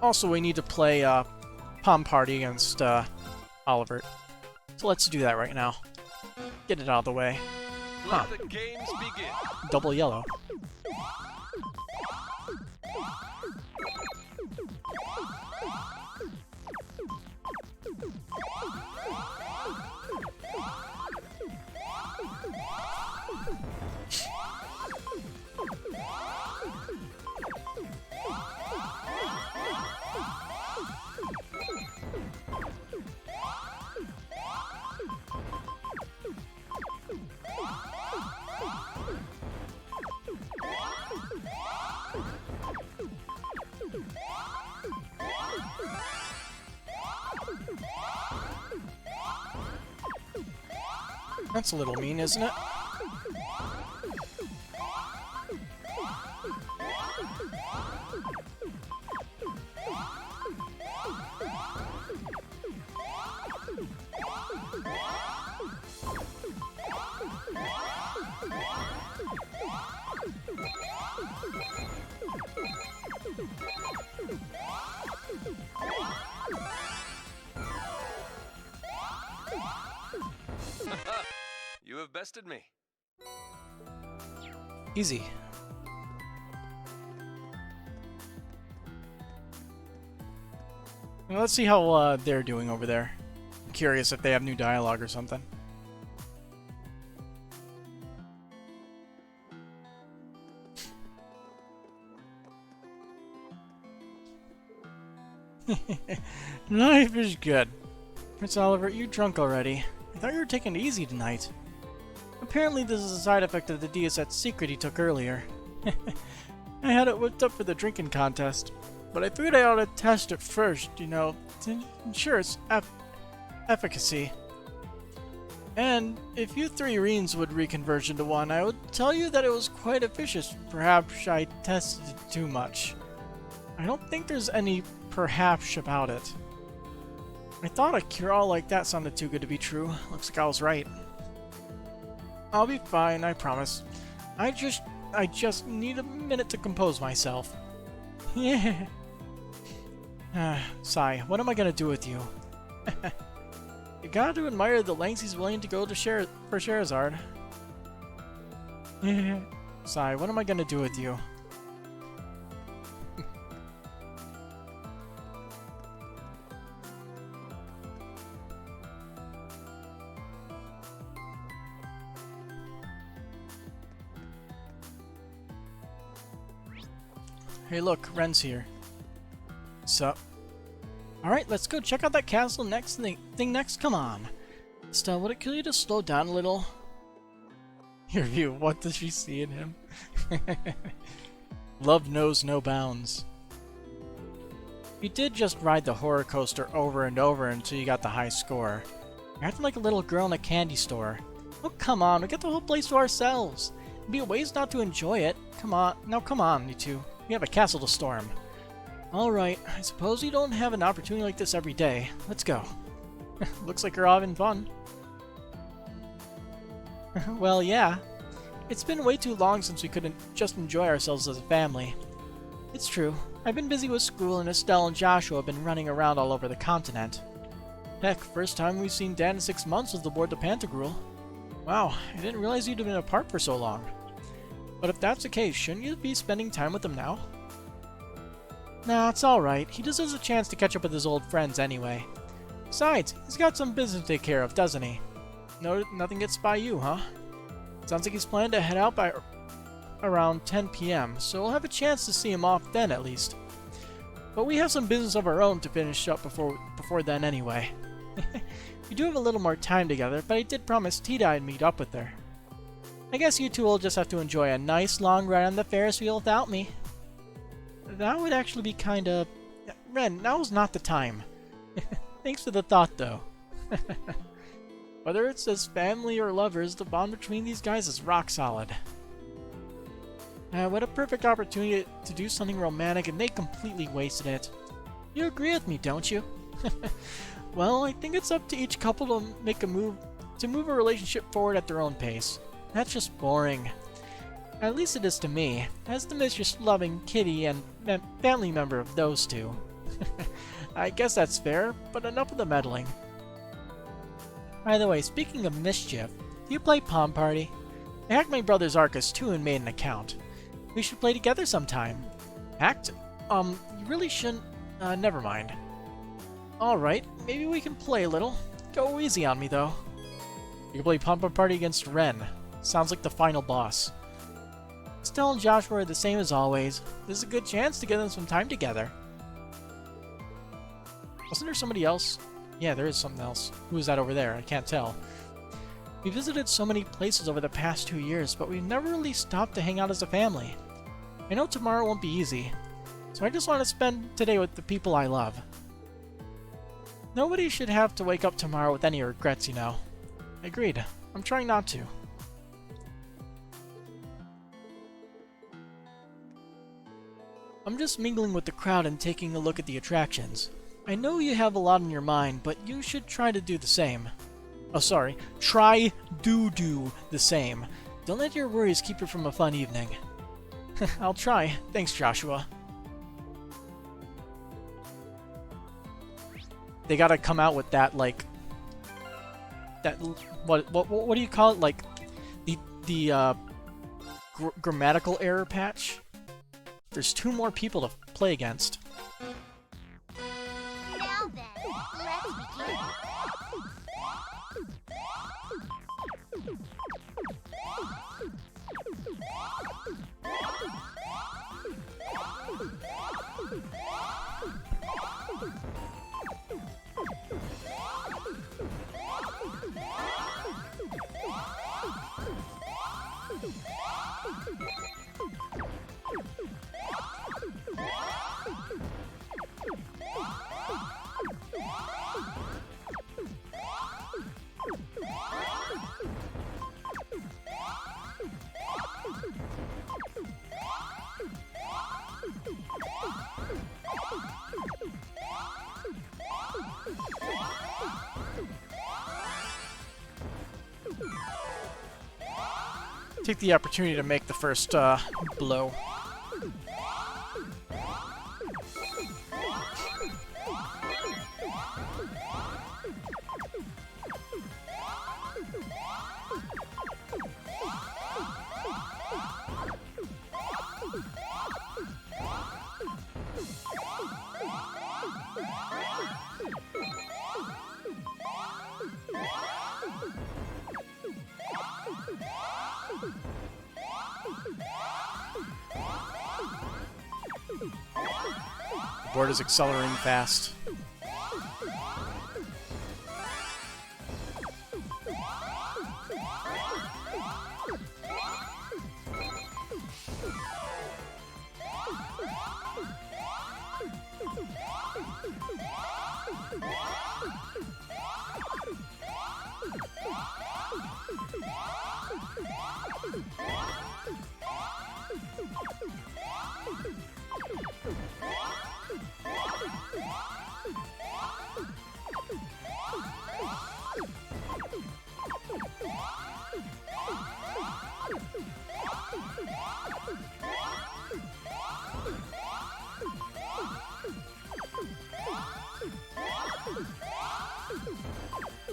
Also, we need to play Palm Party against Oliver. So let's do that right now. Get it out of the way. Huh. Let the games begin. Double yellow. That's a little mean, isn't it? You have bested me. Easy. Well, let's see how they're doing over there. I'm curious if they have new dialogue or something. Life is good. Prince Oliver, you drunk already? I thought you were taking it easy tonight. Apparently this is a side effect of the DSS secret he took earlier. I had it whipped up for the drinking contest, but I figured I ought to test it first, you know, to ensure its efficacy. And if you three Reens would reconverge into one, I would tell you that it was quite efficient. Perhaps I tested it too much. I don't think there's any perhaps about it. I thought a cure-all like that sounded too good to be true. Looks like I was right. I'll be fine, I promise. I just need a minute to compose myself. Yeah. Sigh, what am I gonna do with you? You gotta admire the lengths he's willing to go to for Scheherazade. Yeah. Sigh, what am I gonna do with you? Hey look, Ren's here. Sup? Alright, let's go check out that castle next thing next, come on. Stella, would it kill you to slow down a little? Your view, what does she see in him? Love knows no bounds. You did just ride the horror coaster over and over until you got the high score. You're acting like a little girl in a candy store. Oh come on, we get the whole place to ourselves. It'd be a waste not to enjoy it. Come on, now come on, you two. We have a castle to storm. Alright, I suppose you don't have an opportunity like this every day. Let's go. Looks like you're all having fun. Well, yeah. It's been way too long since we couldn't just enjoy ourselves as a family. It's true. I've been busy with school and Estelle and Joshua have been running around all over the continent. Heck, first time we've seen Dan in 6 months was aboard the Pantagruel. Wow, I didn't realize you'd have been apart for so long. But if that's the case, shouldn't you be spending time with him now? Nah, it's alright. He deserves a chance to catch up with his old friends anyway. Besides, he's got some business to take care of, doesn't he? No, nothing gets by you, huh? Sounds like he's planning to head out by around 10 p.m., so we'll have a chance to see him off then at least. But we have some business of our own to finish up before then anyway. We do have a little more time together, but I did promise Tita I'd meet up with her. I guess you two will just have to enjoy a nice long ride on the Ferris wheel without me. That would actually be kinda... Ren, now's not the time. Thanks for the thought, though. Whether it's as family or lovers, the bond between these guys is rock solid. What a perfect opportunity to do something romantic, and they completely wasted it. You agree with me, don't you? Well, I think it's up to each couple to move a relationship forward at their own pace. That's just boring. At least it is to me, as the mistress-loving kitty and family member of those two. I guess that's fair, but enough of the meddling. By the way, speaking of mischief, do you play Palm Party? I hacked my brother's Arcus too and made an account. We should play together sometime. Hacked? You really shouldn't... never mind. Alright, maybe we can play a little. Go easy on me, though. You can play Palm Party against Ren. Sounds like the final boss. Estelle and Joshua are the same as always. This is a good chance to get them some time together. Wasn't there somebody else? Yeah, there is something else. Who is that over there? I can't tell. We visited so many places over the past 2 years, but we've never really stopped to hang out as a family. I know tomorrow won't be easy, so I just want to spend today with the people I love. Nobody should have to wake up tomorrow with any regrets, you know. Agreed. I'm trying not to. I'm just mingling with the crowd and taking a look at the attractions. I know you have a lot on your mind, but you should try to do the same. Oh, sorry. Try do the same. Don't let your worries keep you from a fun evening. I'll try. Thanks, Joshua. They gotta come out with that, like... That... What do you call it? Like, the grammatical error patch? There's 2 more people to play against. Now then, let's begin. Take the opportunity to make the first blow. The board is accelerating fast.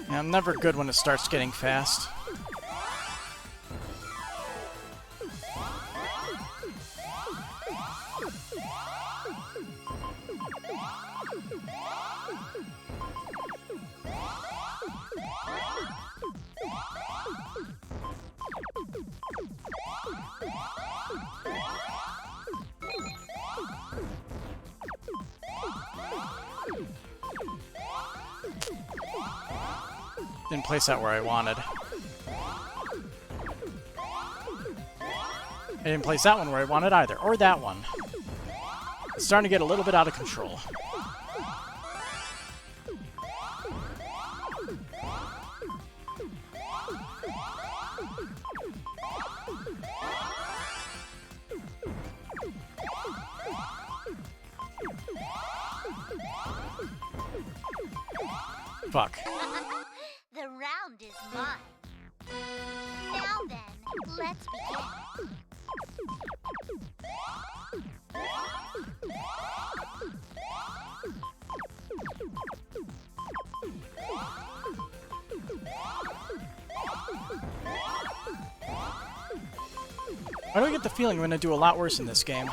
Yeah, I'm never good when it starts getting fast. Didn't place that where I wanted. I didn't place that one where I wanted either, or that one. It's starting to get a little bit out of control. Fuck. The round is mine. Now then, let's begin. Why do I get the feeling I'm gonna do a lot worse in this game?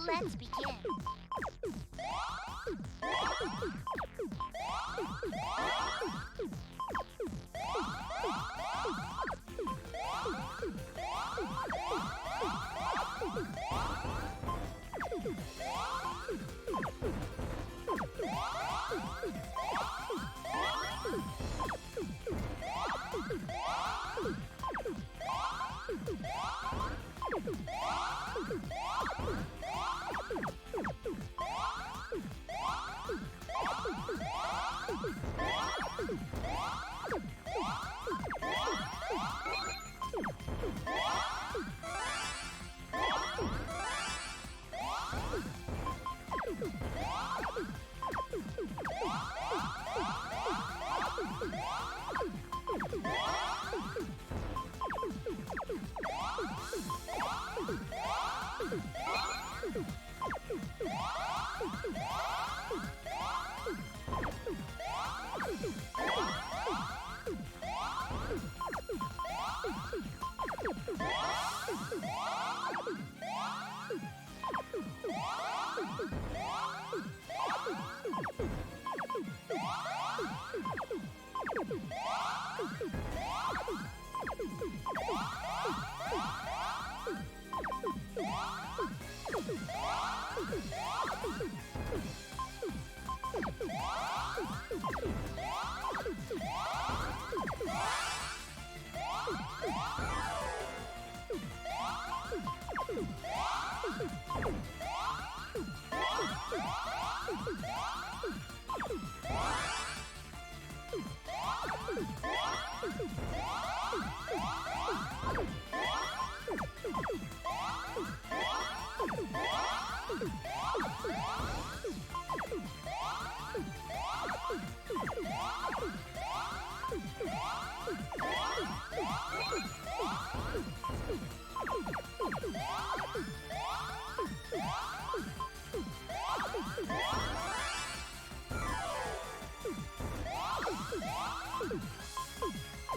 let's begin.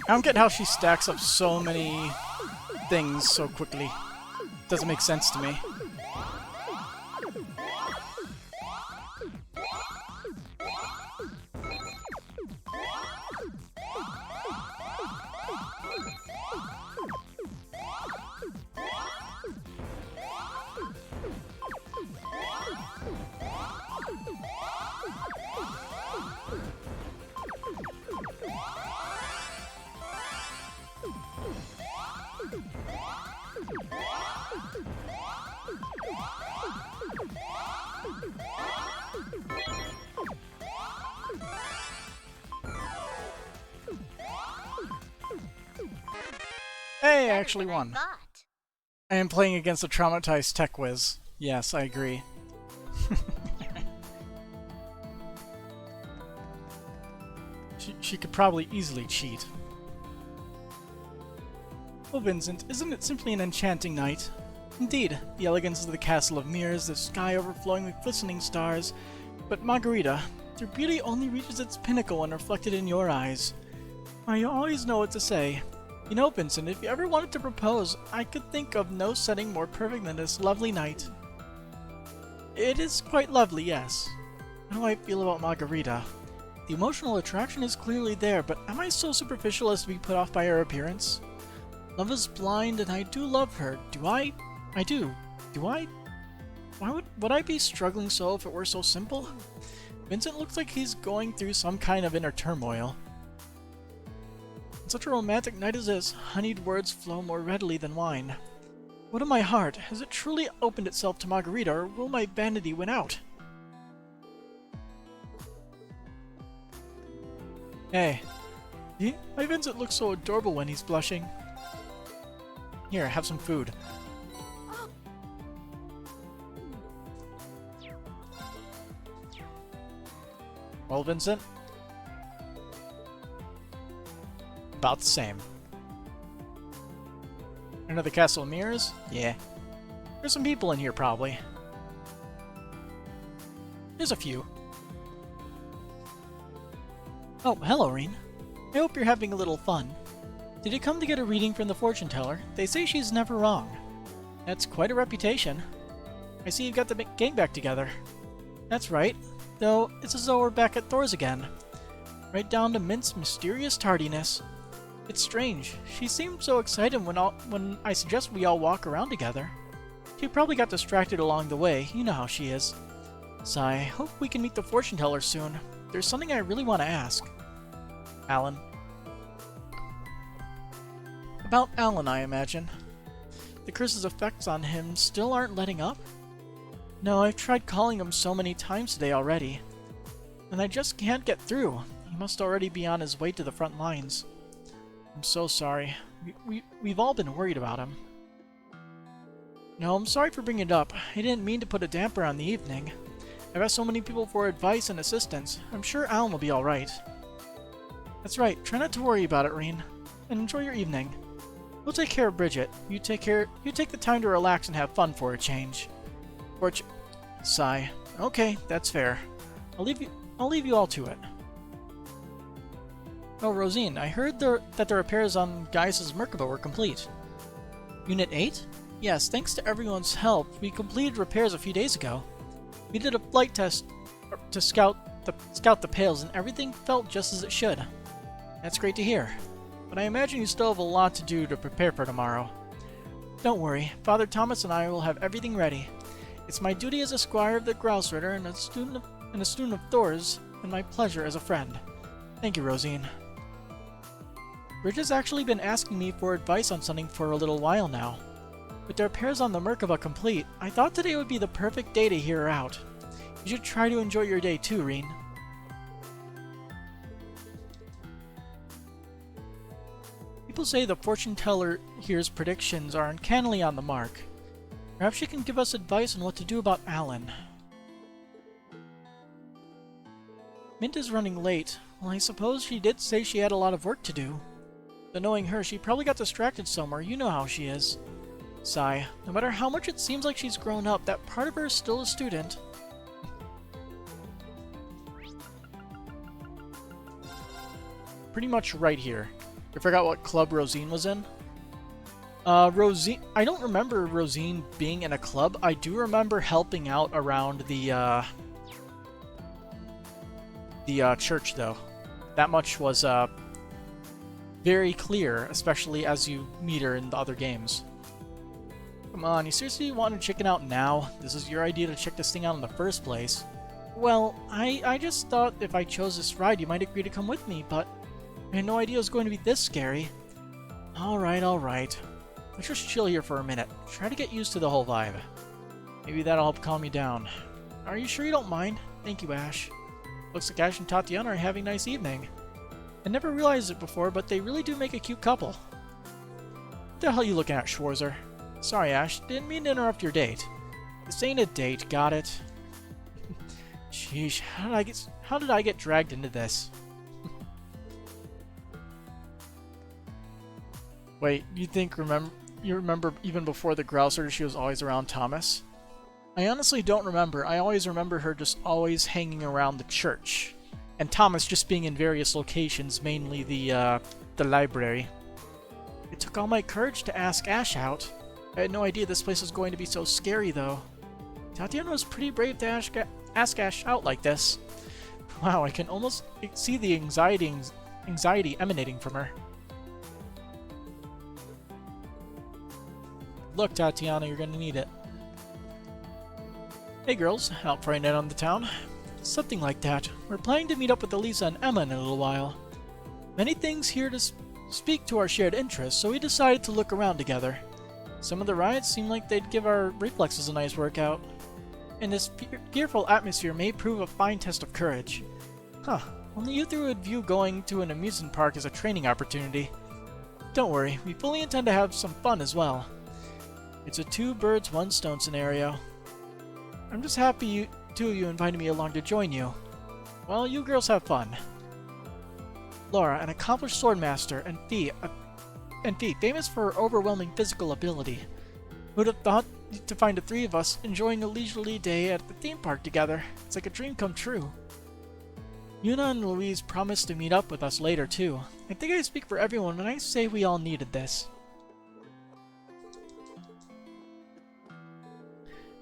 I don't get how she stacks up so many things so quickly. Doesn't make sense to me. Hey, I actually Better than won. I thought. I am playing against a traumatized tech whiz. Yes, I agree. She could probably easily cheat. Oh, Vincent, isn't it simply an enchanting night? Indeed, the elegance of the castle of mirrors, the sky overflowing with glistening stars. But Margarita, their beauty only reaches its pinnacle when reflected in your eyes. Now, you always know what to say. You know, Vincent, if you ever wanted to propose, I could think of no setting more perfect than this lovely night. It is quite lovely, yes. How do I feel about Margarita? The emotional attraction is clearly there, but am I so superficial as to be put off by her appearance? Love is blind, and I do love her. Do I? I do. Do I? Why would I be struggling so if it were so simple? Vincent looks like he's going through some kind of inner turmoil. On such a romantic night as this, honeyed words flow more readily than wine. What of my heart? Has it truly opened itself to Margarita, or will my vanity win out? Hey. Why Vincent looks so adorable when he's blushing? Here, have some food. Well, Vincent? About the same. Another castle of mirrors? Yeah. There's some people in here, probably. There's a few. Oh, hello, Reen. I hope you're having a little fun. Did you come to get a reading from the fortune teller? They say she's never wrong. That's quite a reputation. I see you've got the gang back together. That's right, though it's as though we're back at Thor's again. Right down to Mint's mysterious tardiness. It's strange. She seemed so excited when I suggest we all walk around together. She probably got distracted along the way, you know how she is. Sigh, hope we can meet the fortune teller soon. There's something I really want to ask. Alan. About Alan, I imagine. The curse's effects on him still aren't letting up? No, I've tried calling him so many times today already. And I just can't get through. He must already be on his way to the front lines. I'm so sorry. We've all been worried about him. No, I'm sorry for bringing it up. I didn't mean to put a damper on the evening. I've asked so many people for advice and assistance. I'm sure Alan will be alright. That's right. Try not to worry about it, Reen. And enjoy your evening. We'll take care of Bridget. You take the time to relax and have fun for a change. Sigh. Okay, that's fair. I'll leave you all to it. Oh, Rosine, I heard that the repairs on Gaius' Merkaba were complete. Unit 8? Yes, thanks to everyone's help, we completed repairs a few days ago. We did a flight test to scout the pails, and everything felt just as it should. That's great to hear. But I imagine you still have a lot to do to prepare for tomorrow. Don't worry, Father Thomas and I will have everything ready. It's my duty as a squire of the Grouse Ritter and a student of Thor's, and my pleasure as a friend. Thank you, Rosine. Bridget's actually been asking me for advice on something for a little while now. With the repairs on the Merkaba complete, I thought today would be the perfect day to hear her out. You should try to enjoy your day too, Reen. People say the fortune teller here's predictions are uncannily on the mark. Perhaps she can give us advice on what to do about Alan. Mint is running late. Well, I suppose she did say she had a lot of work to do. But knowing her, she probably got distracted somewhere. You know how she is. Sigh. No matter how much it seems like she's grown up, that part of her is still a student. Pretty much right here. I forgot what club Rosine was in. Rosine... I don't remember Rosine being in a club. I do remember helping out around the church, though. That much was, very clear, especially as you meet her in the other games. Come on, you seriously want to check it out now? This is your idea to check this thing out in the first place. Well, I just thought if I chose this ride, you might agree to come with me, but I had no idea it was going to be this scary. Alright. Let's just chill here for a minute. Try to get used to the whole vibe. Maybe that'll help calm you down. Are you sure you don't mind? Thank you, Ash. Looks like Ash and Tatiana are having a nice evening. I never realized it before, but they really do make a cute couple. What the hell are you looking at, Schwarzer? Sorry, Ash. Didn't mean to interrupt your date. This ain't a date, got it? Sheesh, how did I get dragged into this? Wait, you remember even before the Grouser she was always around Thomas? I honestly don't remember. I always remember her just always hanging around the church. And Thomas just being in various locations, mainly the library. It took all my courage to ask Ash out. I had no idea this place was going to be so scary, though. Tatiana was pretty brave to ask Ash out like this. Wow, I can almost see the anxiety emanating from her. Look, Tatiana, you're gonna need it. Hey girls, out for a night on the town? Something like that. We're planning to meet up with Elisa and Emma in a little while. Many things here to speak to our shared interests, so we decided to look around together. Some of the rides seem like they'd give our reflexes a nice workout. And this fearful atmosphere may prove a fine test of courage. Huh, only you three would view going to an amusement park as a training opportunity. Don't worry, we fully intend to have some fun as well. It's a two birds, one stone scenario. I'm just happy two of you invited me along to join you. Well, you girls have fun. Laura, an accomplished swordmaster, and Fee, famous for her overwhelming physical ability. Who'd have thought to find the three of us enjoying a leisurely day at the theme park together? It's like a dream come true. Yuna and Louise promised to meet up with us later too. I think I speak for everyone when I say we all needed this.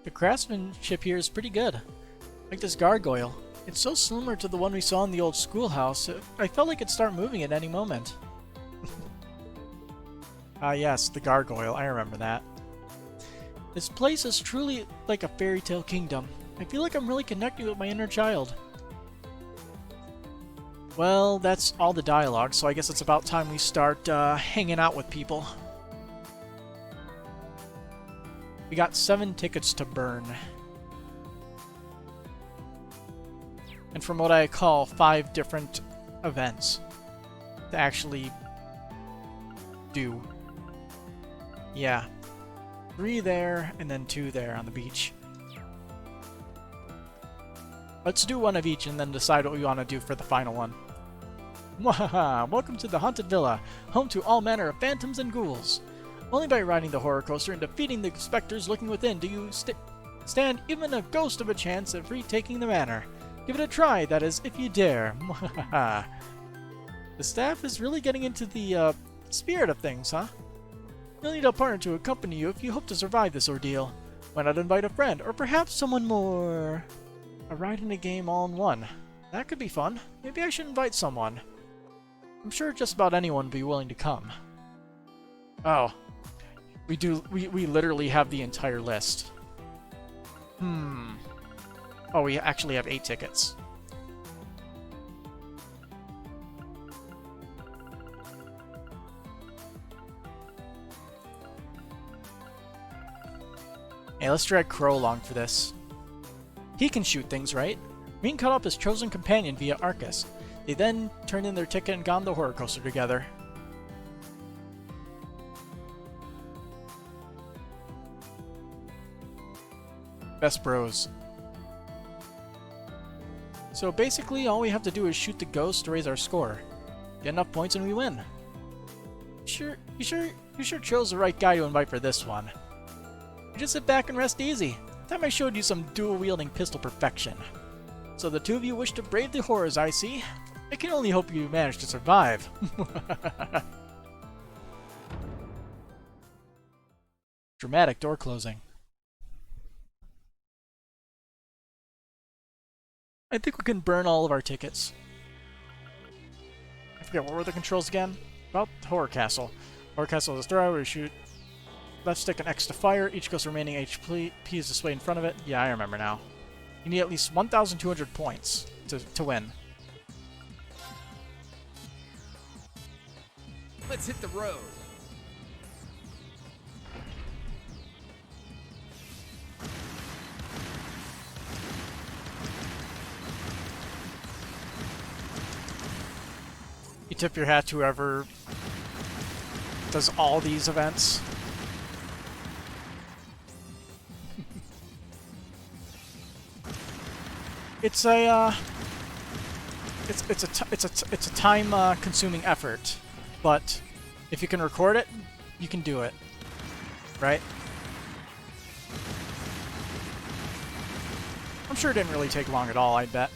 The craftsmanship here is pretty good. Like this gargoyle. It's so similar to the one we saw in the old schoolhouse, I felt like it'd start moving at any moment. Ah yes, the gargoyle, I remember that. This place is truly like a fairy tale kingdom. I feel like I'm really connecting with my inner child. Well, that's all the dialogue, so I guess it's about time we start hanging out with people. We got 7 tickets to burn. And from what I call 5 different events to actually do. Yeah. 3 there, and then 2 there on the beach. Let's do one of each and then decide what we want to do for the final one. Mwahaha! Welcome to the Haunted Villa, home to all manner of phantoms and ghouls. Only by riding the horror coaster and defeating the specters lurking within do you stand even a ghost of a chance of retaking the manor. Give it a try, that is, if you dare. Mwahaha! The staff is really getting into the spirit of things, huh? You'll need a partner to accompany you if you hope to survive this ordeal. Why not invite a friend, or perhaps someone more... A ride in a game all in one. That could be fun. Maybe I should invite someone. I'm sure just about anyone would be willing to come. Oh. We literally have the entire list. Oh, we actually have 8 tickets. Hey, let's drag Crow along for this. He can shoot things, right? Reen caught up his chosen companion via Arcus. They then turned in their ticket and got on the horror coaster together. Best bros. So basically, all we have to do is shoot the ghost to raise our score. Get enough points and we win. You sure chose the right guy to invite for this one. You just sit back and rest easy. Time I showed you some dual-wielding pistol perfection. So the two of you wish to brave the horrors, I see. I can only hope you manage to survive. Dramatic door closing. I think we can burn all of our tickets. I forget, what were the controls again? About the Horror Castle. Horror Castle is a throw where you shoot left stick and X to fire. Each ghost's remaining HP is displayed in front of it. Yeah, I remember now. You need at least 1,200 points to win. Let's hit the road. You tip your hat to whoever does all these events. It's a it's a time consuming effort, but if you can record it, you can do it, right? I'm sure it didn't really take long at all, I bet.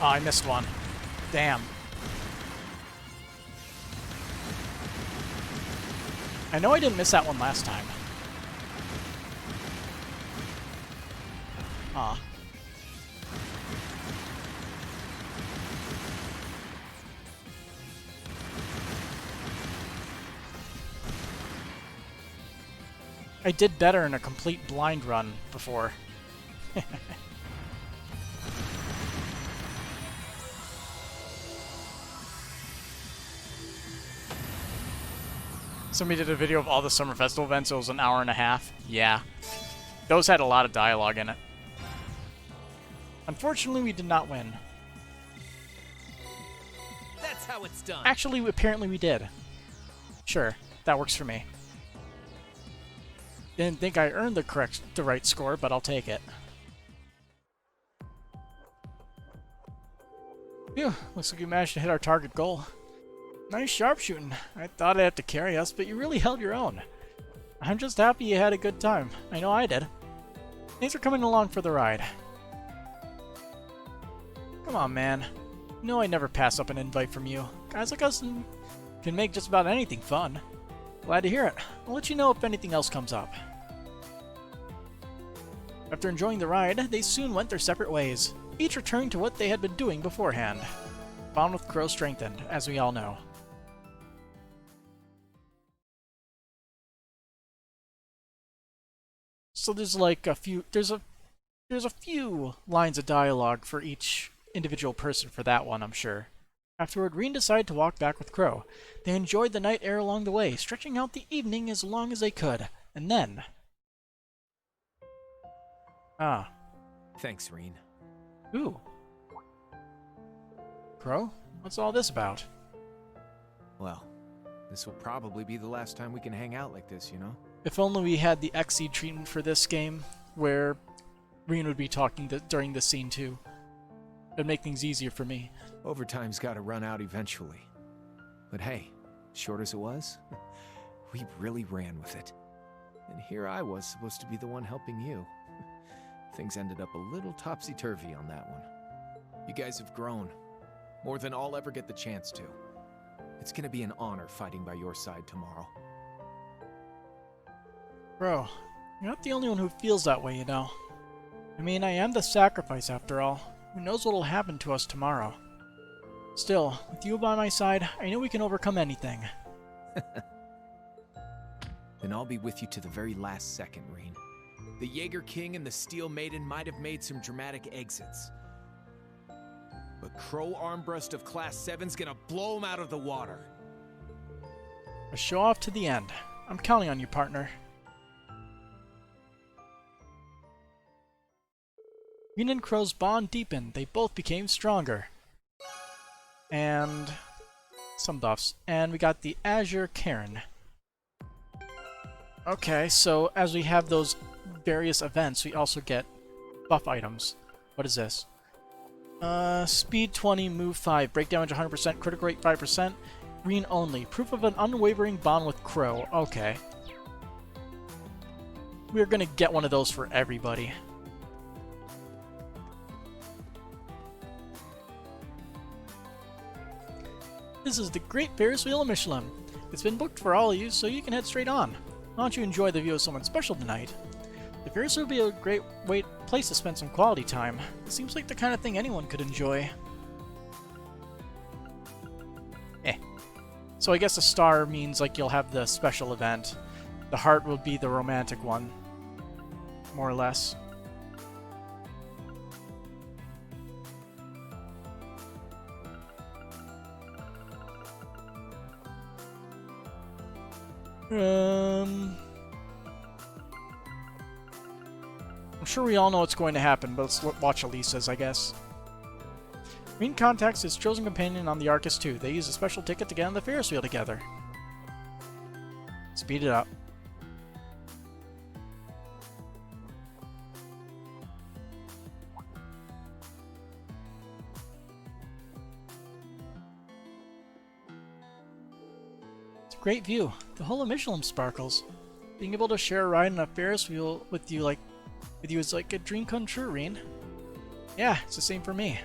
Oh, I missed one. Damn. I know I didn't miss that one last time. Ah. I did better in a complete blind run before. Somebody did a video of all the Summer Festival events. It was an hour and a half. Yeah. Those had a lot of dialogue in it. Unfortunately, we did not win. That's how it's done. Actually, apparently we did. Sure, that works for me. Didn't think I earned the right score, but I'll take it. Phew, looks like we managed to hit our target goal. Nice sharpshooting. I thought I'd have to carry us, but you really held your own. I'm just happy you had a good time. I know I did. Thanks for coming along for the ride. Come on, man. No, I never pass up an invite from you. Guys like us can make just about anything fun. Glad to hear it. I'll let you know if anything else comes up. After enjoying the ride, they soon went their separate ways, each returning to what they had been doing beforehand. Bond with Crow strengthened, as we all know. So there's like a few there's a few lines of dialogue for each individual person for that one, I'm sure. Afterward, Reen decided to walk back with Crow. They enjoyed the night air along the way, stretching out the evening as long as they could. And then... Ah. Thanks, Reen. Ooh. Crow? What's all this about? Well, this will probably be the last time we can hang out like this, you know? If only we had the XE treatment for this game, where Reen would be talking during this scene too. It'd make things easier for me. Overtime's gotta run out eventually. But hey, short as it was, we really ran with it. And here I was supposed to be the one helping you. Things ended up a little topsy-turvy on that one. You guys have grown, more than I'll ever get the chance to. It's gonna be an honor fighting by your side tomorrow. Bro, you're not the only one who feels that way, you know. I mean, I am the sacrifice after all. Who knows what'll happen to us tomorrow? Still, with you by my side, I know we can overcome anything. Then I'll be with you to the very last second, Reen. The Jaeger King and the Steel Maiden might have made some dramatic exits. But Crow Armbrust of Class 7's gonna blow him out of the water. A show off to the end. I'm counting on you, partner. Reen and Crow's bond deepened. They both became stronger. And some buffs. And we got the Azure Karen. Okay, so as we have those various events, we also get buff items. What is this? Speed 20, move 5, break damage 100%, critical rate 5%, Reen only. Proof of an unwavering bond with Crow. Okay. We're gonna get one of those for everybody. This is the Great Ferris Wheel of Mishelam. It's been booked for all of you, so you can head straight on. Why don't you enjoy the view of someone special tonight? The Ferris will be a great place to spend some quality time. It seems like the kind of thing anyone could enjoy. So I guess a star means like you'll have the special event. The heart will be the romantic one. More or less. I'm sure we all know what's going to happen, but let's watch Elisa's, I guess. Reen contacts his chosen companion on the Arcus too. They use a special ticket to get on the Ferris wheel together. Speed it up. It's a great view. The whole of Mishelam sparkles. Being able to share a ride on a Ferris wheel with you is like a dream come true, Reen. Yeah, it's the same for me.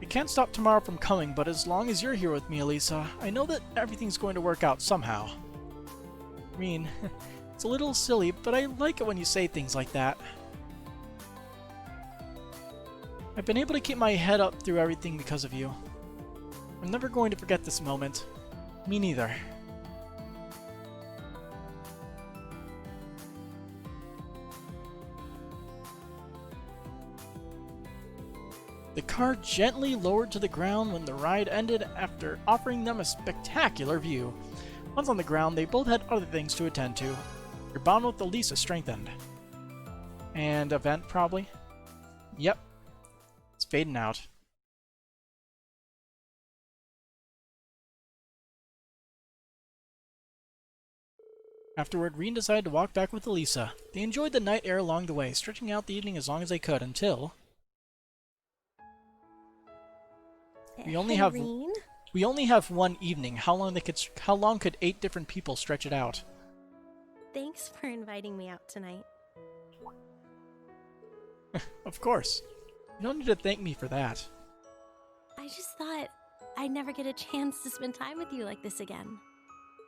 I can't stop tomorrow from coming, but as long as you're here with me, Elisa, I know that everything's going to work out somehow. Reen, it's a little silly, but I like it when you say things like that. I've been able to keep my head up through everything because of you. I'm never going to forget this moment. Me neither. The car gently lowered to the ground when the ride ended after offering them a spectacular view. Once on the ground, they both had other things to attend to. Your bond with Elisa strengthened. And event, probably? Yep. It's fading out. Afterward, Reen decided to walk back with Elisa. They enjoyed the night air along the way, stretching out the evening as long as they could until... We only have one evening. How long could 8 different people stretch it out? Thanks for inviting me out tonight. Of course. You don't need to thank me for that. I just thought I'd never get a chance to spend time with you like this again.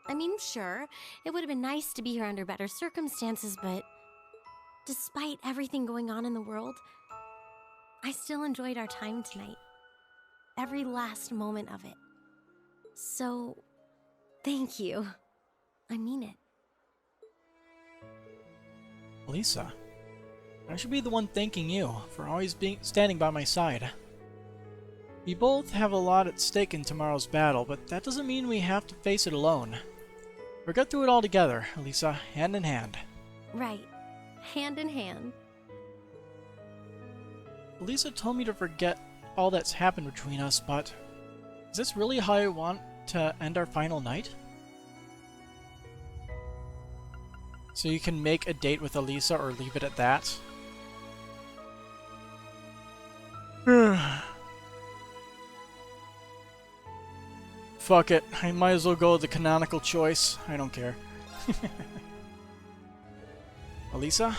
I mean, sure, it would have been nice to be here under better circumstances, but despite everything going on in the world, I still enjoyed our time tonight. Every last moment of it. So, thank you. I mean it. Lisa, I should be the one thanking you for always standing by my side. We both have a lot at stake in tomorrow's battle, but that doesn't mean we have to face it alone. We'll get through it all together, Lisa, hand in hand. Right. Hand in hand. Lisa told me to forget all that's happened between us, but is this really how I want to end our final night? So you can make a date with Elisa or leave it at that? Fuck it, I might as well go with the canonical choice. I don't care. Elisa?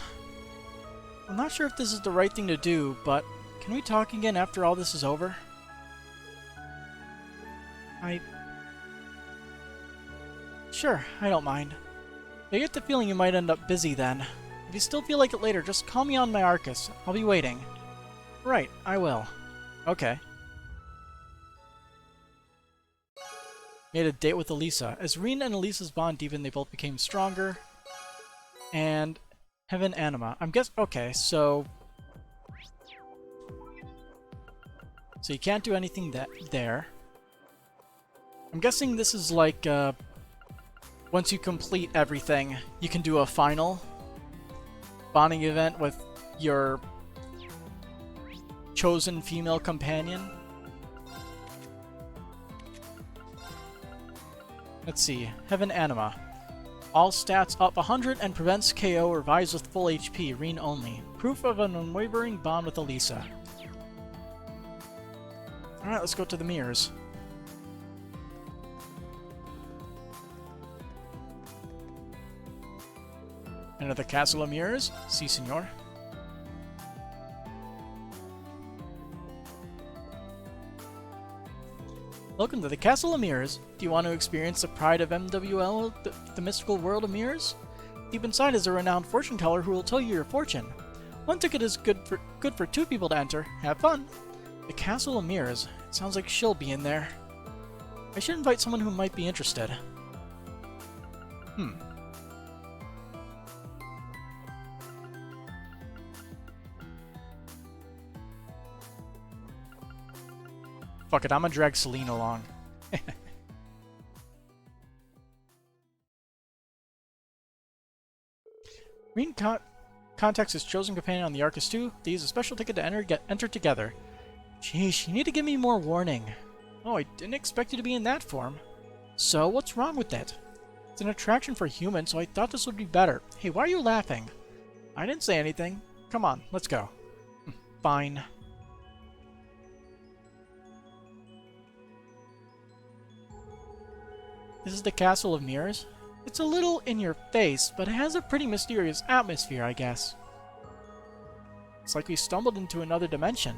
I'm not sure if this is the right thing to do, but can we talk again after all this is over? Sure, I don't mind. I get the feeling you might end up busy then. If you still feel like it later, just call me on my Arcus. I'll be waiting. Right, I will. Okay. Made a date with Elisa. As Reen and Elisa's bond deepened, they both became stronger. And Heaven Anima. Okay, so you can't do anything there. I'm guessing this is like, once you complete everything, you can do a final bonding event with your chosen female companion. Let's see. Heaven Anima. All stats up 100 and prevents KO, revives with full HP, Reen only. Proof of an unwavering bond with Elisa. Alright, let's go to the mirrors. Enter the Castle of Mirrors. Si, senor. Welcome to the Castle of Mirrors. Do you want to experience the pride of MWL, the mystical world of mirrors? Deep inside is a renowned fortune teller who will tell you your fortune. One ticket is good for 2 people to enter. Have fun! The Castle of Mirrors. It sounds like she'll be in there. I should invite someone who might be interested. Fuck it, I'm gonna drag Celine along. Reen contacts his chosen companion on the Arcus 2. They use a special ticket to enter together. Jeez, you need to give me more warning. Oh, I didn't expect you to be in that form. So, what's wrong with it? It's an attraction for humans, so I thought this would be better. Hey, why are you laughing? I didn't say anything. Come on, let's go. Fine. This is the Castle of Mirrors. It's a little in your face, but it has a pretty mysterious atmosphere, I guess. It's like we stumbled into another dimension.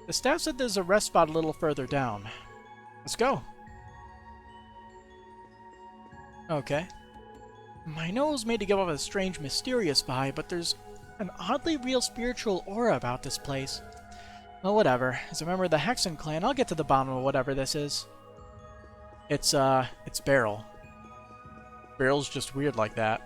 The staff said there's a rest spot a little further down. Let's go. Okay. I know it was made to give off a strange, mysterious vibe, but there's an oddly real spiritual aura about this place. Well, whatever. As a member of the Hexen clan, I'll get to the bottom of whatever this is. It's Beryl. Beryl's just weird like that.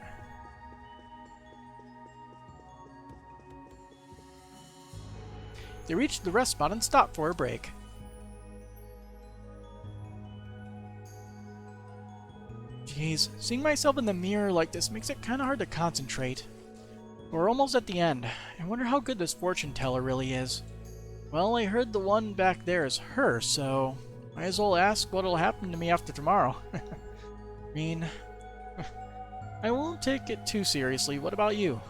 They reached the rest spot and stopped for a break. Jeez, seeing myself in the mirror like this makes it kinda hard to concentrate. We're almost at the end. I wonder how good this fortune teller really is. Well, I heard the one back there is her, so might as well ask what'll happen to me after tomorrow. I mean, I won't take it too seriously. What about you?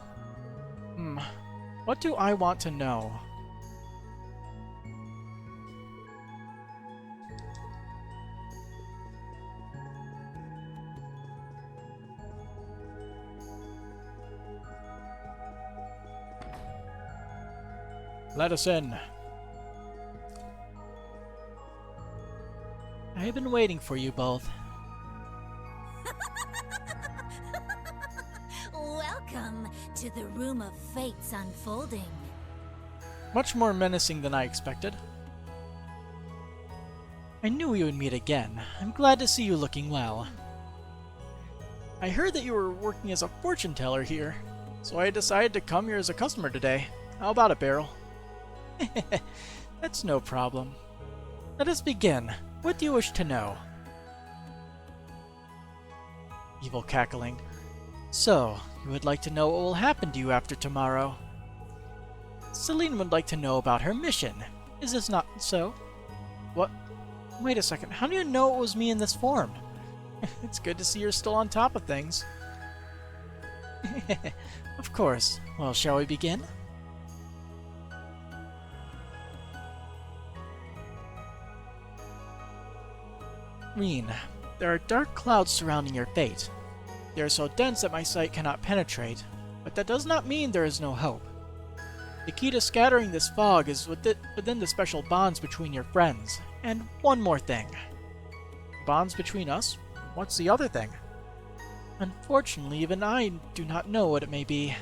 What do I want to know? Let us in. I have been waiting for you both. Welcome to the Room of Fates Unfolding. Much more menacing than I expected. I knew we would meet again. I'm glad to see you looking well. I heard that you were working as a fortune teller here, so I decided to come here as a customer today. How about it, Beryl? That's no problem. Let us begin. What do you wish to know? Evil cackling. So, you would like to know what will happen to you after tomorrow? Celine would like to know about her mission. Is this not so? What? Wait a second. How do you know it was me in this form? It's good to see you're still on top of things. Of course. Well, shall we begin? Reen, there are dark clouds surrounding your fate. They are so dense that my sight cannot penetrate, but that does not mean there is no hope. The key to scattering this fog is within the special bonds between your friends. And one more thing. Bonds between us? What's the other thing? Unfortunately, even I do not know what it may be.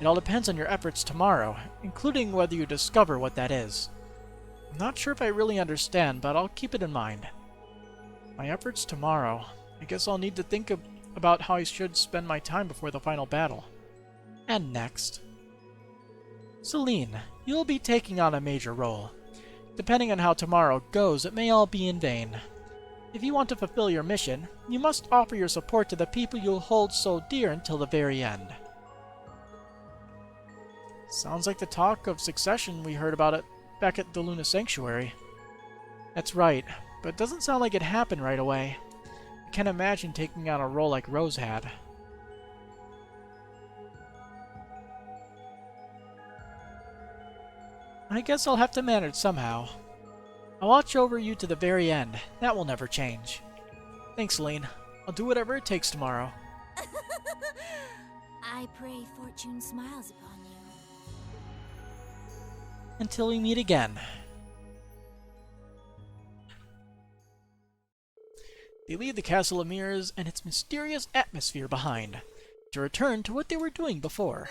It all depends on your efforts tomorrow, including whether you discover what that is. I'm not sure if I really understand, but I'll keep it in mind. My efforts tomorrow. I guess I'll need to think about how I should spend my time before the final battle. And next. Celine, you'll be taking on a major role. Depending on how tomorrow goes, it may all be in vain. If you want to fulfill your mission, you must offer your support to the people you'll hold so dear until the very end. Sounds like the talk of succession we heard about it back at the Luna Sanctuary. That's right, but it doesn't sound like it happened right away. I can't imagine taking on a role like Rose had. I guess I'll have to manage somehow. I'll watch over you to the very end. That will never change. Thanks, Celine. I'll do whatever it takes tomorrow. I pray fortune smiles upon you. Until we meet again. They leave the Castle of Mirrors and its mysterious atmosphere behind, to return to what they were doing before.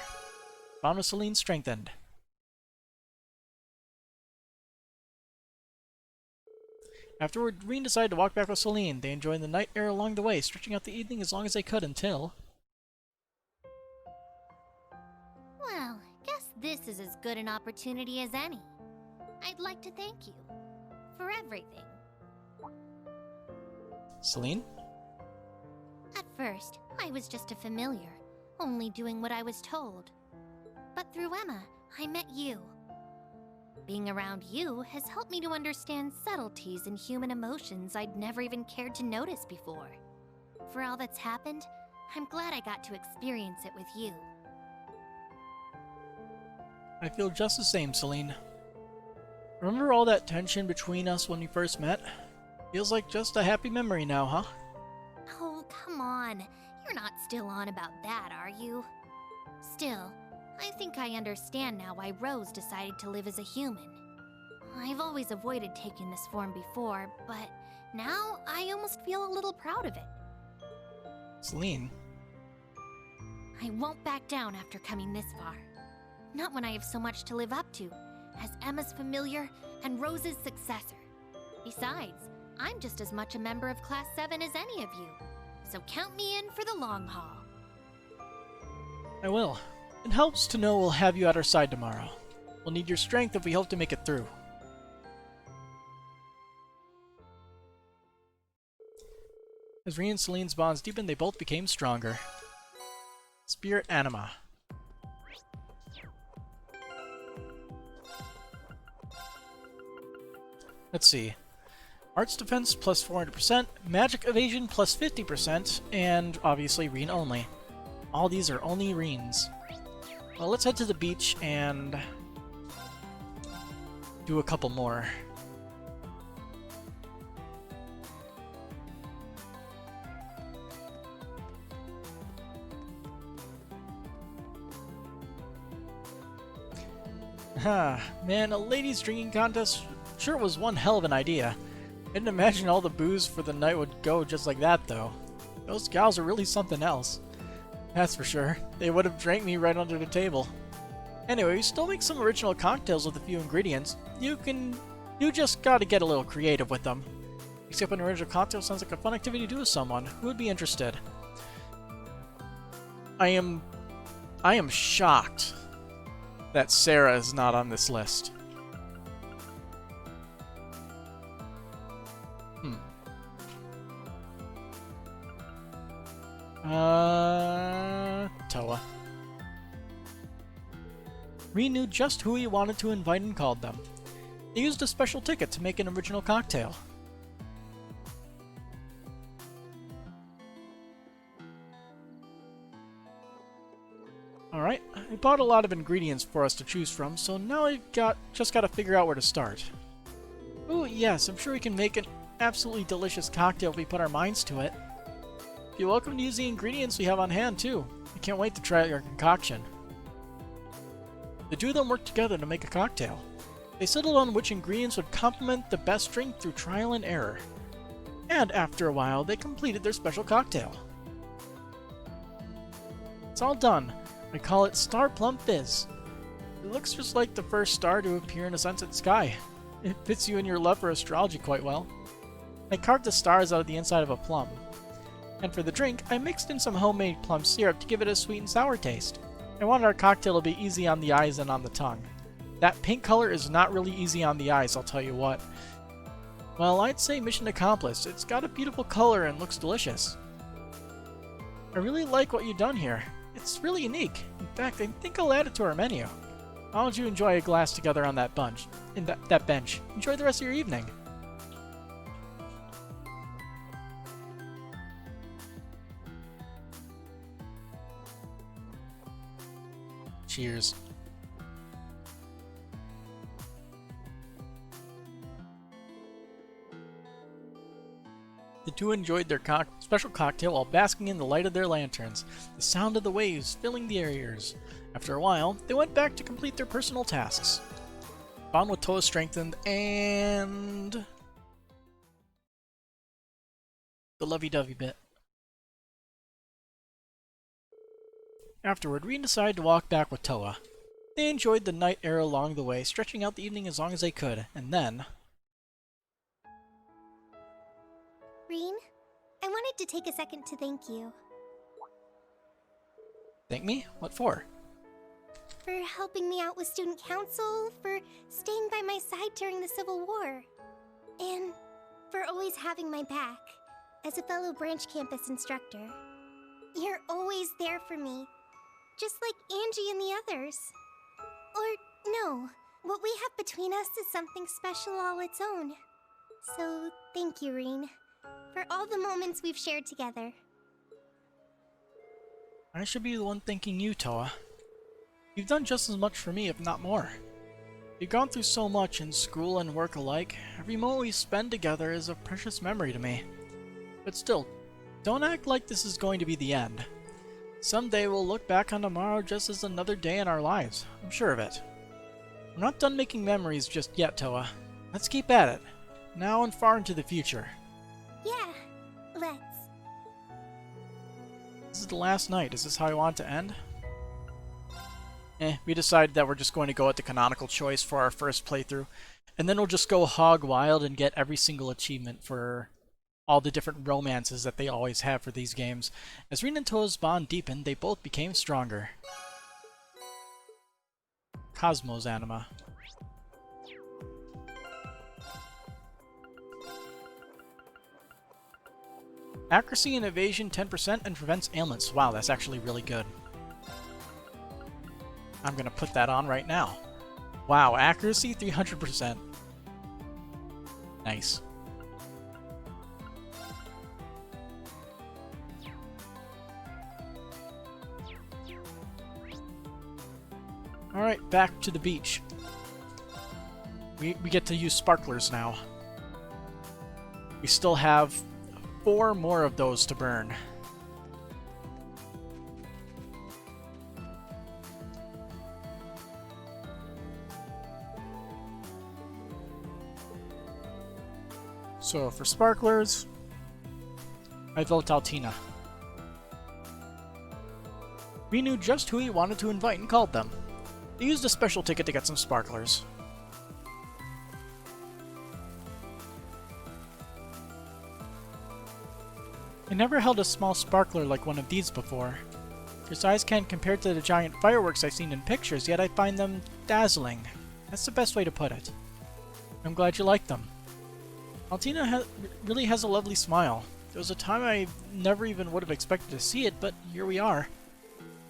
Bond with Celine strengthened. Afterward, Reen decided to walk back with Celine. They enjoyed the night air along the way, stretching out the evening as long as they could until... Well, guess this is as good an opportunity as any. I'd like to thank you for everything. Celine? At first, I was just a familiar, only doing what I was told. But through Emma, I met you. Being around you has helped me to understand subtleties in human emotions I'd never even cared to notice before. For all that's happened, I'm glad I got to experience it with you. I feel just the same, Celine. Remember all that tension between us when we first met? Feels like just a happy memory now, huh? Oh, come on. You're not still on about that, are you? Still, I think I understand now why Rose decided to live as a human. I've always avoided taking this form before, but now I almost feel a little proud of it. Celine? I won't back down after coming this far. Not when I have so much to live up to, as Emma's familiar and Rose's successor. Besides, I'm just as much a member of Class 7 as any of you, so count me in for the long haul. I will. It helps to know we'll have you at our side tomorrow. We'll need your strength if we hope to make it through. As Reen and Celine's bonds deepened, they both became stronger. Spirit Anima. Let's see. Arts defense plus 400%, magic evasion plus 50%, and obviously Reen only. All these are only Reens. Well, let's head to the beach and do a couple more. Man, a ladies drinking contest sure was one hell of an idea. Didn't imagine all the booze for the night would go just like that, though. Those gals are really something else. That's for sure. They would have drank me right under the table. Anyway, we still make some original cocktails with a few ingredients. You just gotta get a little creative with them. Except an original cocktail sounds like a fun activity to do with someone. Who would be interested? I am shocked that Sarah is not on this list. Toa. Reen knew just who he wanted to invite and called them. They used a special ticket to make an original cocktail. Alright, I bought a lot of ingredients for us to choose from, so now I've just got to figure out where to start. Ooh, yes, I'm sure we can make an absolutely delicious cocktail if we put our minds to it. You're welcome to use the ingredients we have on hand, too. I can't wait to try out your concoction. The two of them worked together to make a cocktail. They settled on which ingredients would complement the best drink through trial and error. And after a while, they completed their special cocktail. It's all done. I call it Star Plum Fizz. It looks just like the first star to appear in a sunset sky. It fits you and your love for astrology quite well. I carved the stars out of the inside of a plum. And for the drink, I mixed in some homemade plum syrup to give it a sweet and sour taste. I wanted our cocktail to be easy on the eyes and on the tongue. That pink color is not really easy on the eyes, I'll tell you what. Well, I'd say mission accomplished. It's got a beautiful color and looks delicious. I really like what you've done here. It's really unique. In fact, I think I'll add it to our menu. Why don't you enjoy a glass together on that bench? Enjoy the rest of your evening. Cheers. The two enjoyed their special cocktail while basking in the light of their lanterns, the sound of the waves filling the ears. After a while, they went back to complete their personal tasks. Bond with Toa strengthened, and the lovey-dovey bit. Afterward, Reen decided to walk back with Toa. They enjoyed the night air along the way, stretching out the evening as long as they could, and then... Reen, I wanted to take a second to thank you. Thank me? What for? For helping me out with student council, for staying by my side during the Civil War, and for always having my back as a fellow branch campus instructor. You're always there for me, just like Angie and the others. Or no, what we have between us is something special all its own. So thank you, Reen, for all the moments we've shared together. I should be the one thanking you, Toa. You've done just as much for me, if not more. You've gone through so much in school and work alike. Every moment we spend together is a precious memory to me. But still, don't act like this is going to be the end. Someday we'll look back on tomorrow just as another day in our lives. I'm sure of it. We're not done making memories just yet, Toa. Let's keep at it. Now and far into the future. Yeah, let's. This is the last night. Is this how you want it to end? We decided that we're just going to go with the canonical choice for our first playthrough. And then we'll just go hog wild and get every single achievement for all the different romances that they always have for these games. As Reen and Toa's bond deepened, they both became stronger. Cosmos Anima. Accuracy and evasion 10% and prevents ailments. Wow, that's actually really good. I'm gonna put that on right now. Wow, accuracy 300%. Nice. Alright, back to the beach. We get to use sparklers now. We still have 4 more of those to burn. So for sparklers, I vote Altina. We knew just who he wanted to invite and called them. He used a special ticket to get some sparklers. I never held a small sparkler like one of these before. Their size can't compare to the giant fireworks I've seen in pictures, yet I find them dazzling. That's the best way to put it. I'm glad you like them. Altina really has a lovely smile. There was a time I never even would have expected to see it, but here we are.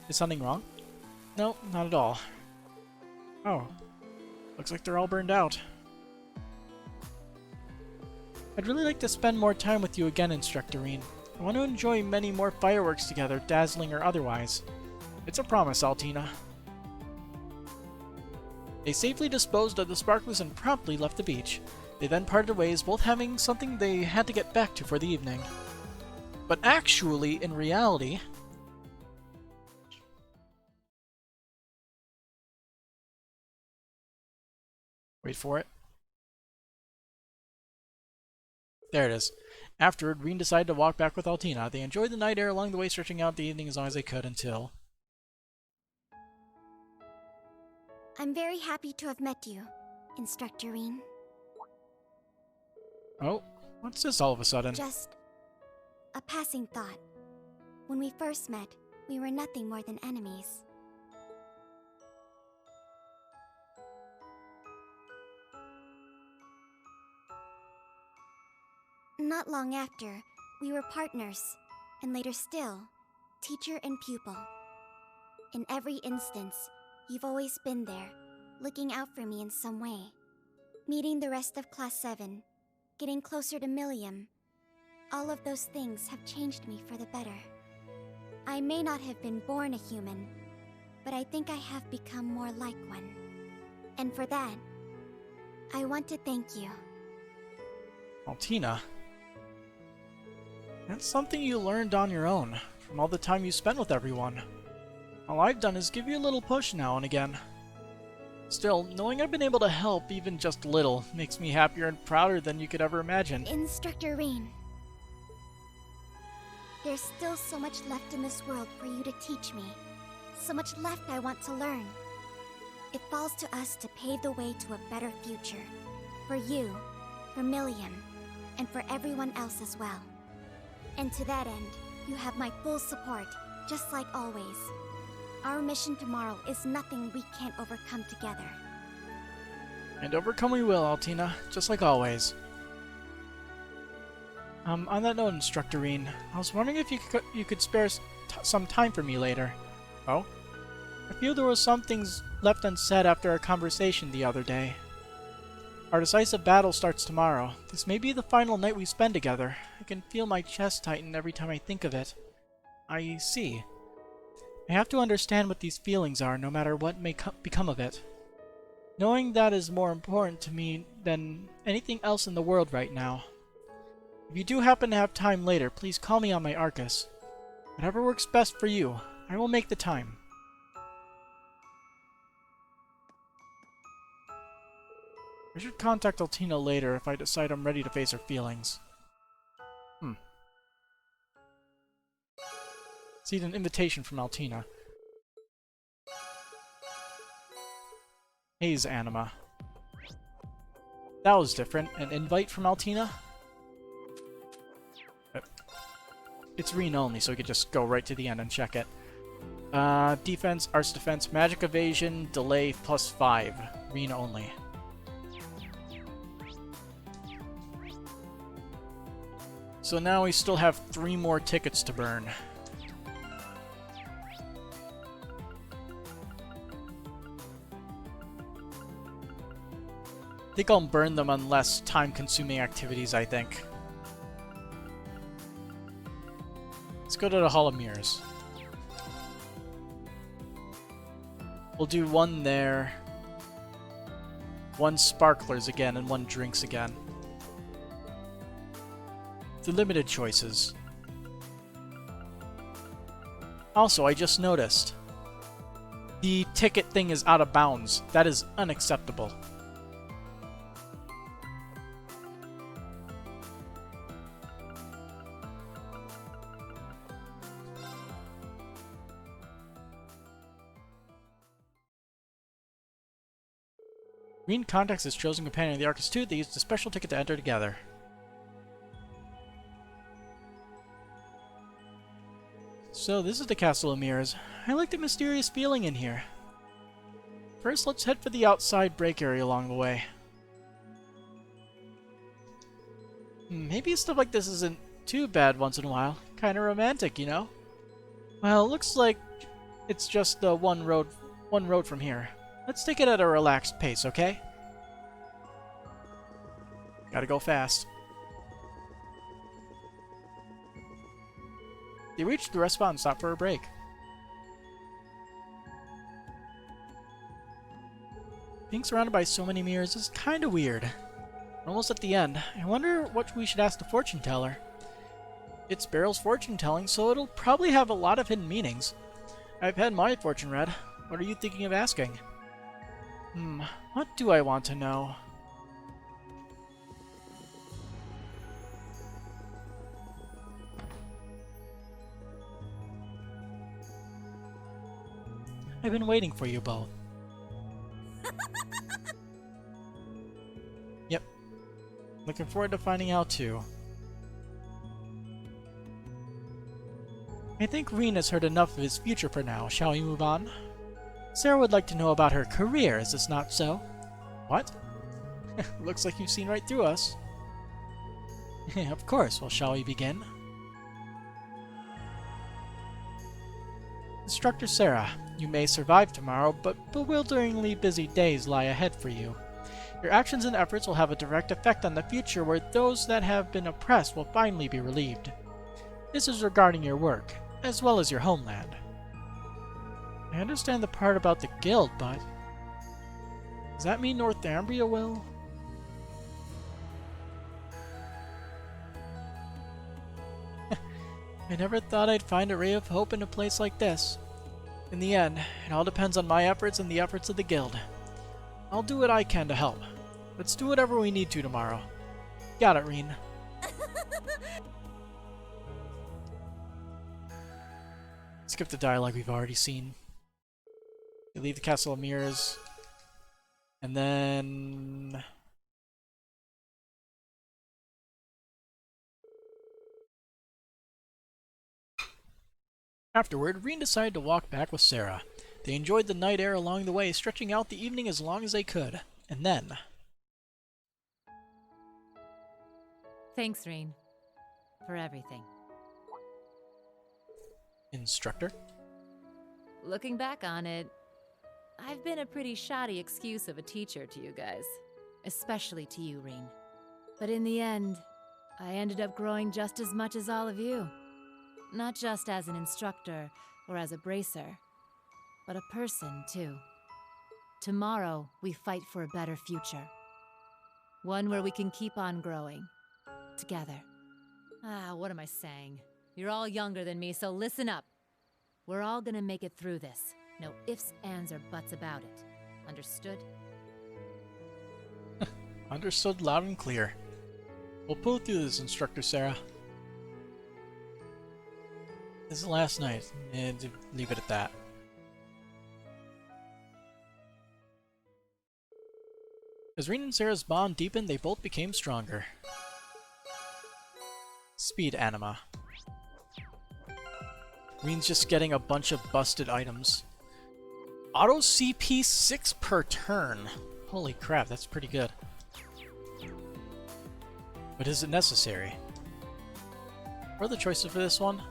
Is something wrong? No, not at all. Oh, looks like they're all burned out. I'd really like to spend more time with you again, Instructor Reen. I want to enjoy many more fireworks together, dazzling or otherwise. It's a promise, Altina. They safely disposed of the sparklers and promptly left the beach. They then parted ways, both having something they had to get back to for the evening. But actually, in reality... Wait for it. There it is. Afterward, Reen decided to walk back with Altina. They enjoyed the night air along the way, stretching out the evening as long as they could until... I'm very happy to have met you, Instructor Reen. Oh, what's this all of a sudden? Just a passing thought. When we first met, we were nothing more than enemies. Not long after, we were partners, and later still, teacher and pupil. In every instance, you've always been there, looking out for me in some way. Meeting the rest of Class 7, getting closer to Mishelam, all of those things have changed me for the better. I may not have been born a human, but I think I have become more like one. And for that, I want to thank you. Altina? That's something you learned on your own, from all the time you spent with everyone. All I've done is give you a little push now and again. Still, knowing I've been able to help even just a little makes me happier and prouder than you could ever imagine. Instructor Reen, there's still so much left in this world for you to teach me. So much left I want to learn. It falls to us to pave the way to a better future. For you, for Mishelam, and for everyone else as well. And to that end, you have my full support, just like always. Our mission tomorrow is nothing we can't overcome together. And overcome we will, Altina, just like always. On that note, Instructor Reen, I was wondering if you could spare some time for me later. Oh? I feel there were some things left unsaid after our conversation the other day. Our decisive battle starts tomorrow. This may be the final night we spend together. I can feel my chest tighten every time I think of it. I see. I have to understand what these feelings are, no matter what may become of it. Knowing that is more important to me than anything else in the world right now. If you do happen to have time later, please call me on my Arcus. Whatever works best for you, I will make the time. I should contact Altina later if I decide I'm ready to face her feelings. See an invitation from Altina. Haze Anima. That was different. An invite from Altina? It's Reen only, so we could just go right to the end and check it. Defense, Arts Defense, Magic Evasion, Delay +5. Reen only. So now we still have 3 more tickets to burn. I think I'll burn them on less time-consuming activities, I think. Let's go to the Hall of Mirrors. We'll do 1 there, 1 sparklers again, and 1 drinks again. The limited choices. Also, I just noticed. The ticket thing is out of bounds. That is unacceptable. Green contacts his chosen companion of the Arcus 2. They used a special ticket to enter together. So this is the Castle of Mirrors. I like the mysterious feeling in here. First, let's head for the outside break area along the way. Maybe stuff like this isn't too bad once in a while. Kinda romantic, you know? Well, looks like it's just the one road from here. Let's take it at a relaxed pace, okay? Gotta go fast. They reached the rest spot and stopped for a break. Being surrounded by so many mirrors is kinda weird. We're almost at the end. I wonder what we should ask the fortune teller. It's Barrel's fortune telling, so it'll probably have a lot of hidden meanings. I've had my fortune read. What are you thinking of asking? What do I want to know? I've been waiting for you both. Yep. Looking forward to finding out too. I think Reen has heard enough of his future for now. Shall we move on? Sarah would like to know about her career, is this not so? What? Looks like you've seen right through us. Of course. Well, shall we begin? Instructor Sarah, you may survive tomorrow, but bewilderingly busy days lie ahead for you. Your actions and efforts will have a direct effect on the future where those that have been oppressed will finally be relieved. This is regarding your work, as well as your homeland. I understand the part about the guild, but does that mean Northumbria will? I never thought I'd find a ray of hope in a place like this. In the end, it all depends on my efforts and the efforts of the guild. I'll do what I can to help. Let's do whatever we need to tomorrow. Got it, Reen. Skip the dialogue we've already seen. You leave the Castle of Mirrors. And then... Afterward, Reen decided to walk back with Sarah. They enjoyed the night air along the way, stretching out the evening as long as they could. And then... Thanks, Reen. For everything. Instructor? Looking back on it, I've been a pretty shoddy excuse of a teacher to you guys. Especially to you, Reen. But in the end, I ended up growing just as much as all of you. Not just as an instructor or as a bracer, but a person, too. Tomorrow, we fight for a better future. One where we can keep on growing. Together. What am I saying? You're all younger than me, so listen up. We're all gonna make it through this. No ifs, ands, or buts about it. Understood? Understood loud and clear. We'll pull through this, Instructor Sarah. This is the last night, and leave it at that. As Reen and Sarah's bond deepened, they both became stronger. Speed anima. Reen's just getting a bunch of busted items. Auto CP 6 per turn. Holy crap, that's pretty good. But is it necessary? What are the choices for this one?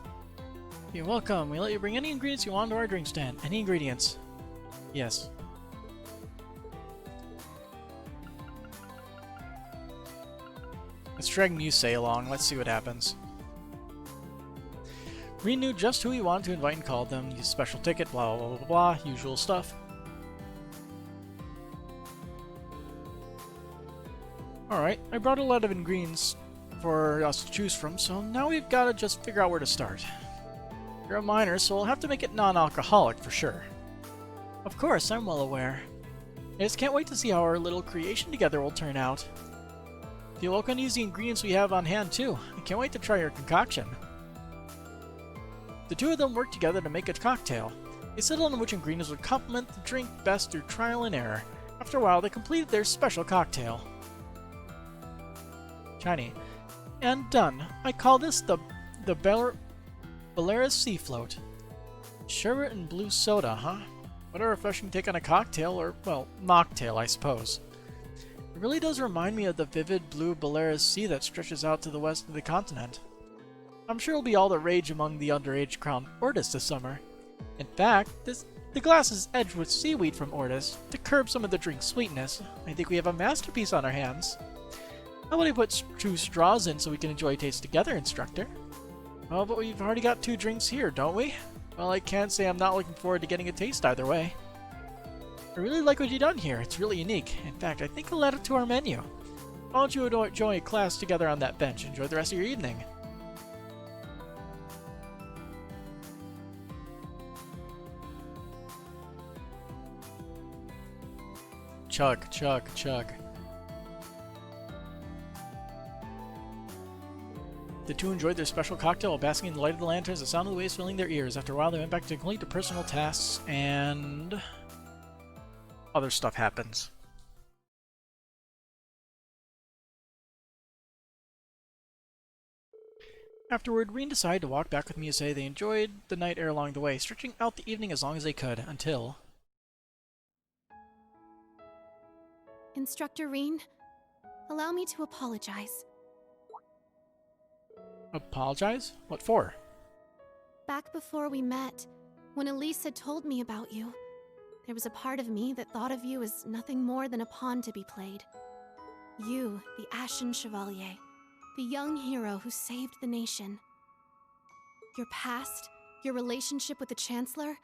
You're welcome. We let you bring any ingredients you want to our drink stand. Any ingredients. Yes. Let's drag Musei along. Let's see what happens. Reen knew just who he wanted to invite and called them. Use special ticket, blah blah blah blah blah. Usual stuff. Alright, I brought a lot of ingredients for us to choose from, so now we've got to just figure out where to start. You're a minor, so we'll have to make it non-alcoholic for sure. Of course, I'm well aware. I just can't wait to see how our little creation together will turn out. Feel welcome to use the ingredients we have on hand too. I can't wait to try your concoction. The two of them worked together to make a cocktail. They settled on which ingredients would complement the drink best through trial and error. After a while, they completed their special cocktail. Shiny. And done. I call this the Belarus Sea Float. Sherbet and blue soda, huh? What a refreshing take on a cocktail, or, well, mocktail, I suppose. It really does remind me of the vivid blue Belarus Sea that stretches out to the west of the continent. I'm sure it'll be all the rage among the underage crown Ortis this summer. In fact, the glass is edged with seaweed from Ortis to curb some of the drink's sweetness. I think we have a masterpiece on our hands. How about we put 2 straws in so we can enjoy a taste together, instructor? Well, but we've already got 2 drinks here, don't we? Well, I can't say I'm not looking forward to getting a taste either way. I really like what you've done here. It's really unique. In fact, I think I'll add it to our menu. Why don't you enjoy a class together on that bench? Enjoy the rest of your evening. Chug, chug, chug. The 2 enjoyed their special cocktail while basking in the light of the lanterns, the sound of the waves filling their ears. After a while, they went back to complete their personal tasks, and other stuff happens. Afterward, Reen decided to walk back with Muse. They enjoyed the night air along the way, stretching out the evening as long as they could, until... Instructor Reen, allow me to apologize. Apologize? What for? Back before we met, when Elise had told me about you, there was a part of me that thought of you as nothing more than a pawn to be played. You, the Ashen Chevalier, the young hero who saved the nation. Your past, your relationship with the Chancellor,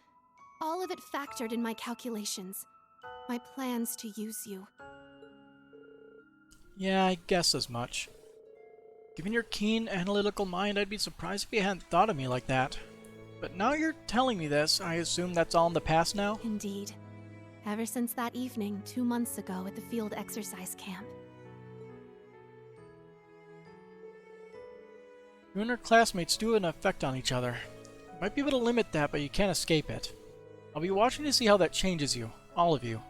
all of it factored in my calculations, my plans to use you. Yeah, I guess as much. Given your keen, analytical mind, I'd be surprised if you hadn't thought of me like that. But now you're telling me this, I assume that's all in the past now? Indeed. Ever since that evening 2 months ago at the field exercise camp. You and her classmates do have an effect on each other. You might be able to limit that, but you can't escape it. I'll be watching to see how that changes you, all of you.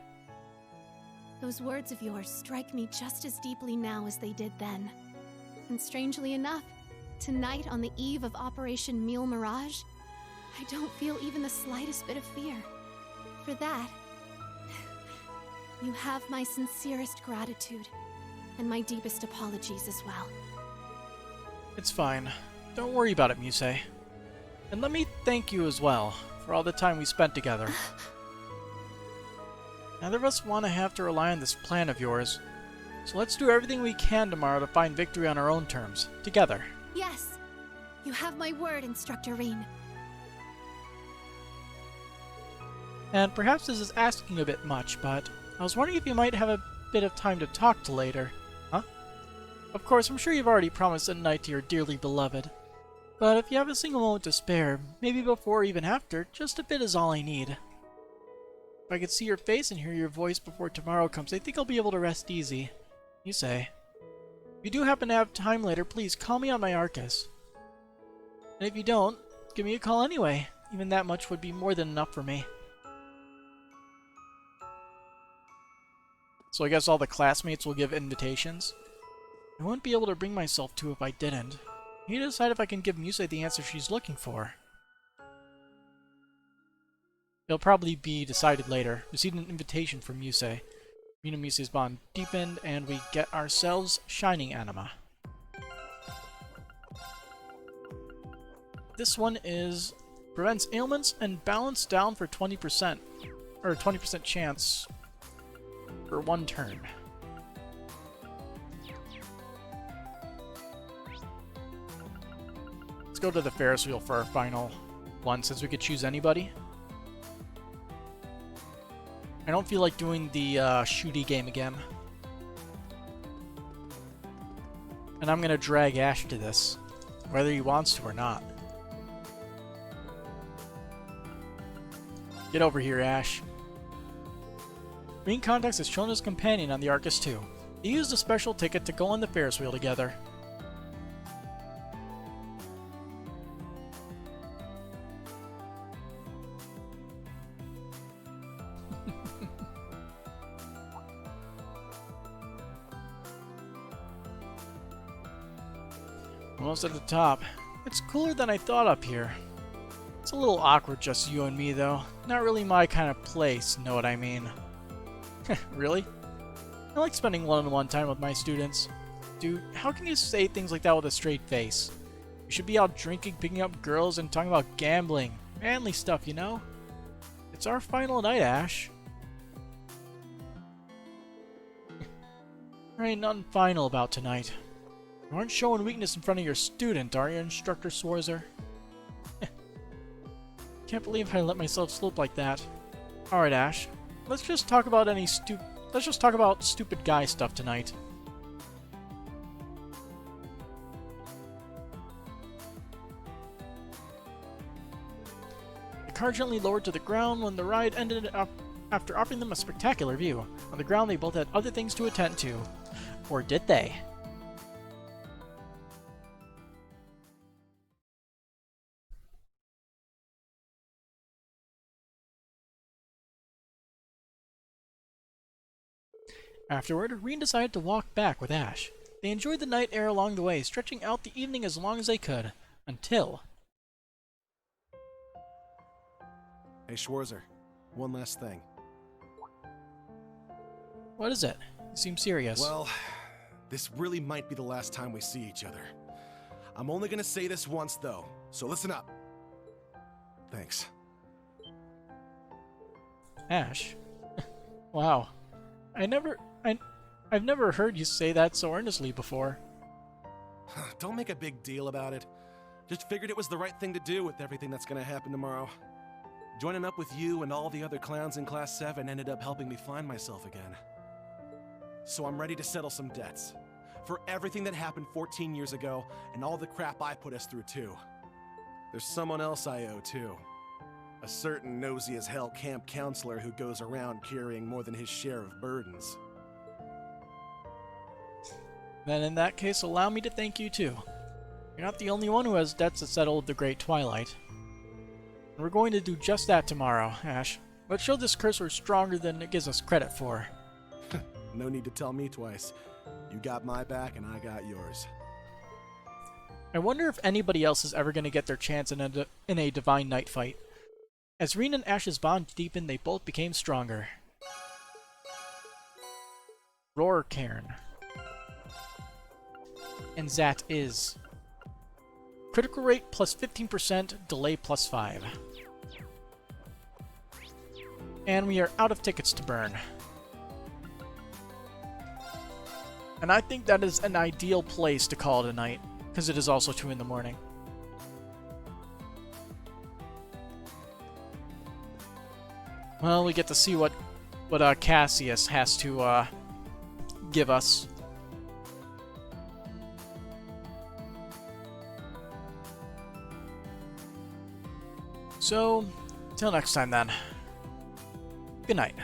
Those words of yours strike me just as deeply now as they did then. And strangely enough, tonight on the eve of Operation Mule Mirage, I don't feel even the slightest bit of fear. For that, you have my sincerest gratitude, and my deepest apologies as well. It's fine. Don't worry about it, Muse. And let me thank you as well, for all the time we spent together. Neither of us want to have to rely on this plan of yours, so let's do everything we can tomorrow to find victory on our own terms, together. Yes! You have my word, Instructor Reen. And perhaps this is asking a bit much, but I was wondering if you might have a bit of time to talk to later. Huh? Of course, I'm sure you've already promised a night to your dearly beloved. But if you have a single moment to spare, maybe before or even after, just a bit is all I need. If I could see your face and hear your voice before tomorrow comes, I think I'll be able to rest easy. You say. If you do happen to have time later, please call me on my Arcus. And if you don't, give me a call anyway. Even that much would be more than enough for me. So I guess all the classmates will give invitations. I wouldn't be able to bring myself to if I didn't. I need to decide if I can give Muse the answer she's looking for. It'll probably be decided later. Received an invitation from Muse. Me and Muse's bond deepened, and we get ourselves Shining Anima. This one is prevents ailments and balance down for 20%, or 20% chance for 1 turn. Let's go to the Ferris wheel for our final one, since we could choose anybody. I don't feel like doing the shooty game again. And I'm gonna drag Ash to this, whether he wants to or not. Get over here, Ash. Green Contacts has shown his companion on the Arcus too. He used a special ticket to go on the Ferris wheel together. Almost at the top. It's cooler than I thought up here. It's a little awkward just you and me, though. Not really my kind of place, know what I mean? Really? I like spending one-on-one time with my students. Dude, how can you say things like that with a straight face? You should be out drinking, picking up girls, and talking about gambling. Manly stuff, you know? It's our final night, Ash. There ain't nothing final about tonight. You aren't showing weakness in front of your student, are you, Instructor Swarzer? Can't believe I let myself slip like that. Alright, Ash. Let's just talk about stupid guy stuff tonight. The car gently lowered to the ground when the ride ended up after offering them a spectacular view. On the ground, they both had other things to attend to. Or did they? Afterward, Reen decided to walk back with Ash. They enjoyed the night air along the way, stretching out the evening as long as they could. Until... Hey, Schwarzer. One last thing. What is it? You seem serious. Well, this really might be the last time we see each other. I'm only gonna say this once, though, so listen up. Thanks. Ash? Wow. I've never heard you say that so earnestly before. Don't make a big deal about it. Just figured it was the right thing to do with everything that's gonna happen tomorrow. Joining up with you and all the other clowns in Class 7 ended up helping me find myself again. So I'm ready to settle some debts. For everything that happened 14 years ago, and all the crap I put us through too. There's someone else I owe too. A certain nosy-as-hell camp counselor who goes around carrying more than his share of burdens. Then in that case, allow me to thank you too. You're not the only one who has debts to settle with the Great Twilight. And we're going to do just that tomorrow, Ash. Let's show this curse we're stronger than it gives us credit for. No need to tell me twice. You got my back and I got yours. I wonder if anybody else is ever going to get their chance in a Divine Night fight. As Reen and Ash's bond deepened, they both became stronger. Roar Cairn. And that is... Critical rate plus 15%, delay plus 5. And we are out of tickets to burn. And I think that is an ideal place to call it a night, because it is also 2 in the morning. Well, we get to see what Cassius has to give us. So, till next time then. Good night.